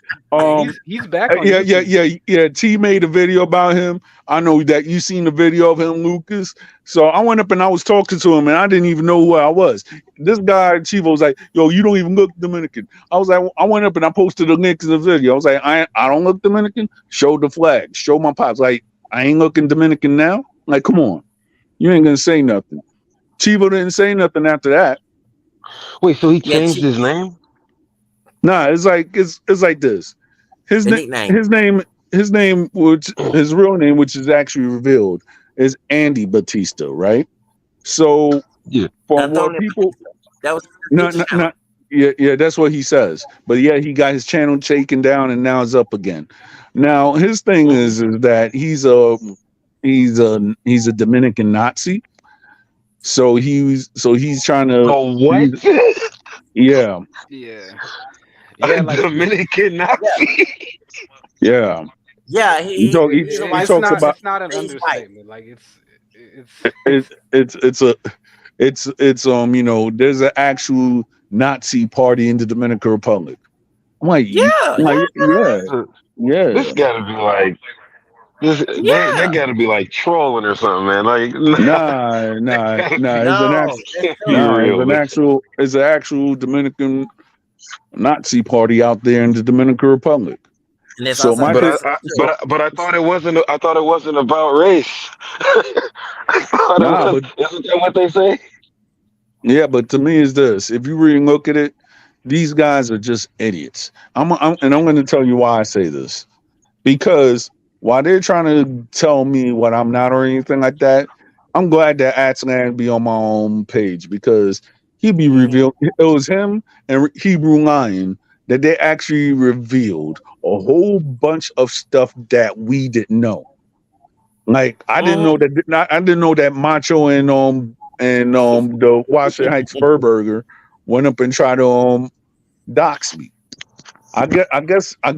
He's back on Yeah. T made a video about him. I know that you seen the video of him, Lucas. So I went up and I was talking to him, and I didn't even know who I was. This guy Chivo was like, "Yo, you don't even look Dominican." I was like, I went up and I posted the link to the video. I was like, I don't look Dominican. Show the flag. Show my pops. Like, I ain't looking Dominican now. Like, come on, you ain't gonna say nothing. Chivo didn't say nothing after that. Wait, so he changed his name? Nah, it's like this. His nickname. his name, which his real name, which is actually revealed, is Andy Batista, right? So Yeah. for what people, that was not yeah, that's what he says. But yeah, he got his channel taken down and now it's up again. Now his thing is that he's a Dominican Nazi. So he's trying to Oh, what? Yeah. Yeah. Yeah, A like Dominican Yeah, Nazi. Yeah, yeah. He's a he white talks about it's not an he's white. understatement. Like it's it. It's a it's there's an actual Nazi party in the Dominican Republic. I'm like, Yeah, like yeah, This yeah. gotta be like this. That yeah. gotta be like trolling or something, man. Like, that gotta Nah. be It's an No, actual it's true. nah. real, man. It's an actual Dominican Nazi party out there in the Dominican Republic. And there's So also my But thing, true. but I thought it wasn't. I thought it wasn't about race. I thought it nah, was. but Isn't that what they say? yeah, but to me is this: if you really look at it, these guys are just idiots. And I'm going to tell you why I say this. Because while they're trying to tell me what I'm not or anything like that, I'm glad that Atlan be on my own page because he be Hmm. revealed. It was him and Hebrew Lion that they actually revealed a whole bunch of stuff that we didn't know. Like I didn't know Hmm. that. I didn't know that Macho and the Washington Heights Fur Burger went up and tried to dox me. I guess I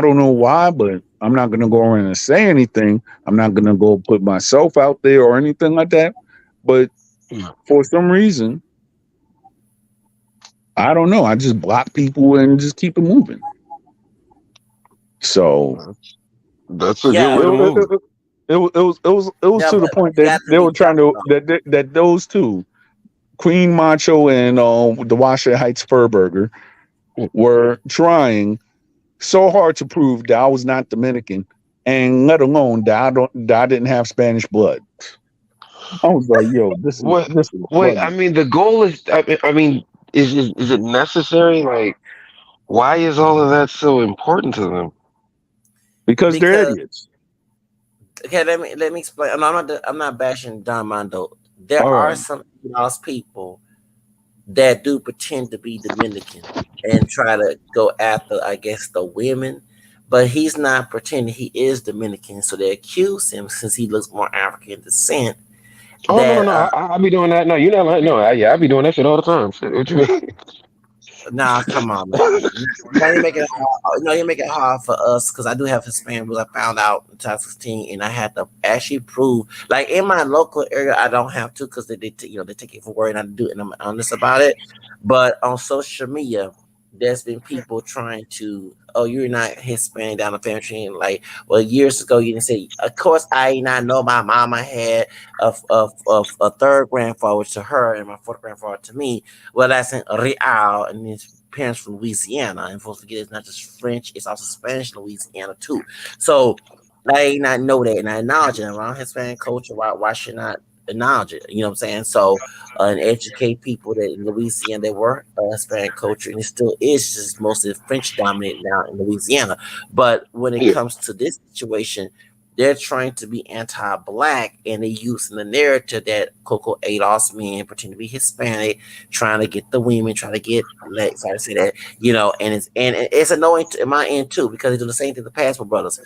don't know why, but I'm not gonna go around and say anything. I'm not gonna go put myself out there or anything like that. But Yeah, for some reason, I don't know. I just block people and just keep it moving. So that's a good Yeah, way to it, move. it was yeah, to the but point you that got to they be were trying careful to though. that those two, Queen Macho and the Washington Heights Fur Burger, were trying so hard to prove that I was not Dominican, and let alone that I didn't have Spanish blood. I was like, yo, What? this is Wait, I funny mean, the goal is. I mean, is it necessary? Like, why is all of that so important to them? because they're Because idiots. okay, let me explain. No, I'm not bashing Don Armando. There All are right, some lost people that do pretend to be Dominican and try to go after, I guess, the women. But he's not pretending he is Dominican, so they accuse him since he looks more African descent. Oh no, no, That no! I be doing that. No, you're not like no. Yeah, I be doing that shit all the time. Shit, what you mean? Nah, come on, man. Now you make it hard. No, you make it hard for us because I do have Hispanic rules. I found out in 2016, and I had to actually prove. Like in my local area, I don't have to because they take it for word, and I do, and I'm honest about it. But on social media, there's been people trying to, oh, you're not Hispanic down the family tree. And like, well, years ago, you didn't say. Of course, I did not know my mama had a third grandfather to her and my fourth grandfather to me. Well, that's in Real, and his parents from Louisiana. And folks forget it's not just French; it's also Spanish in Louisiana too. So I did not know that, and I acknowledge it around Hispanic culture. Why should not acknowledge it? You know what I'm saying? So and educate people that in Louisiana they were Hispanic culture, and it still is just mostly French dominant now in Louisiana. But when it Yeah, comes to this situation, they're trying to be anti-black and they using the narrative that Coco Adolph's men pretend to be Hispanic, trying to get the women, trying to get like sorry to say that, and it's annoying in my end too because they do the same thing to Passport Brothers.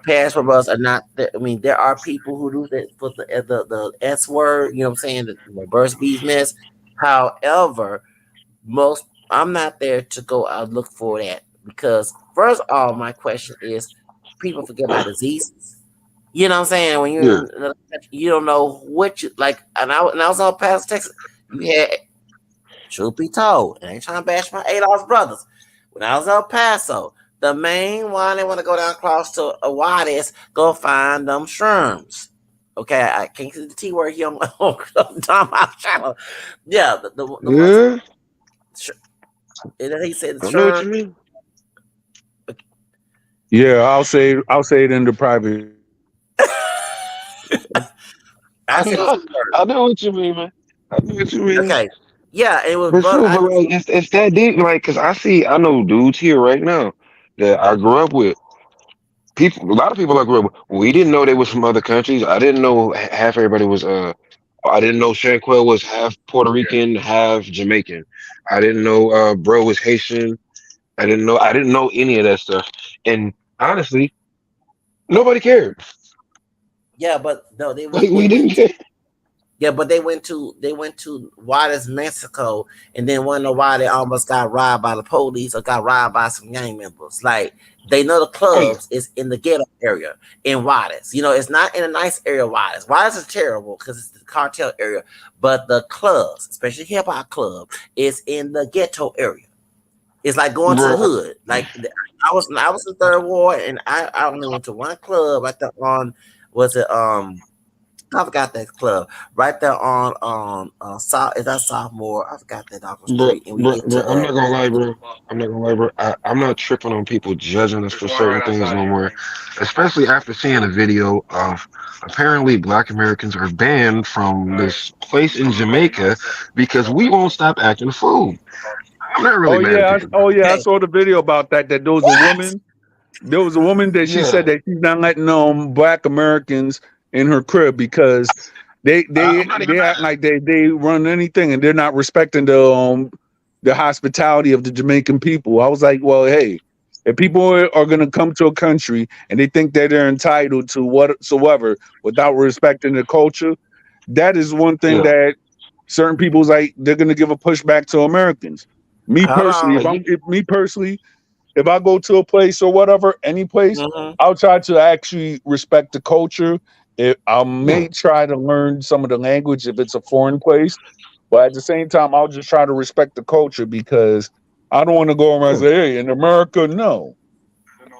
Passport Brothers are not I mean, there are people who do that for the S word, you know what I'm saying, the birds bees mess. However, most I'm not there to go out look for that because first of all, my question is people forget about diseases. You know what I'm saying? When you're yeah. in another country, you don't know what you like. And I was on past Texas. You had, truth be told, and I ain't trying to bash my Adolph's brothers. When I was El Paso, the main one they want to go down across to Awadis, go find them shrooms. Okay, I can't see the T word here on Tom House channel. Yeah, the ones. Yeah, And then he said the I know what shrooms. you mean. Yeah, I'll say it in the private. I say the T word. I know what you mean, man. I know what you mean. Okay. Yeah, it was, But but true, I but just like it's that deep, like, cause I know dudes here right now that I grew up with. People, a lot of people I grew up with. We didn't know they was from other countries. I didn't know half everybody was. I didn't know Shanquell was half Puerto Rican, half Jamaican. I didn't know bro was Haitian. I didn't know any of that stuff. And honestly, nobody cared. yeah, but no, Like they we didn't went care. Yeah, but they went to Juarez, Mexico, and then want to know why they almost got robbed by the police or got robbed by some gang members. Like they know the Hey, clubs is in the ghetto area in Juarez. It's not in a nice area. Of Juarez, Juarez is terrible because it's the cartel area, but the clubs, especially hip hop club, is in the ghetto area. It's like going to the bro. hood. Like I was in third ward, and I only went to one club right there on was it I forgot that club right there on South is that sophomore. I forgot that off the Bro, street, and we bro, get bro, to I'm not gonna lie, bro. I'm not gonna lie, bro. I'm not tripping on people judging us for certain things no more. Especially after seeing a video of apparently Black Americans are banned from this place in Jamaica because we won't stop acting a fool. I'm not really mad at people. Oh yeah, I okay. saw the video about that. That there was a What? woman. There was a woman that she said Yeah, that she's not letting Black Americans in her crib because they I'm they not even they act mad. like they run anything and they're not respecting the hospitality of the Jamaican people. I was like, well, hey, if people are going to come to a country and they think that they're entitled to whatsoever without respecting the culture, that is one thing Yeah, that certain people's like they're going to give a pushback to Americans. Me Hold personally, on. if I go to a place or whatever, any place, Hmm. I'll try to actually respect the culture. I yeah, may try to learn some of the language if it's a foreign place, but at the same time, I'll just try to respect the culture because I don't want to go around and yeah, say, "Hey, in America, no,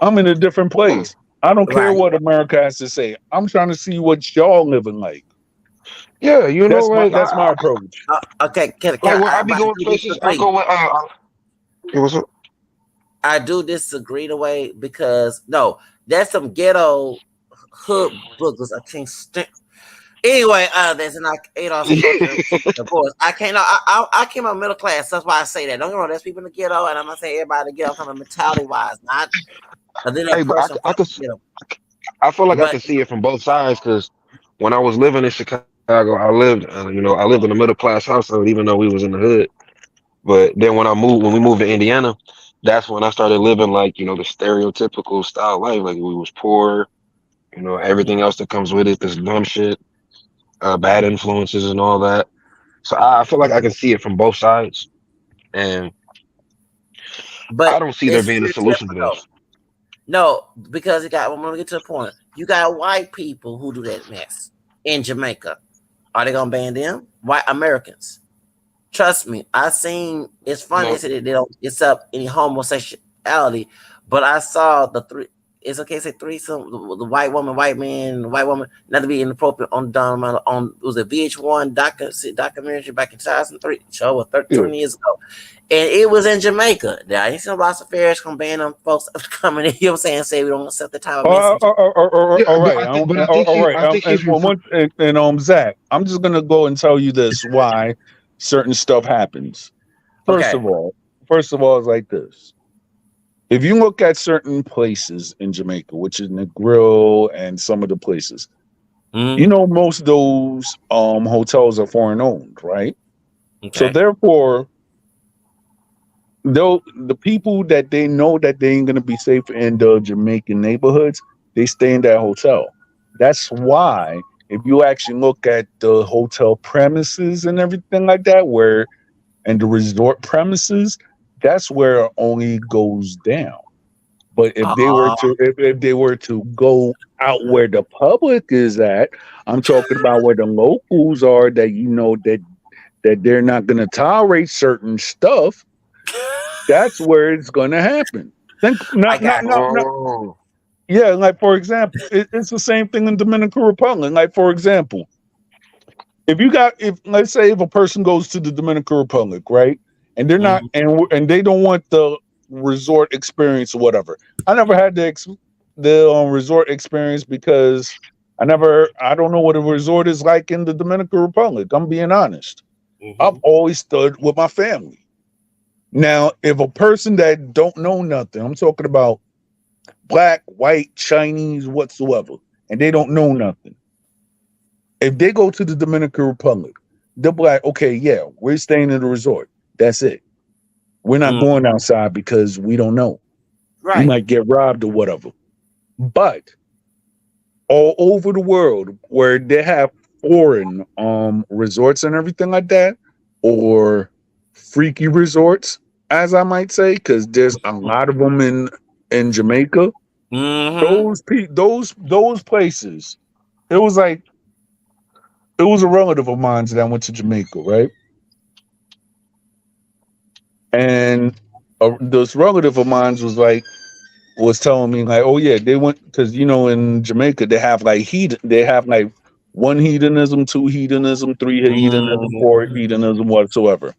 I'm in a different yeah. place. I don't care Right. what America has to say. I'm trying to see what y'all living like." Yeah, you know, like That's my approach. Okay. like when I be But I going do places, I disagree. go with yeah, what's up? I do disagree the way because no, there's some ghetto hood boogers. I can't stand. Anyway, there's an Adolf culture. Of course, I can't. I came out middle class. That's why I say that. Don't get me wrong. There's people in the ghetto, and I'm not saying everybody in the ghetto. I'm talking about mentality wise, not and then a Hey, but person I from could, the ghetto. I feel like I But could see it from both sides because when I was living in Chicago, I lived in a middle class household, even though we was in the hood. But then when we moved to Indiana, that's when I started living like, the stereotypical style life. Like we was poor, everything else that comes with it, this dumb shit, bad influences and all that. So I feel like I can see it from both sides, and I but don't see there it's being a solution to stereotypical. this. No, because I'm gonna get to the point. You got white people who do that mess in Jamaica. Are they gonna ban them? White Americans. Trust me, I seen. It's funny they No, said they don't accept any homosexuality, but I saw the three. It's okay to say threesome. The white woman, white man, the white woman. Not to be inappropriate on Don Armando, on it was a VH1 documentary back in 2003. Show was 30, yeah. 20 years ago, and it was in Jamaica. Now I ain't seen Ross Affairs gonna ban them folks coming in. You know what I'm saying? Say we don't accept the type of message. Yeah, All but right, I think, but I think all you, right. I think if you, Zach, I'm just gonna go and tell you this why certain stuff happens. First Okay. of all, it's like this. If you look at certain places in Jamaica, which is Negril and some of the places, Mm-hmm. most of those hotels are foreign owned, right? So Okay. therefore, the people that they know that they ain't gonna be safe in the Jamaican neighborhoods, they stay in that hotel. That's why if you actually look at the hotel premises and everything like that, where and the resort premises, that's where it only goes down. But Uh, if they were to go out where the public is at, I'm talking about where the locals are that that they're not gonna tolerate certain stuff, that's where it's gonna happen. Think I got you. not oh, yeah, like for example, it's the same thing in Dominican Republic. Like for example, if let's say if a person goes to the Dominican Republic, right, and they're not Mhm. and they don't want the resort experience or whatever. I never had the resort experience because I don't know what a resort is like in the Dominican Republic. I'm being honest. I've Mhm. always stood with my family. Now, if a person that don't know nothing, I'm talking about black, white, Chinese, whatsoever, and they don't know nothing. If they go to the Dominican Republic, they'll be like, okay, yeah, we're staying in the resort. That's it. We're not Mm. going outside because we don't know. We Right. might get robbed or whatever. But all over the world where they have foreign resorts and everything like that, or freaky resorts, as I might say, because there's a lot of them in Jamaica. Mm-hmm. Those places. It was like it was a relative of mine that went to Jamaica, right? And this relative of mine was telling me like, oh yeah, they went because in Jamaica they have like they have like one hedonism, two hedonism, three hedonism, four Mm-hmm. hedonism, whatsoever.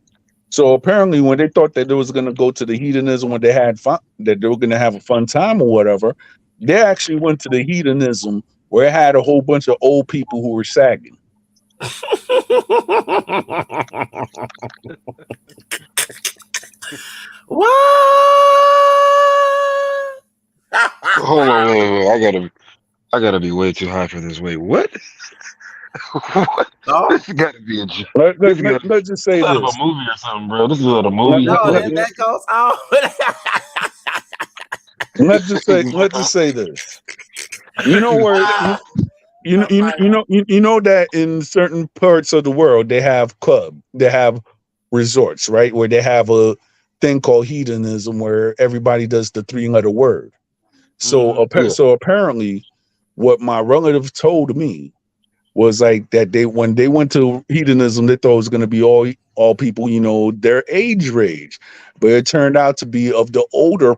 So apparently, when they thought that they was going to go to the hedonism when they had fun, that they were going to have a fun time or whatever, they actually went to the hedonism where it had a whole bunch of old people who were sagging. What? Hold on, wait. I gotta be way too high for this. Wait, what? What? Oh This gotta be a joke. Let, This let, let, got let's just this say out of a this. movie or something, bro. This is out of a Let, movie. let, no, let, Like, that goes on. let's just say this. You know where Ah, you oh you my you know you know that in certain parts of the world they have resorts, right, where they have a thing called hedonism where everybody does the three-letter word. So Mhm. yeah. so apparently, what my relative told me was like that they when they went to hedonism, they thought it was going to be all people their age range, but it turned out to be of the older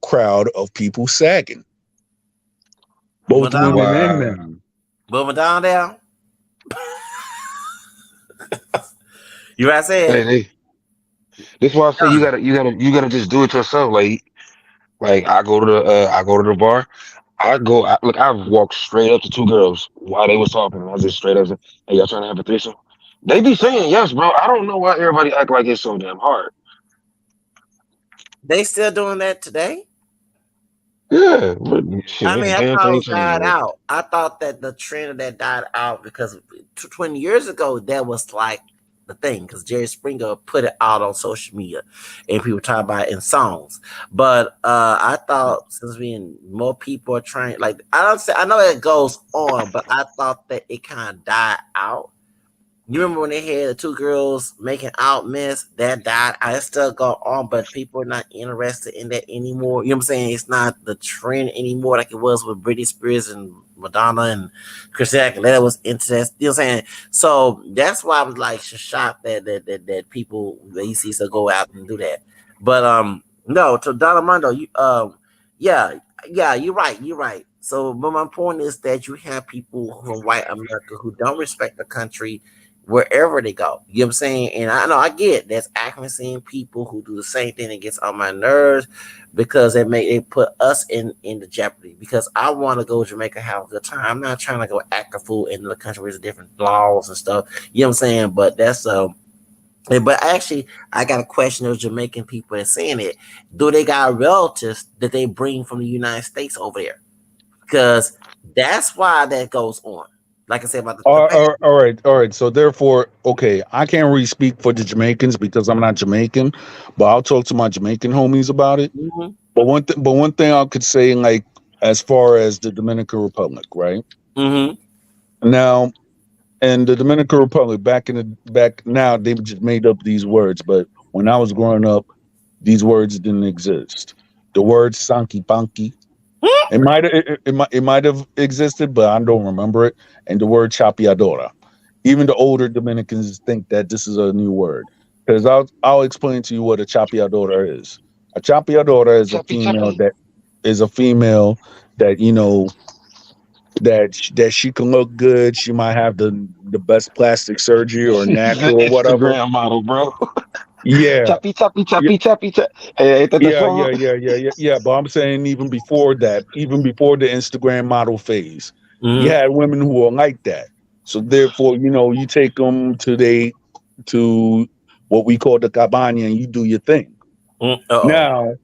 crowd of people sagging, both Madame, women and Wow. men. but Madame there, you right Hey, said. this is why I say you gotta just do it yourself. Like I go to the bar. Look, I've walked straight up to two girls while they was talking. And I just straight up said, "Hey, y'all trying to have a threesome?" They be saying yes, bro. I don't know why everybody act like it's so damn hard. They still doing that today? Yeah, but shit, I ain't mean, a I damn thought thing it died changed. out. I thought that the trend of that died out because 20 years ago, that was like the thing because Jerry Springer put it out on social media and people talk about it in songs. But I thought since being more people are trying, like, I don't say, I know it goes on, but I thought that it kind of died out. You remember when they had the two girls making out mess that died? I still go on, but people are not interested in that anymore. You know what I'm saying? It's not the trend anymore like it was with Britney Spears and Madonna and Christina Aguilera was into that. You know what I'm saying? So that's why I was like shocked that people that you see so go out and do that. But no, to Don Armando, you yeah, yeah, you're right. So, but my point is that you have people from white America who don't respect the country wherever they go. You know what I'm saying? And I know I get there's accuracy people who do the same thing that gets on my nerves because they put us in the jeopardy. Because I want to go to Jamaica have a good time. I'm not trying to go act a fool in the country with different laws and stuff. You know what I'm saying? But that's but actually, I got a question of Jamaican people that's saying it. Do they got relatives that they bring from the United States over there? Because that's why that goes on. Like I said about the All right. So therefore, okay, I can't really speak for the Jamaicans because I'm not Jamaican, but I'll talk to my Jamaican homies about it. mm-hmm, But one thing I could say, like as far as the Dominican Republic, right mm-hmm, now, and the Dominican Republic back now they've just made up these words, but when I was growing up, these words didn't exist. The word "sanky panky" it might have existed, but I don't remember it. And the word "chapeadora." Even the older Dominicans think that this is a new word. Because I'll explain to you what a chapeadora is. A chapeadora is a Choppy, female choppy. that that she can look good. She might have the best plastic surgery or She's an natural or whatever. Instagram model, bro. Yeah, Choppy, choppy, yeah, choppy, choppy, choppy. Hey, ain't that the song? yeah. But I'm saying even before that, even before the Instagram model phase, you mm-hmm. had women who were like that. So therefore, you take them to what we call the cabana and you do your thing. Uh-oh. Now,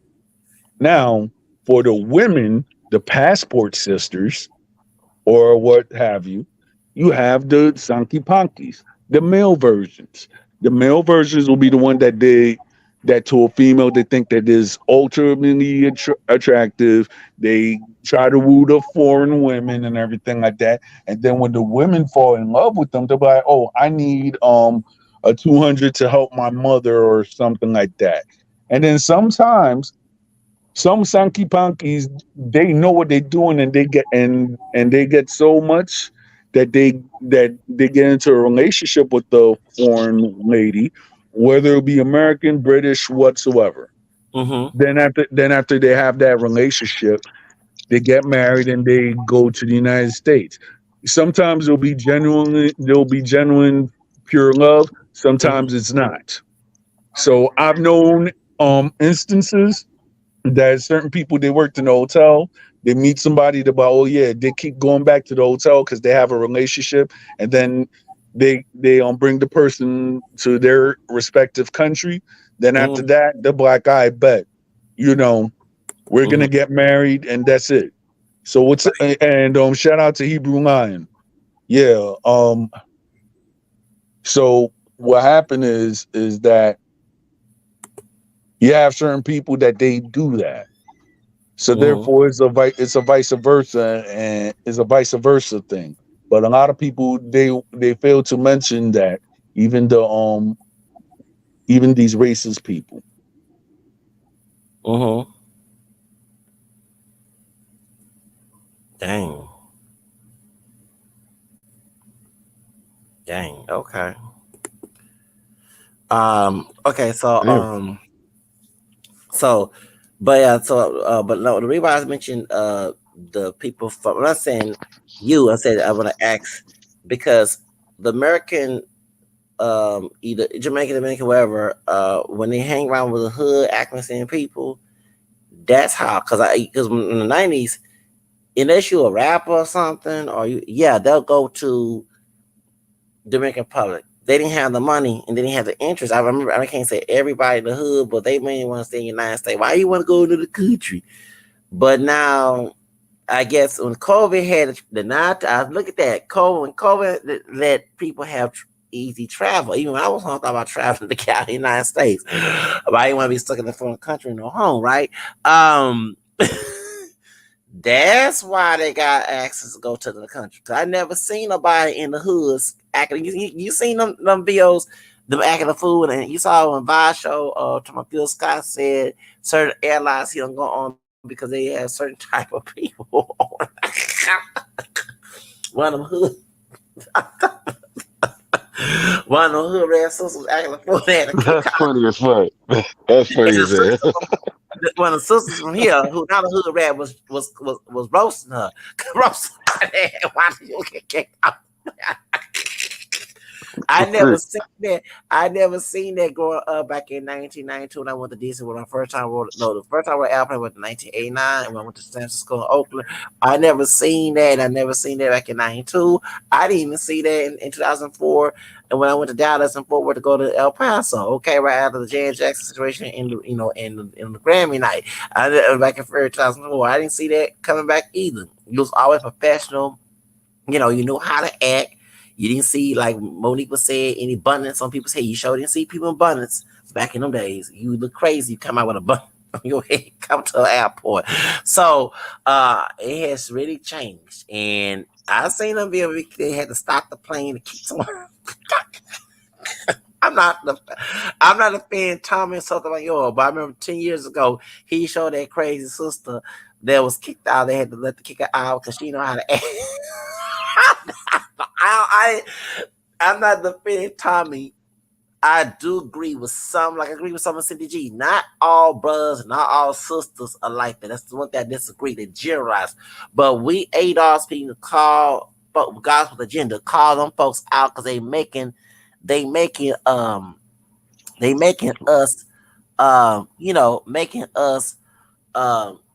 now for the women, the passport sisters or what have you, you have the Sanky Pankis, the male versions. The male versions will be the one that they that to a female they think that is ultimately attractive. They try to woo the foreign women and everything like that. And then when the women fall in love with them, they'll be like, "Oh, I need a 200 to help my mother or something like that." And then sometimes some Sankey Pankies, they know what they're doing, and they get so much that they get into a relationship with the foreign lady, whether it be American, British, whatsoever. Mm-hmm. Then after they have that relationship, they get married and they go to the United States. Sometimes there'll be genuine pure love. Mm-hmm. Sometimes it's not. So I've known instances that certain people, they worked in the hotel, they meet somebody about, oh yeah, they keep going back to the hotel because they have a relationship, and then they bring the person to their respective country. Then after Mm-hmm. that, the black eye bet, you know, we're Mm-hmm. gonna get married and that's it. So what's and shout out to Hebrew Lion. Yeah. So what happened is that you have certain people that they do that. So Mm-hmm. therefore, it's a vice versa, and it's a vice versa thing. But a lot of people, they fail to mention that even even these racist people. Mm-hmm. Dang. Dang. Okay. Okay. Damn. So, but yeah. But no. The reason why I mentioned the people from. I'm not saying you. I said I want to ask because the American either Jamaican, Dominican, wherever, when they hang around with the hood, African people, that's how. Because in the '90s, unless you a rapper or something, or they'll go to Dominican Republic. They didn't have the money and they didn't have the interest. I remember, I can't say everybody in the hood, but they mainly want to stay in the United States. Why you want to go to the country? But now, I guess when COVID had the not, I look at that when COVID let people have easy travel. Even when I was home, I thought about traveling to the United States, but I didn't want to be stuck in the foreign country, no home, right? Um, That's why they got access to go to the country. Cause I never seen nobody in the hoods acting. You seen them videos, them acting the fool, and you saw on Vice show. To my Bill Scott said certain airlines he don't go on because they have certain type of people on. One of them hood, one of them hood red sisters acting the fool. They had to kick That's out. funny as fuck. That's And funny the as hell. sister one of the sisters from here, who not a hood rat, was roasting her. Roasting her. Why did you get kicked out? I never Trick. seen that. I never seen that growing up back in 1992 when I went to DC. When I first time rode, no, the first time I rode airplane was in 1989, and when I went to San Francisco and Oakland. I never seen that. I never seen that back in 92. I didn't even see that in 2004. And when I went to Dallas and Fort Worth to go to El Paso, okay, right after the Janet Jackson situation in the in the Grammy night, back in February 2004, I didn't see that coming back either. It was always professional. You know how to act. You didn't see, like Monique was saying, any abundance. Some people say you sure didn't see people in abundance back in them days. You look crazy. You come out with a bun on your head, come to the airport. So it has really changed. And I seen them they had to stop the plane to keep someone. I'm not the I'm not a fan Tommy and something like yours, but I remember 10 years ago he showed that crazy sister that was kicked out. They had to let the kicker out because she know how to act. I, I'm not defending Tommy. I do agree with some, like I agree with some of Cindy G. Not all brothers, not all sisters are like that. That's the one thing I disagree. They generalize. But we ADOS people call guys with agenda, call them folks out because they making they making us making us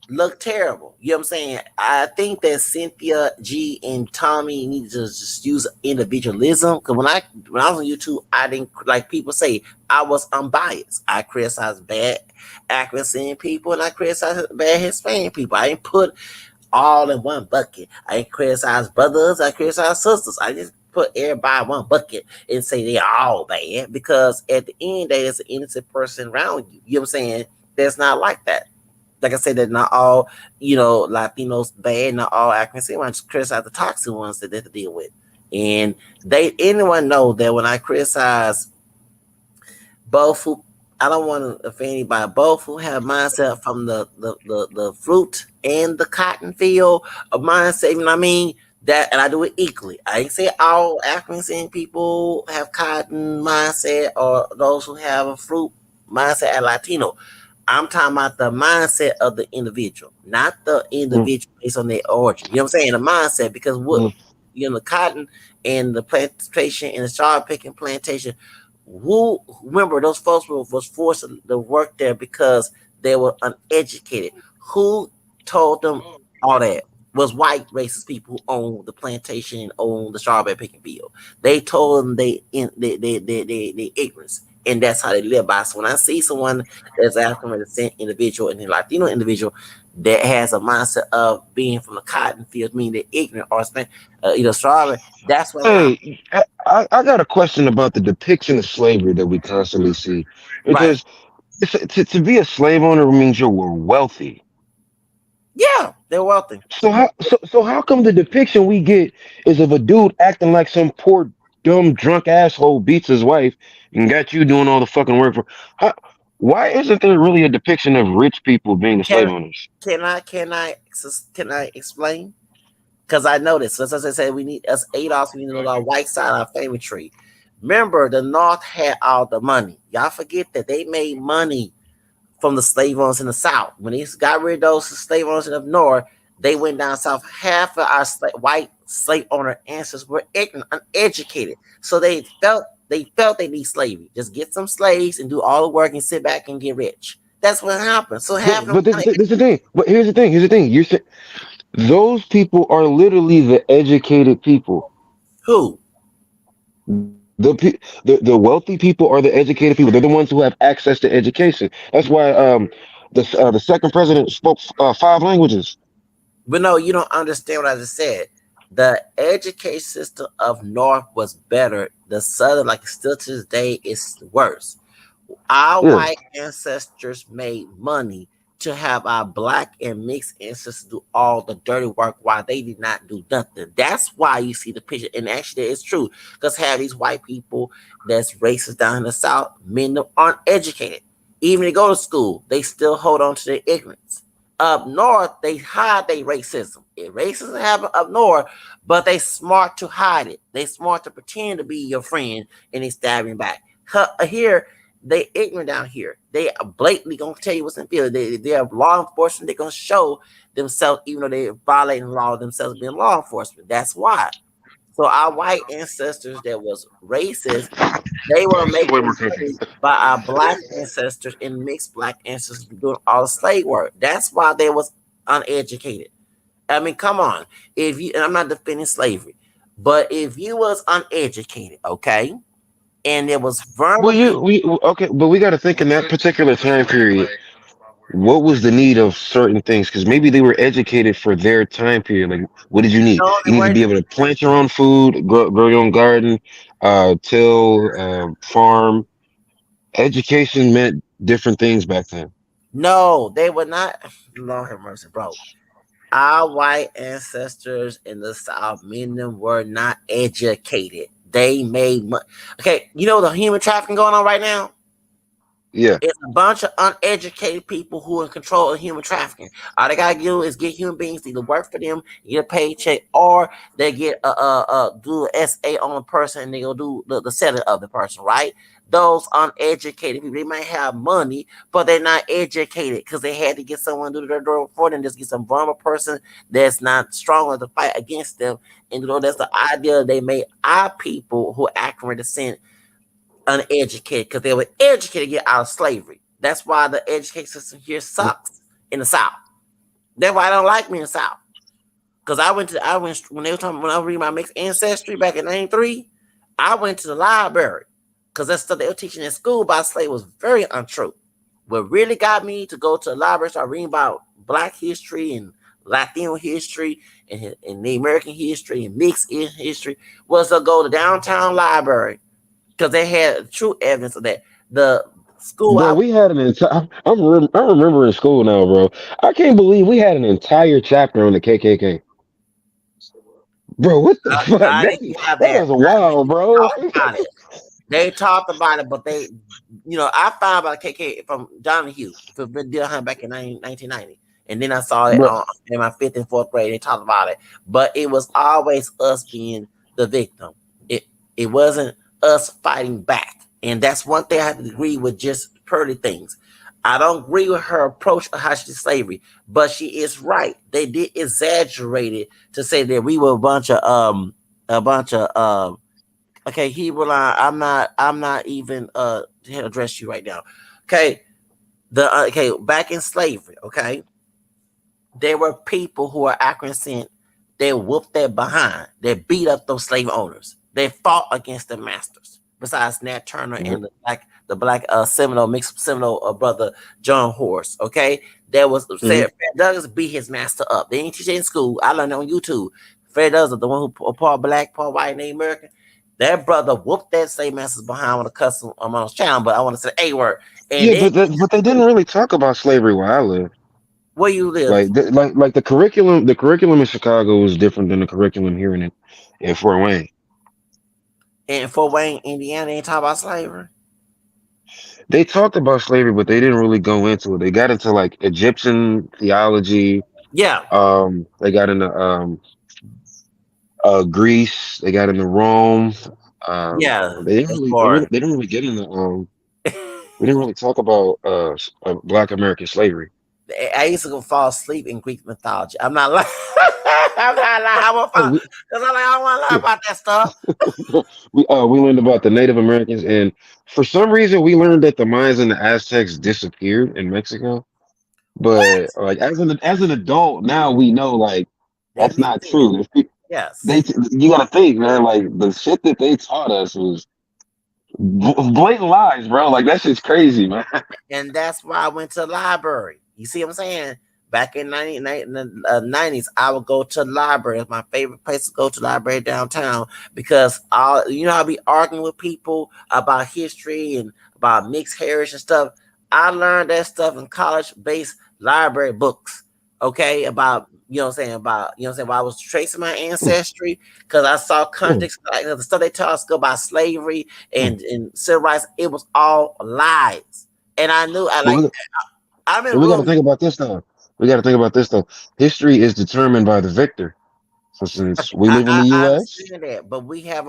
look terrible. You know what I'm saying? I think that Cynthia G and Tommy need to just use individualism. Because when I was on YouTube, I didn't, like people say, I was unbiased. I criticized bad African people and I criticized bad Hispanic people. I didn't put all in one bucket. I didn't criticize brothers. I criticize sisters. I just put everybody in one bucket and say they're all bad, because at the end of the day, there's an innocent person around you. You know what I'm saying? That's not like that. Like I said, that not all, Latinos bad, not all Africans. I just criticize the toxic ones that they have to deal with. And anyone know that when I criticize both who, I don't want to offend anybody, both who have mindset from the fruit and the cotton field of mindset, you know what I mean? That, and I do it equally. I ain't say all African descendant people have cotton mindset or those who have a fruit mindset as Latino. I'm talking about the mindset of the individual, not the Mm, individual based on their origin. You know what I'm saying? The mindset, because what, mm. the cotton and the plantation and the straw picking plantation, who, remember, those folks was forced to work there because they were uneducated. Who told them all that? Was white racist people who owned the plantation and owned the strawberry picking field. They told them they ignorance, and that's how they live by. So when I see someone that's African descent individual and a Latino individual that has a mindset of being from the cotton fields, meaning they're ignorant or strawberry, that's what I'm Hey, I got a question about the depiction of slavery that we constantly see, right. because to be a slave owner means you were wealthy. Yeah, they're wealthy. So how come the depiction we get is of a dude acting like some poor dumb drunk asshole beats his wife and got you doing all the fucking work for? How, why isn't there really a depiction of rich people being the slave Can owners? can I explain? Because I noticed, as I said, we need us Adolf, we need to know our white side of our family tree. Remember, the North had all the money. Y'all forget that they made money from the slave owners in the South. When they got rid of those slave owners in the North, they went down South. Half of our white slave owner ancestors were ignorant, uneducated. So they felt they need slavery. Just get some slaves and do all the work and sit back and get rich. That's what happened. So half of them But this is the thing. But here's the thing. Here's the thing. You said those people are literally the educated people. who? The wealthy people are the educated people. They're the ones who have access to education. That's why the second president spoke 5 languages. But no, you don't understand what I just said. The education system of North was better. The Southern, like still to this day, is worse. Our Yeah. white ancestors made money to have our black and mixed ancestors do all the dirty work while they did not do nothing. That's why you see the picture. And actually, it's true, because have these white people that's racist down in the South, many of them aren't educated. Even they go to school, they still hold on to their ignorance. Up north, they hide their racism. Racism happen up north, but they smart to hide it. They smart to pretend to be your friend and they stab you back. Here, they ignorant down here. They are blatantly gonna tell you what's in field. They are law enforcement. They're gonna show themselves, even though they're violating law themselves, being law enforcement. That's why. So our white ancestors that was racist, they were Way making more country. money by our black ancestors and mixed black ancestors doing all the slave work. That's why they was uneducated. I mean, come on. If you, and I'm not defending slavery, but if you was uneducated, okay, and there was Well, vulnerable you people. we okay, but we got to think in that particular time period. What was the need of certain things? Because maybe they were educated for their time period. Like, what did you need? No, they You need to weren't. be able to plant your own food, grow your own garden, till, farm. Education meant different things back then. No, they were not. Lord have mercy, bro. Our white ancestors in the South, many of them were not educated. They made money. Okay, you know the human trafficking going on right now? Yeah. It's a bunch of uneducated people who are in control of human trafficking. All they gotta do is get human beings to either work for them, get a paycheck, or they get do a SA on a person and they go do the selling of the person, right? Those uneducated people, they might have money, but they're not educated because they had to get someone to do their door for them, just get some vulnerable person that's not strong enough to fight against them. And that's the idea they made our people who are African descent uneducated because they were educated to get out of slavery. That's why the education system here sucks in the South. That's why I don't like me in the South. Because I went when they were talking when I was reading my mixed ancestry back in '93. I went to the library because that stuff they were teaching in school about slavery was very untrue. What really got me to go to the library, start reading about Black history and Latino history and the American history and mixed in history was to go to downtown library because they had true evidence of that. The school Bro, I we had an entire. I remember in school now, bro. I can't believe we had an entire chapter on the KKK. Bro, what the fuck? I didn't have That that. is wild, bro. Talk about it. They talked about it, but I found about KK from John Hugh for Deer Hunt back in 1990. And then I saw it Bro, in my fifth and fourth grade. They talked about it, but it was always us being the victim. It wasn't us fighting back, and that's one thing I have to agree with. Just Purdy things. I don't agree with her approach of how she did slavery, but she is right. They did exaggerate it to say that we were a bunch of okay, Hebrew line. I'm not even to address you right now. Okay, back in slavery. Okay, there were people who are African descent. They whooped their behind. They beat up those slave owners. They fought against the masters. Besides Nat Turner yeah, and the black Seminole mixed Seminole brother John Horse. Okay, there was mhm. Fred Douglass beat his master up. They didn't teach it in school. I learned it on YouTube. Fred Douglass, the one who part black, part white, Native American. That brother whooped that slave master's behind with a custom amongst channel, but I want to say A word. And Yeah, then but they didn't really talk about slavery where I live. where you live Like the curriculum in Chicago is different than the curriculum here in Fort Wayne. in Fort Wayne, Indiana, they ain't talk about slavery. They talked about slavery, but they didn't really go into it. They got into like Egyptian theology. Yeah, They got into Greece. They got into Rome. yeah, They didn't it's really boring. they didn't really get into we didn't really talk about Black American slavery. I used to go fall asleep in Greek mythology. I'm not lying. I'm not lying. I want Oh, because I'm like I don't want to learn yeah. about that stuff. We learned about the Native Americans, and for some reason we learned that the Mayans and the Aztecs disappeared in Mexico. But What? like as an adult now we know like They that's be not there. true. Yes. They you gotta think, man, like the shit that they taught us was blatant lies, bro. Like that shit's crazy, man. And that's why I went to the library. You see what I'm saying? Back in 90s, I would go to the library. It's my favorite place to go to the library downtown because I'll be arguing with people about history and about mixed heritage and stuff. I learned that stuff in college-based library books. Okay, about what I'm saying about while I was tracing my ancestry because I saw Mm, context like the stuff they taught us about slavery mm. and civil rights. It was all lies. And I knew I But like we, I'm in but we got to rooms. think about this though. We got to think about this though. History is determined by the victor. So since we live in the I U.S., understand that, but we have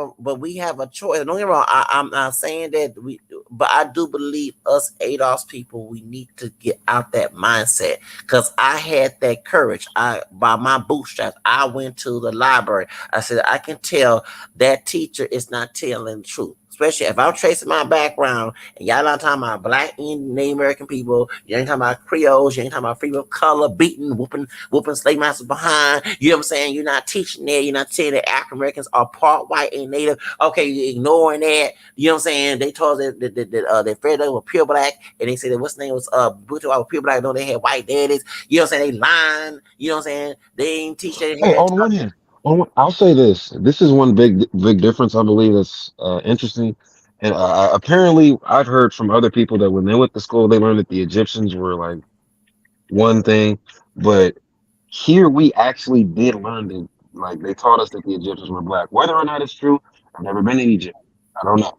a choice. Don't get me wrong. I'm not saying that but I do believe us ADOS people we need to get out that mindset because I had that courage. I by my bootstraps, I went to the library. I said I can tell that teacher is not telling the truth. Especially if I'm tracing my background and y'all not talking about black and Native American people, you ain't talking about Creoles, you ain't talking about people of color beating, whooping slave masters behind. You know what I'm saying? You're not teaching that. You're not saying that African Americans are part white and native. Okay, you're ignoring that. You know what I'm saying? They told us that Fred Douglass was pure black, and they said that what's the name was Butcher was pure black. No, they had white daddies. You know what I'm saying? They lying. You know what I'm saying? They ain't teach that hey, had. on one hand, I'll say this. This is one big difference I believe that's interesting. And apparently, I've heard from other people that when they went to school, they learned that the Egyptians were like one thing, but here we actually did learn that, like they taught us that the Egyptians were black. Whether or not it's true, I've never been in Egypt. I don't know.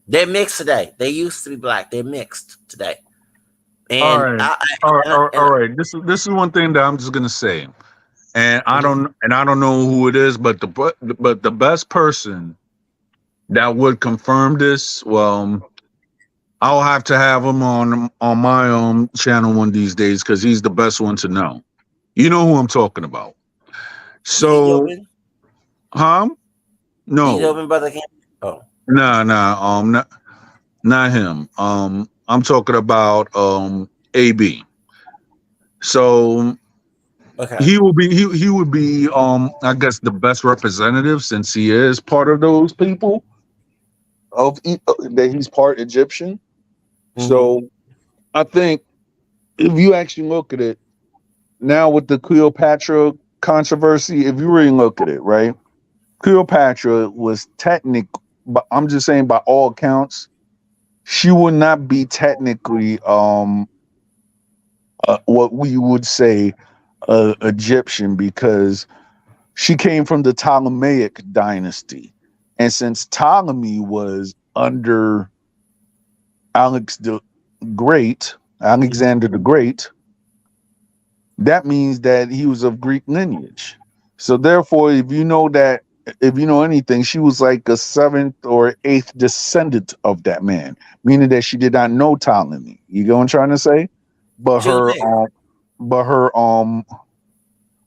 They're mixed today. They used to be black. They're mixed today. All And right, I, all right. This is one thing that I'm just gonna say, and mhm. I don't know who it is, but the best person that would confirm this, well, I'll have to have him on my channel one of these days because he's the best one to know. You know who I'm talking about. So, Ethiopian, huh? No, Ethiopian brother came. Oh, not him. I'm talking about AB. So okay. he would be I guess the best representative since he is part of those people that he's part Egyptian. Mm-hmm. So I think if you actually look at it, now with the Cleopatra controversy, if you really look at it, right? Cleopatra was technic, but I'm just saying by all accounts, she would not be technically what we would say Egyptian because she came from the Ptolemaic dynasty. And since Ptolemy was under Alex the Great, Alexander the Great, that means that he was of Greek lineage. So therefore, if you know anything, she was like a seventh or eighth descendant of that man, meaning that she did not know Ptolemy. You get what I'm trying to say? But She was her married. but her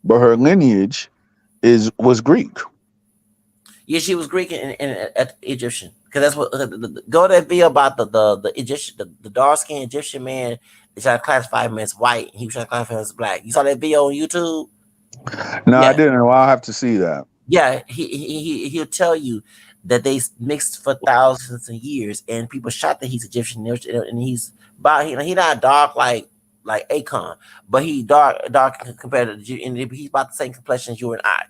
but her lineage is was Greek. Yeah, she was Greek and Egyptian. Because that's what go to that video about the Egyptian the dark skinned Egyptian man. They tried to classify him as white. He was trying to classify him as black. You saw that video on YouTube? No, I Yeah, didn't. Well, I'll have to see that. yeah. He'll tell you that they mixed for thousands of years, and people shot that he's Egyptian, and he's about he not dark like Akon, but he dark compared to and he's about the same complexion as you and I.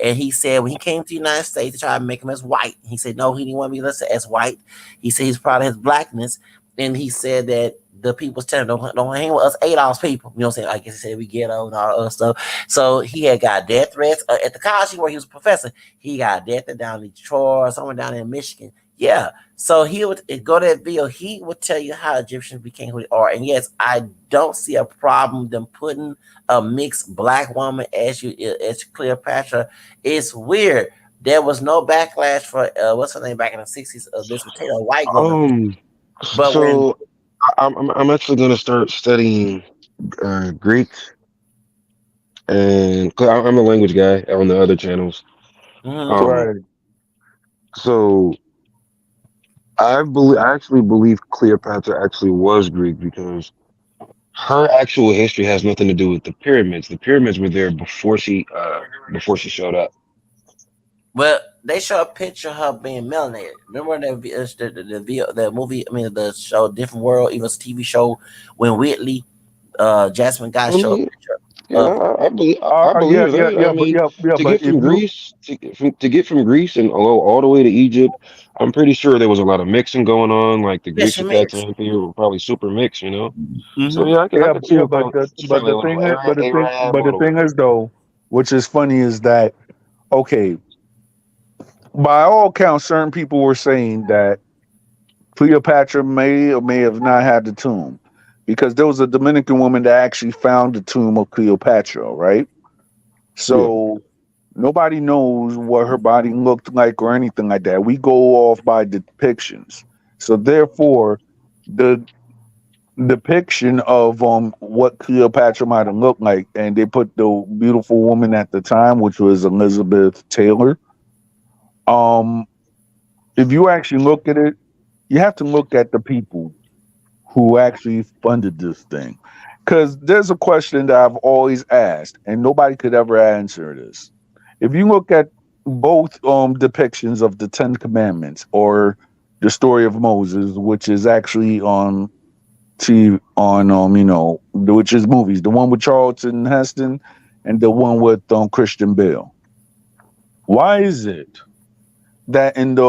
And he said when he came to the United States, they tried to make him as white. He said no, he didn't want to be listed as white. He said he's proud of his blackness, and he said that the people's telling him don't hang with us ADOS people. You know what I'm saying? I guess he said we ghetto and all that other stuff. So he had got death threats at the college where he was a professor. He got death threat down in Detroit, somewhere down in Michigan. Yeah. So he would go to that video. He would tell you how Egyptians became who they are. And yes, I don't see a problem them putting a mixed black woman as Cleopatra. It's weird. There was no backlash for what's her name back in the '60s. This potato white woman. Um, But when so I'm actually gonna start studying Greek, and 'cause I'm a language guy on the other channels. mhm. Um, Right. so I actually believe Cleopatra actually was Greek because her actual history has nothing to do with the pyramids. The pyramids were there before she showed up. Well, they show a picture of her being melanated. Remember the movie? I mean, the show Different World. It was a TV show when Whitley, Jasmine Guy I showed a mean, picture yeah, of her. I Yeah, believe yeah, that. I yeah, but mean, yeah, to but get if from you Greece to get from Greece and all the way to Egypt, I'm pretty sure there was a lot of mixing going on. Like the Yeah, Greeks she at that mixed. time period were probably super mixed, you know. So Mm-hmm. yeah, I yeah, could see yeah, her probably she's but probably the a little thing is, Arab but all the the thing way. is though, which is funny is that okay, by all accounts, certain people were saying that Cleopatra may or may have not had the tomb because there was a Dominican woman that actually found the tomb of Cleopatra, right? Yeah. So nobody knows what her body looked like or anything like that. We go off by depictions. So therefore, the depiction of what Cleopatra might have looked like, and they put the beautiful woman at the time, which was Elizabeth Taylor. Um, if you actually look at it, you have to look at the people who actually funded this thing. Because there's a question that I've always asked, and nobody could ever answer this. If you look at both depictions of the Ten Commandments or the story of Moses, which is actually on on which is movies, the one with Charlton Heston and the one with Christian Bale. Why is it that in the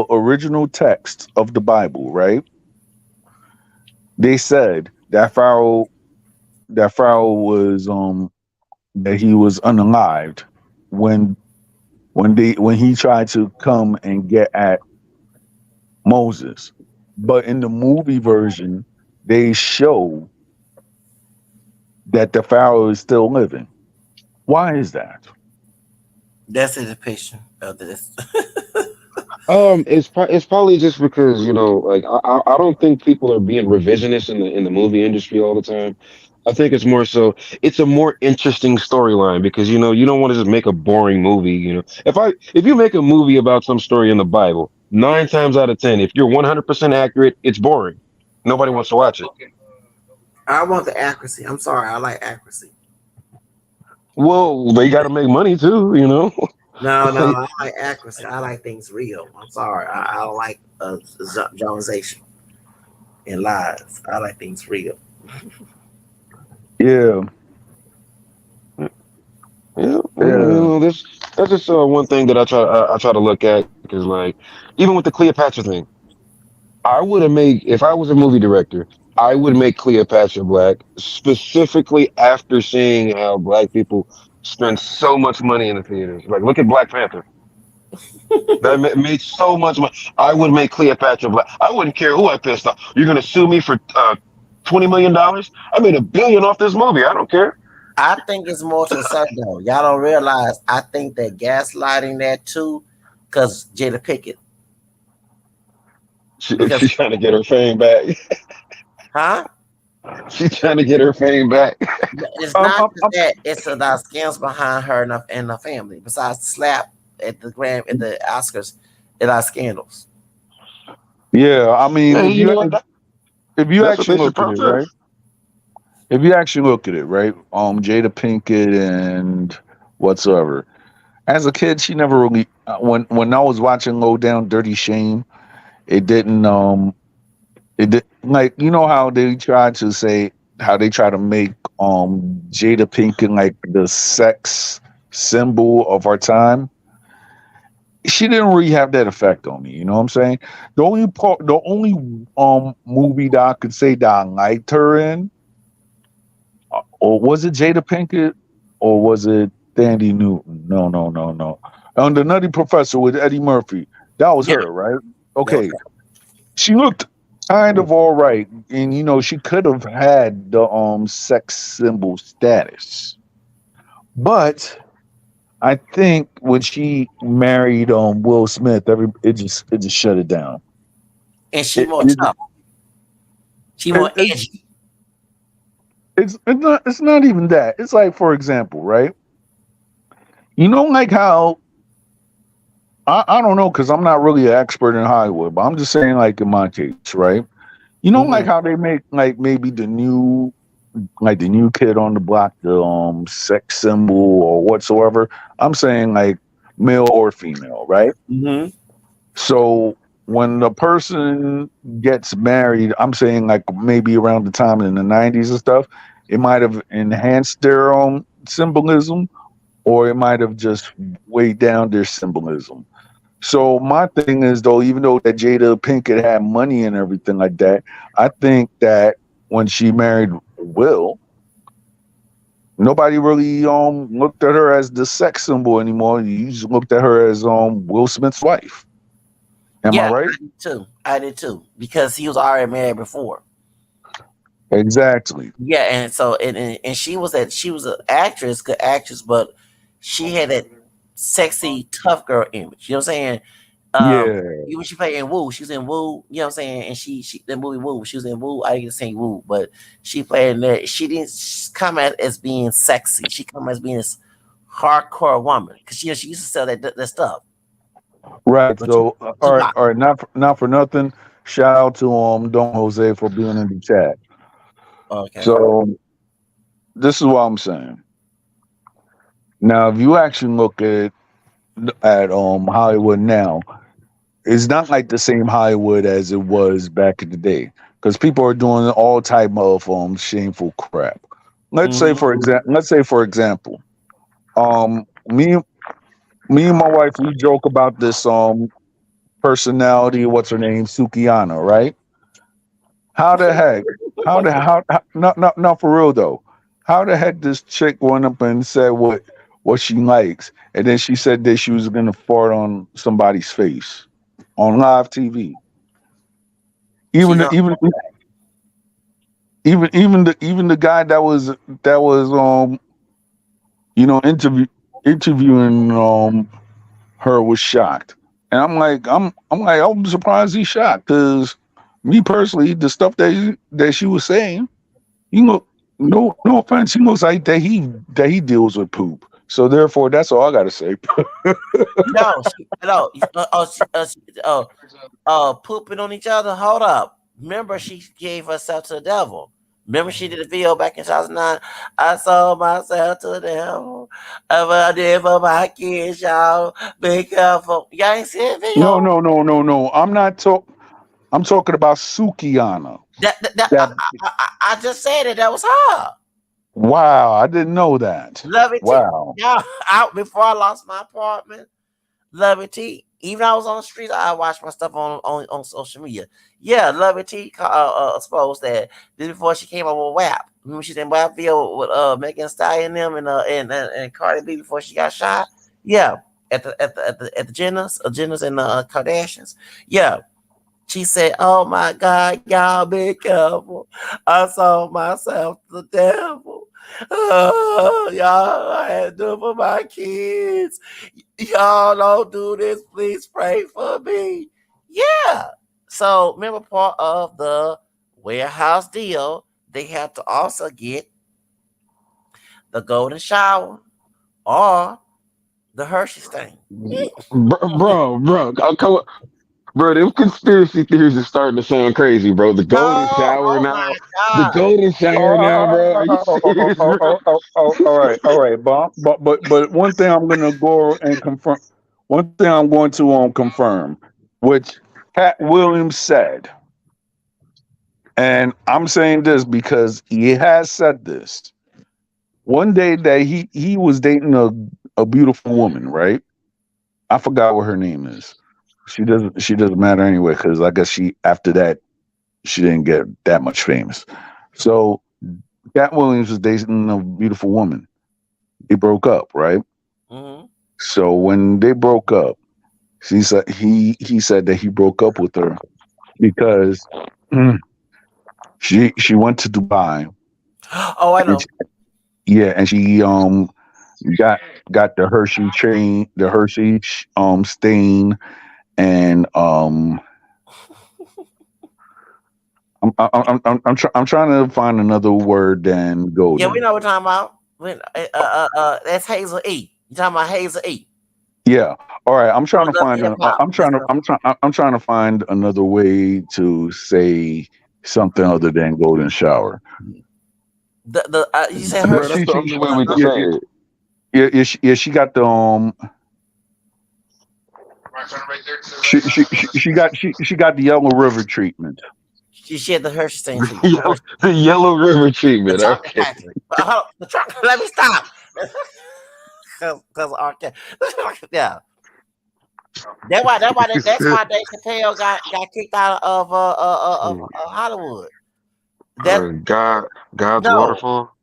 original text of the Bible, right? They said that Pharaoh was that he was unalived when when he tried to come and get at Moses. But in the movie version, they show that the Pharaoh is still living. Why is that? That's the depiction of this. It's probably just because like I don't think people are being revisionist in the movie industry all the time. I think it's more so it's a more interesting storyline because you don't want to just make a boring movie. If you make a movie about some story in the Bible, 9 times out of 10, if you're 100% accurate, it's boring. Nobody wants to watch it. I want the accuracy. I'm sorry. I like accuracy. Well, they got to make money too. No, no, Like, I like accuracy. I like things real. I'm sorry. I don't like dramatization and lies. I like things real. Yeah. Yeah. This that's just one thing that I try to look at because like even with the Cleopatra thing, I would have made if I was a movie director, I would make Cleopatra black specifically after seeing how black people spend so much money in the theaters. Like look at Black Panther. That made so much money. I would make Cleopatra black. I wouldn't care who I pissed off. You're gonna sue me for $20 million? I made $1 billion off this movie. I don't care. I think it's more to certain though. Y'all don't realize. I think they're gaslighting that too, because Jada Pickett. She's Because trying to get her fame back. huh? She's trying to get her fame back. It's Um, not um, just um, that. It's about scams behind her and her family. Besides the slap at the Oscars, it are scandals. yeah. I mean, Hey, you know what? if you That's what actually they should look at it, right? protest. If you actually look at it, right? Jada Pinkett and whatsoever. As a kid, she never really. When I was watching Low Down Dirty Shame, it didn't. It did, like how they try to say how they try to make Jada Pinkett like the sex symbol of our time. She didn't really have that effect on me. You know what I'm saying? The only movie that I could say that I liked her in, or was it Jada Pinkett, or was it Dandy Newton? No, no, no, no. On The Nutty Professor with Eddie Murphy, that was Yeah. her, right? Okay. Okay, she looked kind of all right, and she could have had the sex symbol status, but I think when she married Will Smith, it just shut it down. And she It, more it, tough. She it, more it's edgy. it's not even that. It's like, for example, right? Like how I don't know because I'm not really an expert in Hollywood, but I'm just saying, like in my case, right? Like Hmm. how they make like maybe the new kid on the block, the sex symbol or whatsoever. I'm saying like male or female, right? Hmm. So when the person gets married, I'm saying like maybe around the time in the 90s and stuff, it might have enhanced their symbolism, or it might have just weighed down their symbolism. So my thing is though, even though that Jada Pinkett had money and everything like that, I think that when she married Will, nobody really looked at her as the sex symbol anymore. You just looked at her as Will Smith's wife. Am I Yeah, right? I did too. I did too because he was already married before. Exactly. Yeah, and so and she was an actress, good actress, but she had that sexy tough girl image. You know what I'm saying? Um, Yeah. even she played in Woo, she was in Woo. You know what I'm saying? And she the movie Woo, she was in Woo. I didn't say Woo, but she played in there. She didn't come out as being sexy. She come as being this hardcore woman because she used to sell that stuff. Right. But So all right, Tupac, all right. Not for nothing. Shout out to Don Jose for being in the chat. okay. So this is what I'm saying. Now, if you actually look at Hollywood now, it's not like the same Hollywood as it was back in the day, because people are doing all type of shameful crap. Hmm. Let's say for example, me and my wife, we joke about this personality. What's her name? Sukiana, right? How the heck? How not for real though. How the heck this chick went up and said what she likes, and then she said that she was gonna fart on somebody's face on live TV. Even She's the, a even the guy that was interviewing her was shocked, and I'm surprised he's shocked because me personally, the stuff that she was saying, you know, no offense, he looks like that he deals with poop. So therefore, that's all I gotta say. no, no. Pooping on each other. Hold up. Remember, she gave herself to the devil. Remember, she did a video back in 2009. I sold myself to the devil. I did for my kids, y'all. Be careful. Y'all ain't seen the No, video? no, no, no, no. I'm talking about Sukiana. That That I just said it. That was her. Wow, I didn't know that. Lovey T. Wow. Y'all, out before I lost my apartment. Lovey T. Even I was on the streets, I watched my stuff on social media. Yeah, Lovey T exposed that this before she came up with WAP. Remember she did WAP video with Megan Thee Stallion and Cardi B before she got shot. Yeah, at the Jenners and the Kardashians. Yeah, she said, "Oh my God, y'all be careful. I saw myself the devil. Oh, y'all, I had to do it for my kids. Y'all don't do this. Please pray for me." Yeah. So remember, part of the warehouse deal, they have to also get the golden shower or the Hershey stain. Come on. Bro, them conspiracy theories are starting to sound crazy, bro. The No, golden shower oh now. my The God. golden shower now, bro. Are you serious, bro? All right, but one thing I'm gonna go and confirm. One thing I'm going to confirm, which Cat Williams said, and I'm saying this because he has said this. One day that he was dating a beautiful woman, right? I forgot what her name is. She doesn't matter anyway because I guess she after that she didn't get that much famous. So Cat Williams was dating a beautiful woman. They broke up, right? Mm-hmm. So when they broke up, he said that he broke up with her because she went to Dubai Oh, I and know. yeah, and she got the Hershey chain, the Hershey stain, and I'm trying to find another word than Yeah, we golden. know what we're talking about. That's Hazel E. You talking about Hazel E? Yeah. All right. I'm trying From to Love find. and Hip Hop. I'm trying to find another way to say something other than golden shower. The you said Bro, Hershey. that's She the she, only What's way up, we can though? yeah, say it. she got the she got the Yellow River treatment. She had the Hershey stain The treatment. yellow, the yellow river The treatment. chocolate Okay. factory. The chocolate. Let me stop. Because arcade. Yeah. That's why Dave Chappelle got kicked out of Hollywood. That God, God's no. waterfall.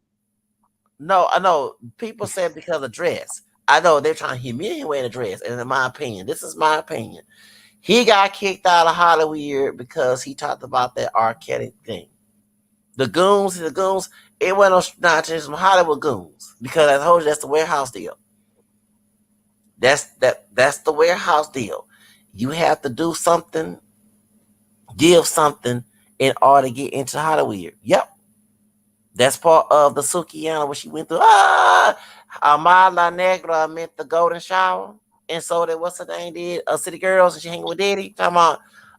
No, I know people said because of dress. I know they're trying to humiliate him wearing a dress, and in my opinion, this is my opinion. He got kicked out of Hollywood because he talked about that R. Kelly thing. The goons, it wasn't not just some Hollywood goons because I told you that's the warehouse deal. That's the warehouse deal. You have to do something, give something in order to get into Hollywood. Yep. That's part of the Sukiyana when she went through Amala Negra meant the golden shower. And so that what's her name did? City Girls and she hanging with Diddy. Talking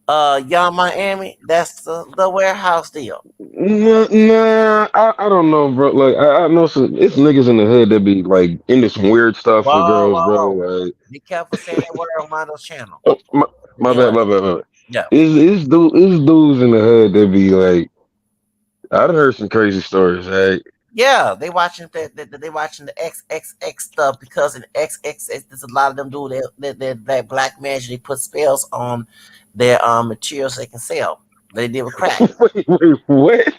about Young Miami. That's the warehouse deal. I don't know, bro. Like, I know it's niggas in the hood that be like into some weird stuff with Whoa, girls, whoa, bro. whoa. Like, Be careful saying that word on Mondo's channel. oh, my bad, Anyway, my bad. yeah. It's dudes in the hood that be like, I done heard some crazy stories, right? Yeah, they watching they watching the XXX stuff because in XXX there's a lot of them do that black magic. They put spells on their materials they can sell. They did with crack. Wait, what?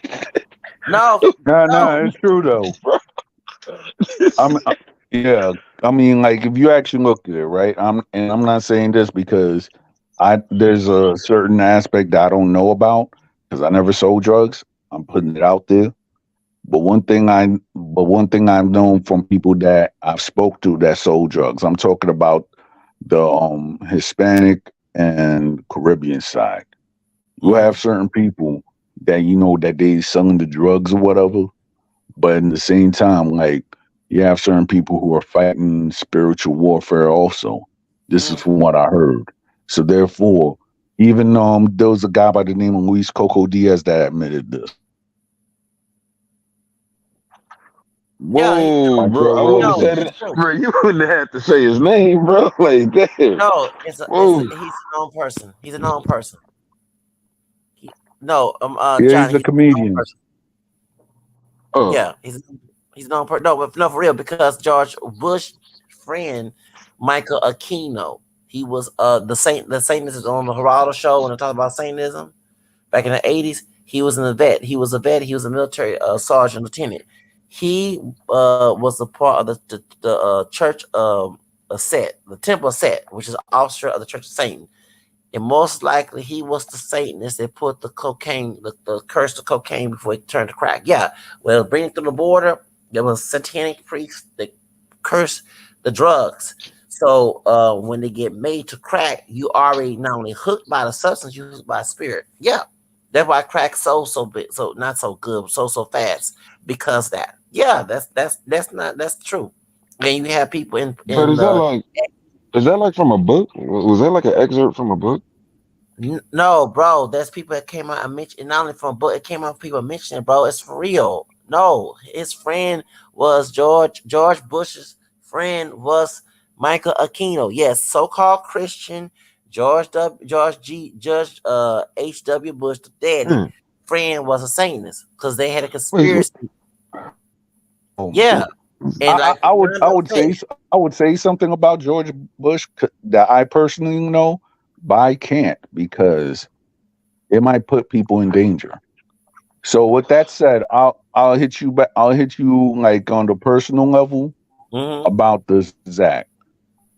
No, No, no. it's true though. I'm yeah. I mean, like if you actually look at it, right? I'm not saying this because I there's a certain aspect that I don't know about because I never sold drugs. I'm putting it out there. But one thing I've known from people that I've spoke to that sold drugs, I'm talking about the Hispanic and Caribbean side. You have Mhm. certain people that you know that they selling the drugs or whatever, but in the same time, like you have certain people who are fighting spiritual warfare also. This is Mm. from what I heard. So therefore, even there was a guy by the name of Luis Coco Diaz that admitted this. Yeah, Whoa, On bro! Joe I wouldn't have Rogan. no, said it's it, true. bro. You wouldn't have to say his name, bro. Like that. No, Whoa. he's a known person. He's a known person. No, Yeah, he's Johnny, a he's a known comedian. person. Oh, Yeah, He's known no, but no, for real, because George Bush friend Michael Aquino, he was the Satanist is on the Geraldo show when they talk about Satanism back in the 80s. He was in the vet. He was a vet. He was a military sergeant lieutenant. He was a part of the church set, the temple set, which is an officer of the Church of Satan. And most likely he was the Satanist that put the cocaine, the curse of cocaine before it turned to crack. Yeah, well, bringing through the border, there was satanic priests that curse the drugs. So when they get made to crack, you already not only hooked by the substance, you hooked by spirit. Yeah, that's why crack so big, so not so good, so fast because that. Yeah, that's true. And you have people But in the is that like from a book? Was that like an excerpt from a book? No, bro, there's people that came out and mentioned not only from book, it came out people mentioning, bro, it's for real. No, his friend was George Bush's friend was Michael Aquino. Yes, so-called Christian Judge H.W. Bush, the daddy, Hmm. friend was a Satanist because they had a Wait, conspiracy. Um, Yeah, and like Armando said, I would say something about George Bush that I personally know, but I can't because it might put people in danger. So with that said, I'll hit you back. I'll hit you like on the personal level mm-hmm. about this, Zach.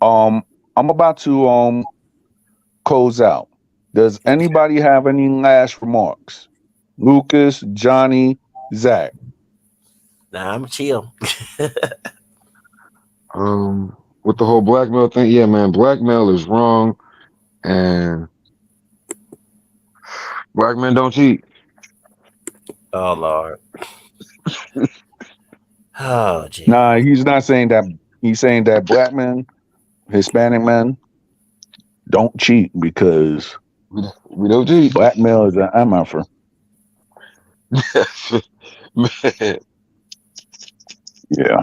I'm about to close out. Does anybody have any last remarks? Lucas, Johnny, Zach. Nah, I'm chill. with the whole blackmail thing, yeah, man, blackmail is wrong, and black men don't cheat. Oh Lord. Oh gee. Nah, he's not saying that. He's saying that black men, Hispanic men, don't cheat because We don't cheat. blackmail is an MFer. Man, Yeah.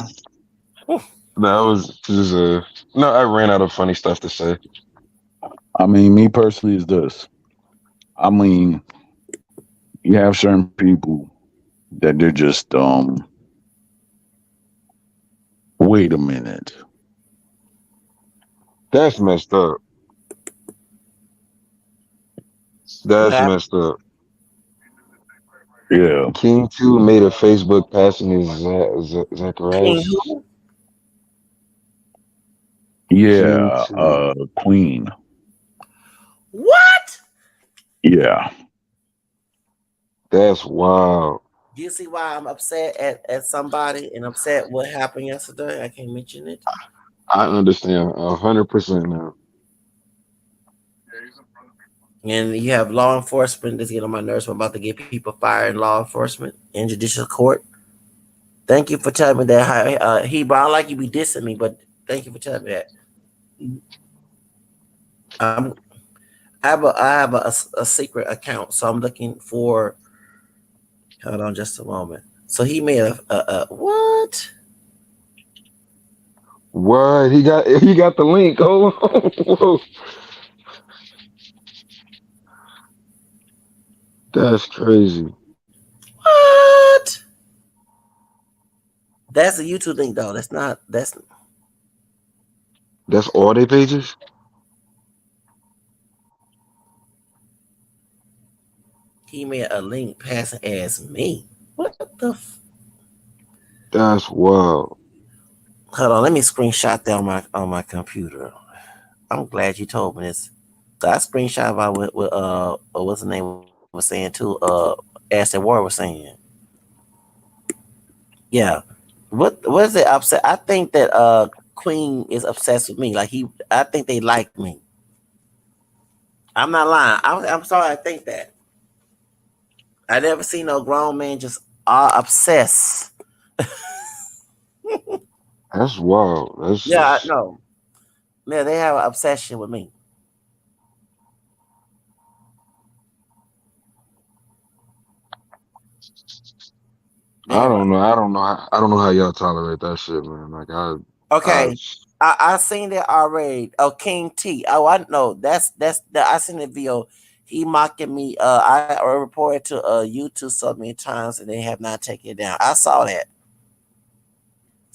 that was just no. I ran out of funny stuff to say. I mean, me personally is this. I mean, you have certain people that they're just wait a minute. That's messed up. What That's happened? messed up. Yeah. King 2 made a Facebook passing his King Zacharias. who? King Yeah. 2. Queen. What? Yeah. That's wild. Do you see why I'm upset at somebody and upset what happened yesterday? I can't mention it. I understand 100% now. And you have law enforcement that's getting on my nerves. I'm about to get people fired in law enforcement and judicial court. Thank you for telling me that. He, but I don't like you be dissing me, but thank you for telling me that. I'm, I have a secret account, so I'm looking for. Hold on, just a moment. So he made a what? What? He got the link. Hold on. Whoa. That's crazy. What? That's a YouTube link though. That's not. That's That's all their pages? he made a link passing as me. What the? That's wild. Hold on, let me screenshot that on my computer. I'm glad you told me this. So I screenshot about what what's the name was saying too. Ashley Ward was saying. Yeah. What is it upset? I think that Queen is obsessed with me. Like I think they like me. I'm not lying. I'm sorry. I think that. I never seen no grown man just all obsessed. That's wild. That's Yeah, I just know. Yeah, they have an obsession with me. They I have don't know. I don't know how y'all tolerate that shit, man. Like I okay. I seen that already. Oh, King T. Oh, I know. That's that. I seen the video. He mocking me. I reported to YouTube so many times and they have not taken it down. I saw that.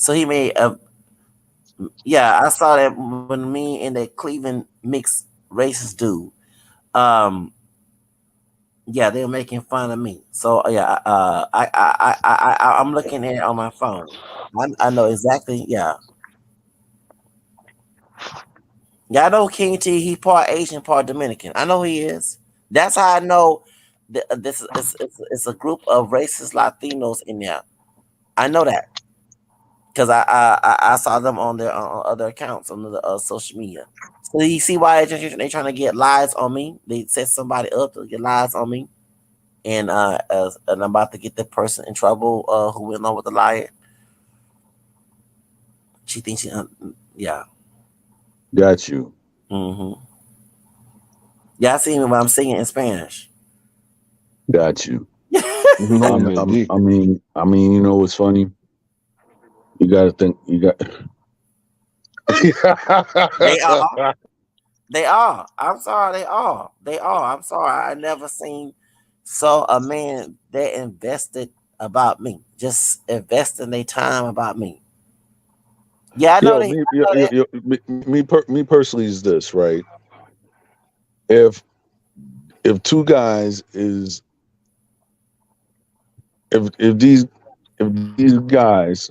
So he made a. Yeah, I saw that when me and that Cleveland mixed racist dude. Um, yeah, they were making fun of me. So yeah, I'm looking at it on my phone. I know exactly. Yeah, yeah, I know King T. He part Asian, part Dominican. I know he is. That's how I know. This is it's a group of racist Latinos in there. I know that because I saw them on their on other accounts on the social media. So you see why they trying to get lies on me? They set somebody up to get lies on me, and I'm about to get the person in trouble who went on with the lie. She thinks yeah. Got you. hmm Yeah, I seen what I'm singing in Spanish. Got you. No I'm, me I'm, di. you know what's funny? You got to think. You got. They are. They are. I'm sorry. They are. They are. I'm sorry. I never seen saw a man that invested about me. Just investing their time about me. Yeah, I know Yo, they. me, I know that. me personally is this right? If two guys is if these guys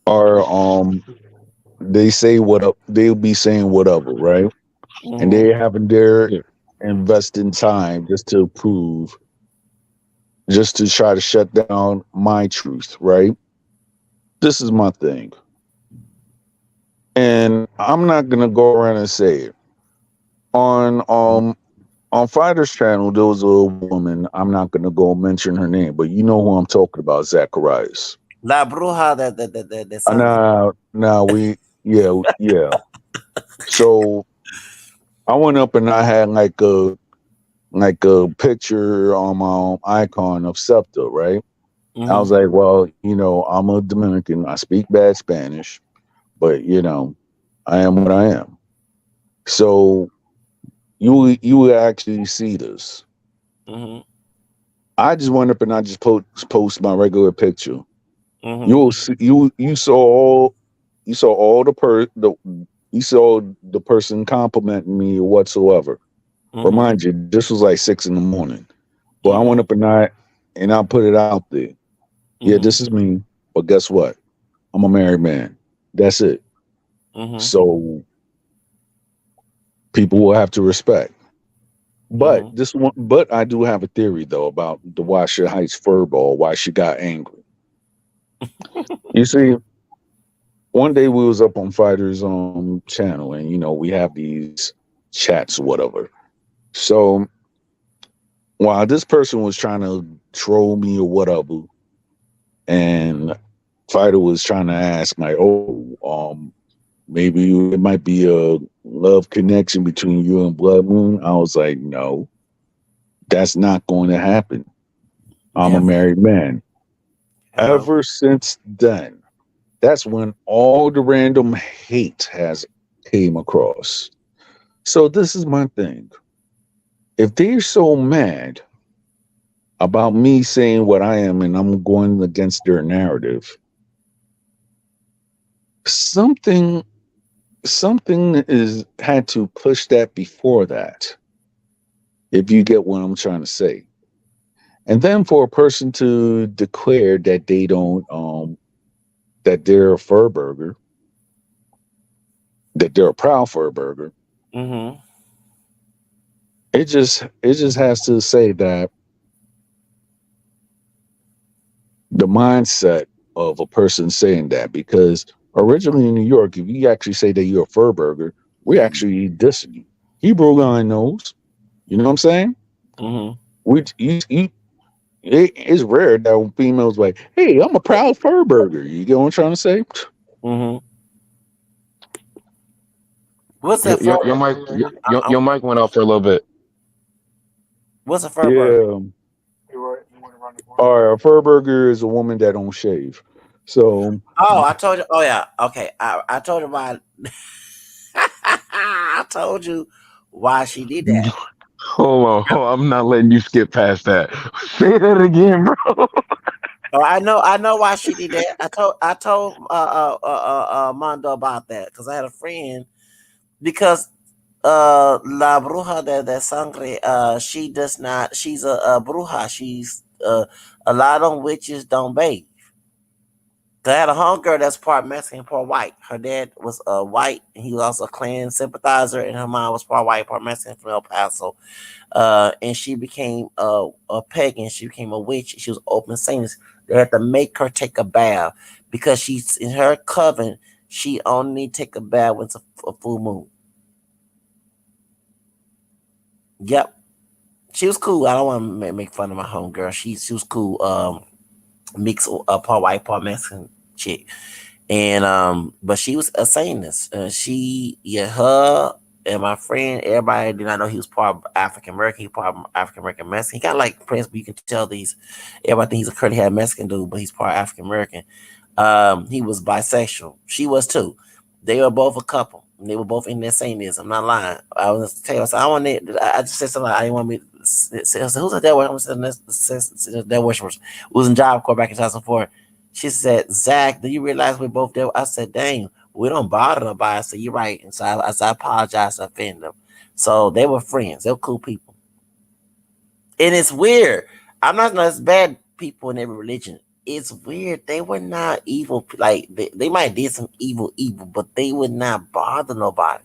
are they say what up they'll be saying whatever, right? And Mm-hmm. they having their Yeah. investing time just to try to shut down my truth, right? This is my thing. And I'm not gonna go around and say it. On Fighter's channel, there was a woman, I'm not gonna go mention her name, but you know who I'm talking about, Zacharias. La Bruja that sung. Now we yeah. So I went up and I had like a picture on my icon of SEPTA, right? I Mm-hmm. was like, well, I'm a Dominican. I speak bad Spanish, but I am what I am. So you will actually see this. Mm-hmm. I just went up and I just post my regular picture. You Mm-hmm. will see you saw all you saw the person complimenting me or whatsoever. Mm-hmm. Remind you, this was like 6 in the morning. But I went Mm-hmm. up and I put it out there. Yeah, Mm-hmm. this is me. But guess what? I'm a married man. That's it. Mm-hmm. So people will have to respect. But Mm-hmm. but I do have a theory though about the Washer Heights furball, why she got angry. You see, one day we was up on Fighters channel and we have these chats or whatever. So while this person was trying to troll me or whatever, and Fighter was trying to ask like, oh, maybe it might be a love connection between you and Blood Moon. I was like, no, that's not going to happen. I'm a Never. married man. Hello. Ever since then, that's when all the random hate has came across. So this is my thing. If they're so mad about me saying what I am and I'm going against their narrative, something something is had to push that before that. If you get what I'm trying to say. And then for a person to declare that they don't that they're a fur burger, that they're a proud fur burger, Mm-hmm. it just has to say that the mindset of a person saying that, because originally in New York, if you actually say that you're a fur burger, we actually dissing you. Hebrew guy knows. You know what I'm saying? Mm-hmm. It's rare that when females like, hey, I'm a proud fur burger. You get what I'm trying to say? Mm-hmm. What's Your that fur your, your burger? mic I'm, your mic went out for a little bit. what's a fur burger? Yeah. All right, a fur burger is a woman that don't shave. So Oh, I told you. Oh yeah. Okay. I told you why. I told you why she did that. hold on. I'm not letting you skip past that. Say that again, bro. Oh, I know why she did that. I told Mondo about that because I had a friend because La Bruja de Sangre, she does not. She's a bruja. She's a lot of witches don't bathe. I had a homegirl that's part Mexican, part white. Her dad was white, and he was also a Klan sympathizer, and her mom was part white, part Mexican from El Paso. And she became a pagan. She became a witch. She was open Satanist. They had to make her take a bath because she's in her coven. She only take a bath when it's a full moon. Yep, she was cool. I don't want to make fun of my homegirl. She was cool. Mixed part white, part Mexican chick. And but she was a Satanist. Her and my friend, everybody did not know he was part African American. He part African American Mexican. He got like Prince, but you can tell these. Everybody think he's a curly haired Mexican dude, but he's part African American. He was bisexual. She was too. They were both a couple. They were both in their Satanism. I'm not lying. I was tell you, so I want it. I just said something. I didn't want me. To say, I said, who's that? I'm saying that worshipers. It was in Job Corps back in 2004. She said, Zach, do you realize we're both there? I said, dang, we don't bother nobody. I said, you're right. And so I apologize to offend them. So they were friends. They were cool people. And it's weird. I'm not as bad people in every religion. It's weird. They were not evil. Like they might did some evil, but they would not bother nobody.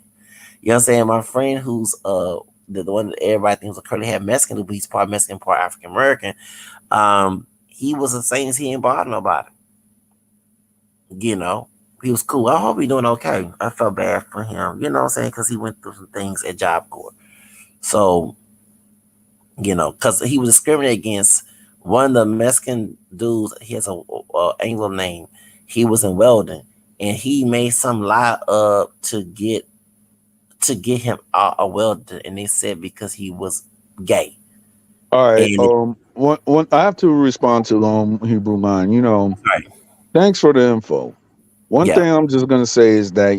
You know what I'm saying? My friend who's the one that everybody thinks was a curly haired Mexican, but he's part Mexican, part African American. He was the same as he ain't bother nobody. You know, he was cool. I hope he's doing okay. I felt bad for him. You know what I'm saying? Because he went through some things at Job Corps. So because he was discriminated against. One of the Mexican dudes, he has a Anglo name. He was in welding, and he made some lie up to get him a welder, and they said because he was gay. All right. And One. I have to respond to Hebrew mind. right, Thanks for the info. One yeah, thing I'm just gonna say is that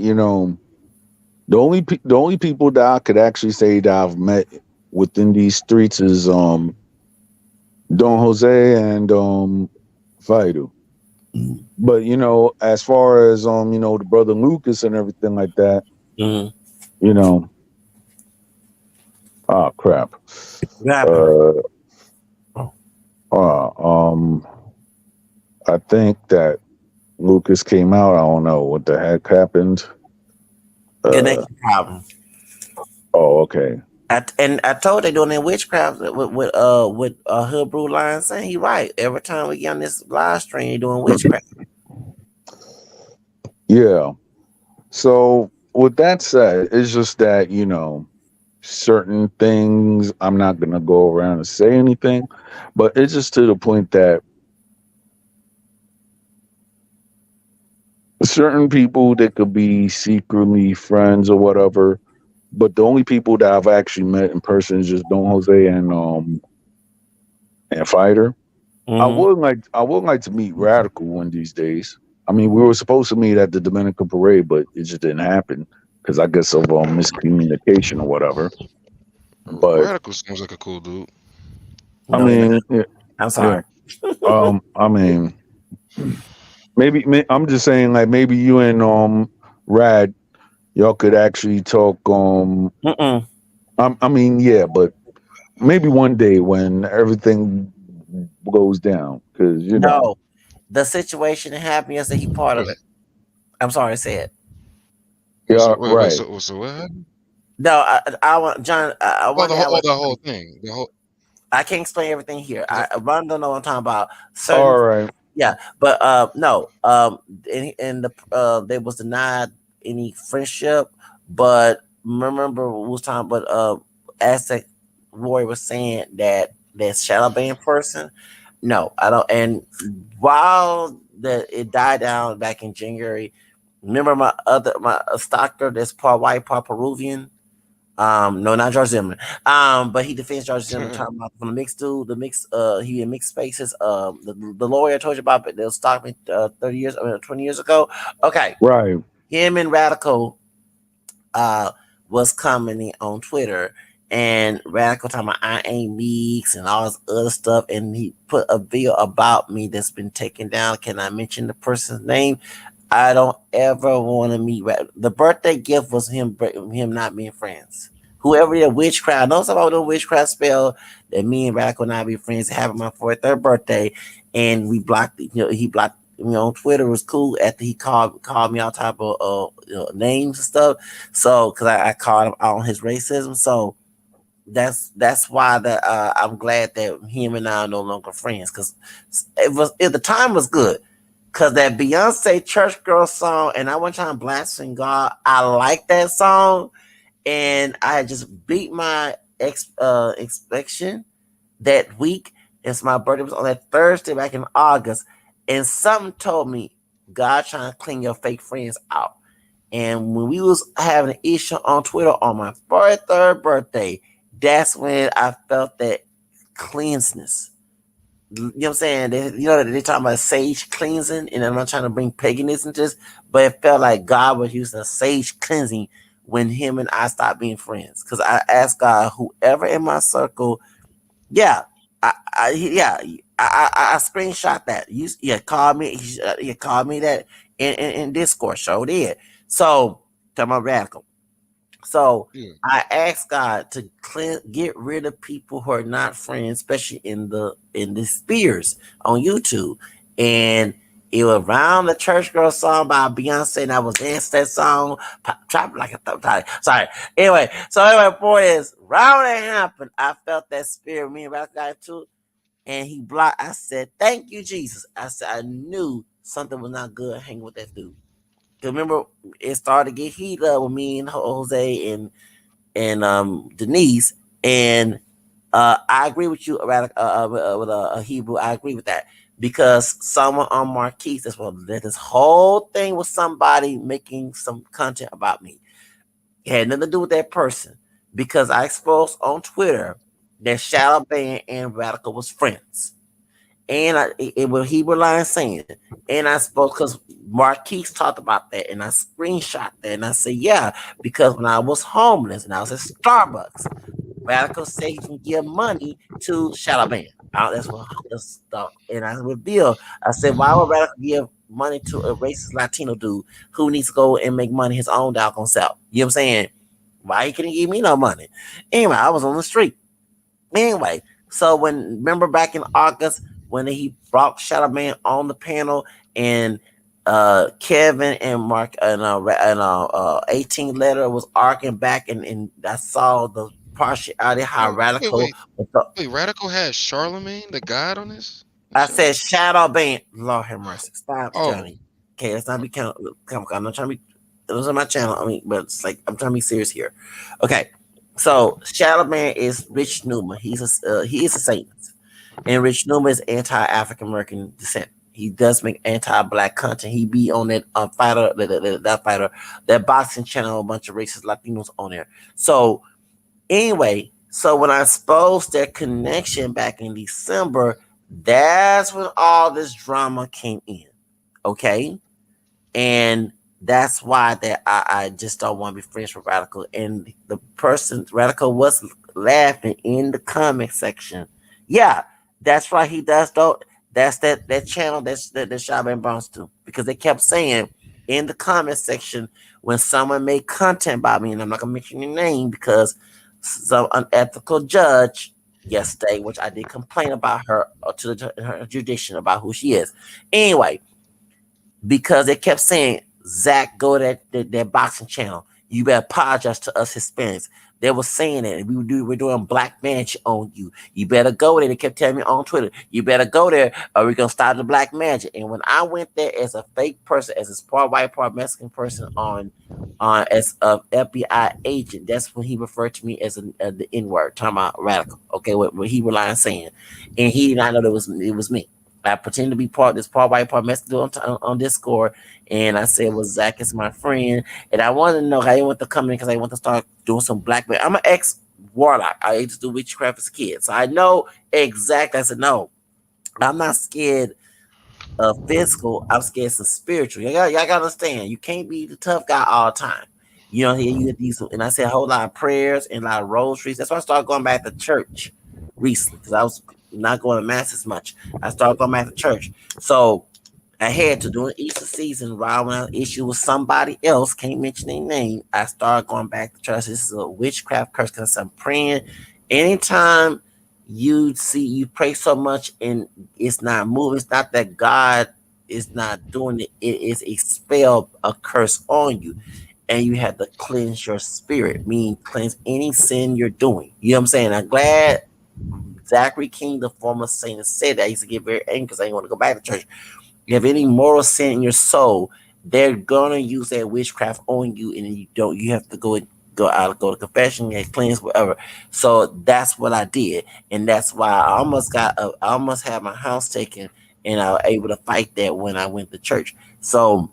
the only people that I could actually say that I've met within these streets is Don Jose and Fido. mm-hmm. But as far as the brother Lucas and everything like that, Mm-hmm. you know, oh crap. What happened? Uh, Oh, uh um I think that Lucas came out. I don't know what the heck happened. Uh connection problem. oh, okay. And I told they doing that witchcraft with Hood Brew Line saying he right. Every time we get on this live stream, they doing witchcraft. Yeah. So with that said, it's just that, certain things I'm not gonna go around and say anything, but it's just to the point that certain people that could be secretly friends or whatever, but the only people that I've actually met in person is just Don Jose and Fighter. Mm-hmm. I would like to meet Radical one of these days. I mean, we were supposed to meet at the Dominican parade, but it just didn't happen because I guess of miscommunication or whatever. But Radical seems like a cool dude. I No, he not. mean, yeah, I'm yeah. sorry. I mean, I'm just saying, like maybe you and Rad, y'all could actually talk. Mm-mm. I mean, yeah, but maybe one day when everything goes down, because No, the situation that happened yesterday, he part of Wait, it. I'm sorry, I said. yeah, wait. right. So what happened? No, I want John. Oh, One day I want. the whole thing. The whole. I can't explain everything here. Cause Ron don't know what I'm talking about. Certain, All right, yeah, but no, and the they was denied any friendship. But remember, we was talking. But Aztec Warrior was saying that shadow band person. No, I don't. And while it died down back in January, remember my stalker that's part white, part Peruvian. No, not George Zimmerman. But he defends George Zimmerman talking about from the mixed dude, the mixed he in mixed spaces. The lawyer I told you about, but they'll stop me 30 years, 20 years ago. Okay. right. Him and Radical was commenting on Twitter, and Radical talking about I ain't Meeks and all this other stuff, and he put a video about me that's been taken down. Can I mention the person's name? I don't ever want to meet. The birthday gift was him not being friends. Whoever the witchcraft, I know something about the witchcraft spell that me and Radical not be friends. Having my 43rd birthday, and we blocked. He blocked me on Twitter. It was cool after he called me all type of names and stuff. So because I called him out on his racism. So that's why that I'm glad that him and I are no longer friends because the time was good. Cause that Beyonce Church Girl song, and I wasn't trying to blaspheme God. I like that song, and I had just beat my expectation that week. It's my birthday was on that Thursday back in August, and something told me God trying to clean your fake friends out. And when we was having an issue on Twitter on my 43rd birthday, that's when I felt that cleanseness. You know what I'm saying? They're talking about sage cleansing, and I'm not trying to bring paganism to this, but it felt like God was using a sage cleansing when him and I stopped being friends. Because I asked God, whoever in my circle, yeah, I screenshot that. Called me, he called me that in Discord. Show did. So, tell my radical. So Yeah. I asked God to get rid of people who are not friends, especially in the spheres on YouTube. And it was around the church girl song by Beyonce, and I was dancing that song, drop like a thumb. Sorry. Anyway, point is, round that happened, I felt that spirit. Me and Ralph got too, and he blocked. I said, "Thank you, Jesus." I said, I knew something was not good hanging with that dude. 'Cause remember, it started to get heated up with me and Jose and Denise, and I agree with you about with a Hebrew. I agree with that because someone on Marquise as well. That this whole thing was somebody making some content about me. It had nothing to do with that person because I exposed on Twitter that Shadow Band and Radical was friends. And it was Hebrew line saying, and I spoke because Marquise talked about that, and I screenshot that, and I said, yeah, because when I was homeless and I was at Starbucks, Radical said he can give money to Shadow Band. That's what that's stuff. And I revealed, I said, why would Radical give money to a racist Latino dude who needs to go and make money his own doggone self? You know what I'm saying? Why he couldn't give me no money? Anyway, I was on the street. Anyway, so remember back in August when he brought Shadow Man on the panel and Kevin and Mark and 18 letter was arguing back and I saw the partiality how Wait, wait, radical wait, was wait. Radical had Charlemagne the God on this I show. said Shadow Band. Lord have mercy. Stop, Oh, Johnny. Okay, let's not be I'm not trying to be those are my channel. I mean, but it's like I'm trying to be serious here. Okay. So Shadow Man is Rich Numa. He is a Satanist. And Rich Numa is anti-African American descent. He does make anti-black content. He be on that fighter, that fighter, that boxing channel, a bunch of racist Latinos on there. So anyway, so when I exposed their connection back in December, that's when all this drama came in. Okay, and that's why that I just don't want to be friends with Radical. And the person Radical was laughing in the comment section. Yeah, that's right. He does though. That's that channel that Shaban bounce to because they kept saying in the comment section when someone made content about me, and I'm not gonna mention your name because some unethical judge yesterday, which I did complain about her to her jurisdiction about who she is. Anyway, because they kept saying, Zach, go to that boxing channel. You better apologize to us Hispanics. They were saying it. We're doing black magic on you. You better go there. They kept telling me on Twitter, you better go there or we're going to start the black magic. And when I went there as a fake person, as a part white, part Mexican person as a FBI agent, that's when he referred to me as the N word, talking about radical. Okay, what he relied on saying. And he did not know that it was me. I pretend to be part this part white, part Mexican on Discord, and I said, "Well, Zach is my friend, and I wanted to know how he want to come in because I want to start doing some black. I'm an ex warlock. I used to do witchcraft as a kid, so I know exactly." I said, "No, I'm not scared of physical. I'm scared of spiritual. Y'all gotta understand. You can't be the tough guy all the time." You know, here you get these, and I said a whole lot of prayers and a lot of rosaries. That's why I started going back to church recently because I was not going to mass as much. I started going back to church. So I had to during Easter season, right when I issue with somebody else, can't mention their name. I started going back to church. This is a witchcraft curse because I'm praying. Anytime you pray so much and it's not moving, it's not that God is not doing it, it is a spell, a curse on you. And you have to cleanse your spirit, meaning cleanse any sin you're doing. You know what I'm saying? I'm glad Zachary King, the former saint, said that. I used to get very angry because I didn't want to go back to church. You have any moral sin in your soul, they're gonna use that witchcraft on you, and you don't. You have to go out, go to confession, get cleansed, whatever. So that's what I did, and that's why I almost had my house taken, and I was able to fight that when I went to church. So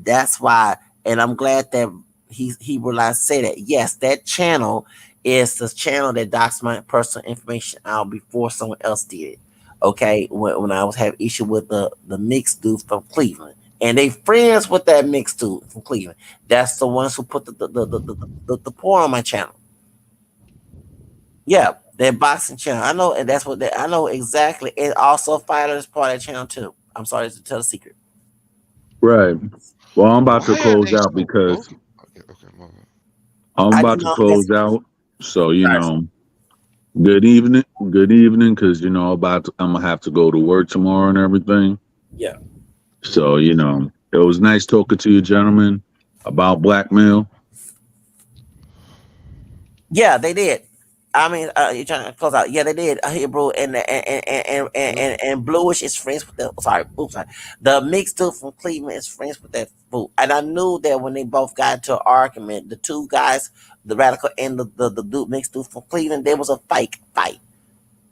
that's why, and I'm glad that he realized say that. Yes, that channel is the channel that docs my personal information out before someone else did it. Okay, when I was having issue with the mixed dude from Cleveland, and they friends with that mixed dude from Cleveland. That's the ones who put the porn on my channel. Yeah, that boxing channel. I know, and that's what I know exactly. And also, fighters part of that channel too. I'm sorry to tell a secret. Right. Well, I'm about to Why are close they out so because open? Okay, okay, my bad. I'm I about didn't to know close that's out. So, sorry. good evening. Good evening, because I'm gonna have to go to work tomorrow and everything. Yeah. So, it was nice talking to you, gentlemen, about blackmail. Yeah, they did. I mean, you're trying to close out. Yeah, they did. Hebrew Well, and Bluish is friends with the. Sorry, oops, sorry. The mixed dude from Cleveland is friends with that fool. And I knew that when they both got into an argument, the two guys, the radical and the dude mixed dude from Cleveland, there was a fake fight.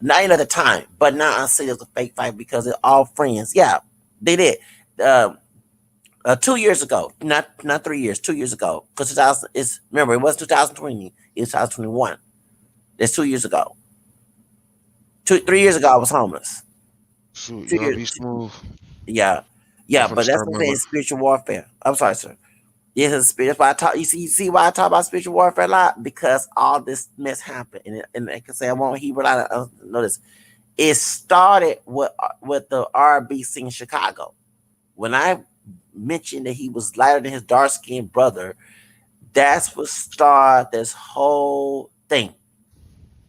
Not even at the time, but now I see there's a fake fight because they're all friends. Yeah, they did. Um, 2 years ago, not 3 years, 2 years ago, because 2000 is remember it was 2020, it's 2021. That's 2 years ago. 3 years ago, I was homeless. shoot, Two y'all years, be smooth. yeah, I'm yeah. finna But that's start what my I'm saying. work. Spiritual warfare. I'm sorry, sir. Yes, it's spirit. That's why I talk. You see why I talk about spiritual warfare a lot because all this mess happened, and I can say I won't Hebrew. I know this. It started with the R&B scene in Chicago. When I mentioned that he was lighter than his dark skinned brother, that's what started this whole thing.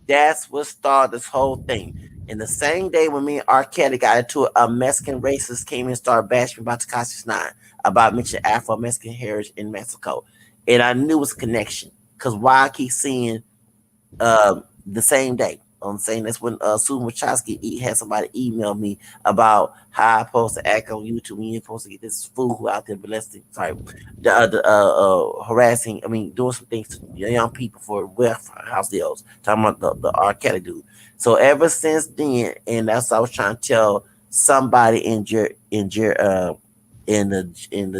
That's what started this whole thing. And the same day when me and R. Kelly got into it, a Mexican racist came and started bashing about Takashi 9 about mentioning Afro Mexican heritage in Mexico. And I knew it was a connection. Because why I keep seeing the same day. I'm saying that's when Susan Wachowski had somebody email me about how I'm supposed to act on YouTube when you're supposed to get this fool who out there molesting, sorry, harassing, I mean, doing some things to young people for welfare house deals. Talking about the R. Kelly dude. So ever since then, and that's what I was trying to tell somebody in the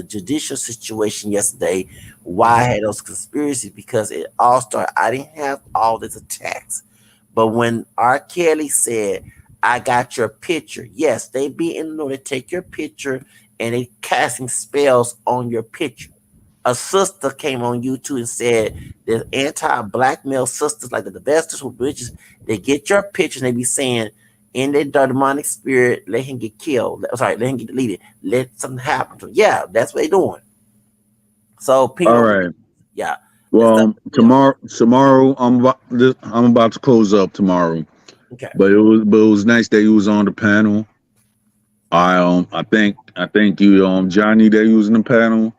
judicial situation yesterday why I had those conspiracies because it all started. I didn't have all these attacks, but when R. Kelly said, "I got your picture," yes, they be in the know. They take your picture and they casting spells on your picture. A sister came on YouTube and said there's anti-blackmail sisters like the Vestas who bridges. They get your picture and they be saying in their demonic spirit, let him get killed. Sorry, let him get deleted. Let something happen to him. Yeah, that's what they doing. So All people, right. yeah, this stuff Well, is real. tomorrow, I'm about to close up tomorrow. Okay. But it was nice that you was on the panel. I think you Johnny that you was in the panel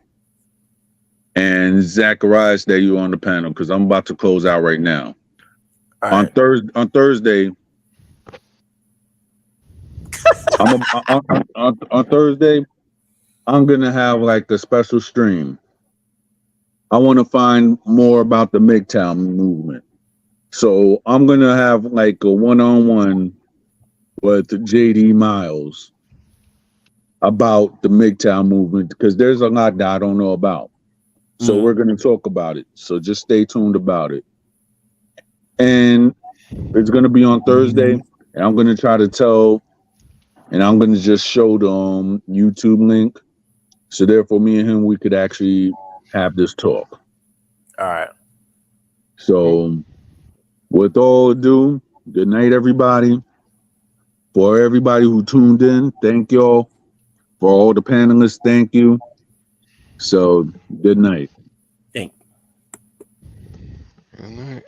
and Zacharias that you on the panel because I'm about to close out right now. All On right. Thursday, on Thursday I'm gonna have like a special stream. I want to find more about the MGTOW movement, so I'm gonna have like a one-on-one with JD Miles about the MGTOW movement because there's a lot that I don't know about. So Mm-hmm. we're going to talk about it. So just stay tuned about it. And it's going to be on Thursday. And I'm going to try to tell, and I'm going to just show the YouTube link. So therefore, me and him, we could actually have this talk. All right. So, with all ado, good night, everybody. For everybody who tuned in, thank y'all. For all the panelists, thank you. So, good night. Think. Good night.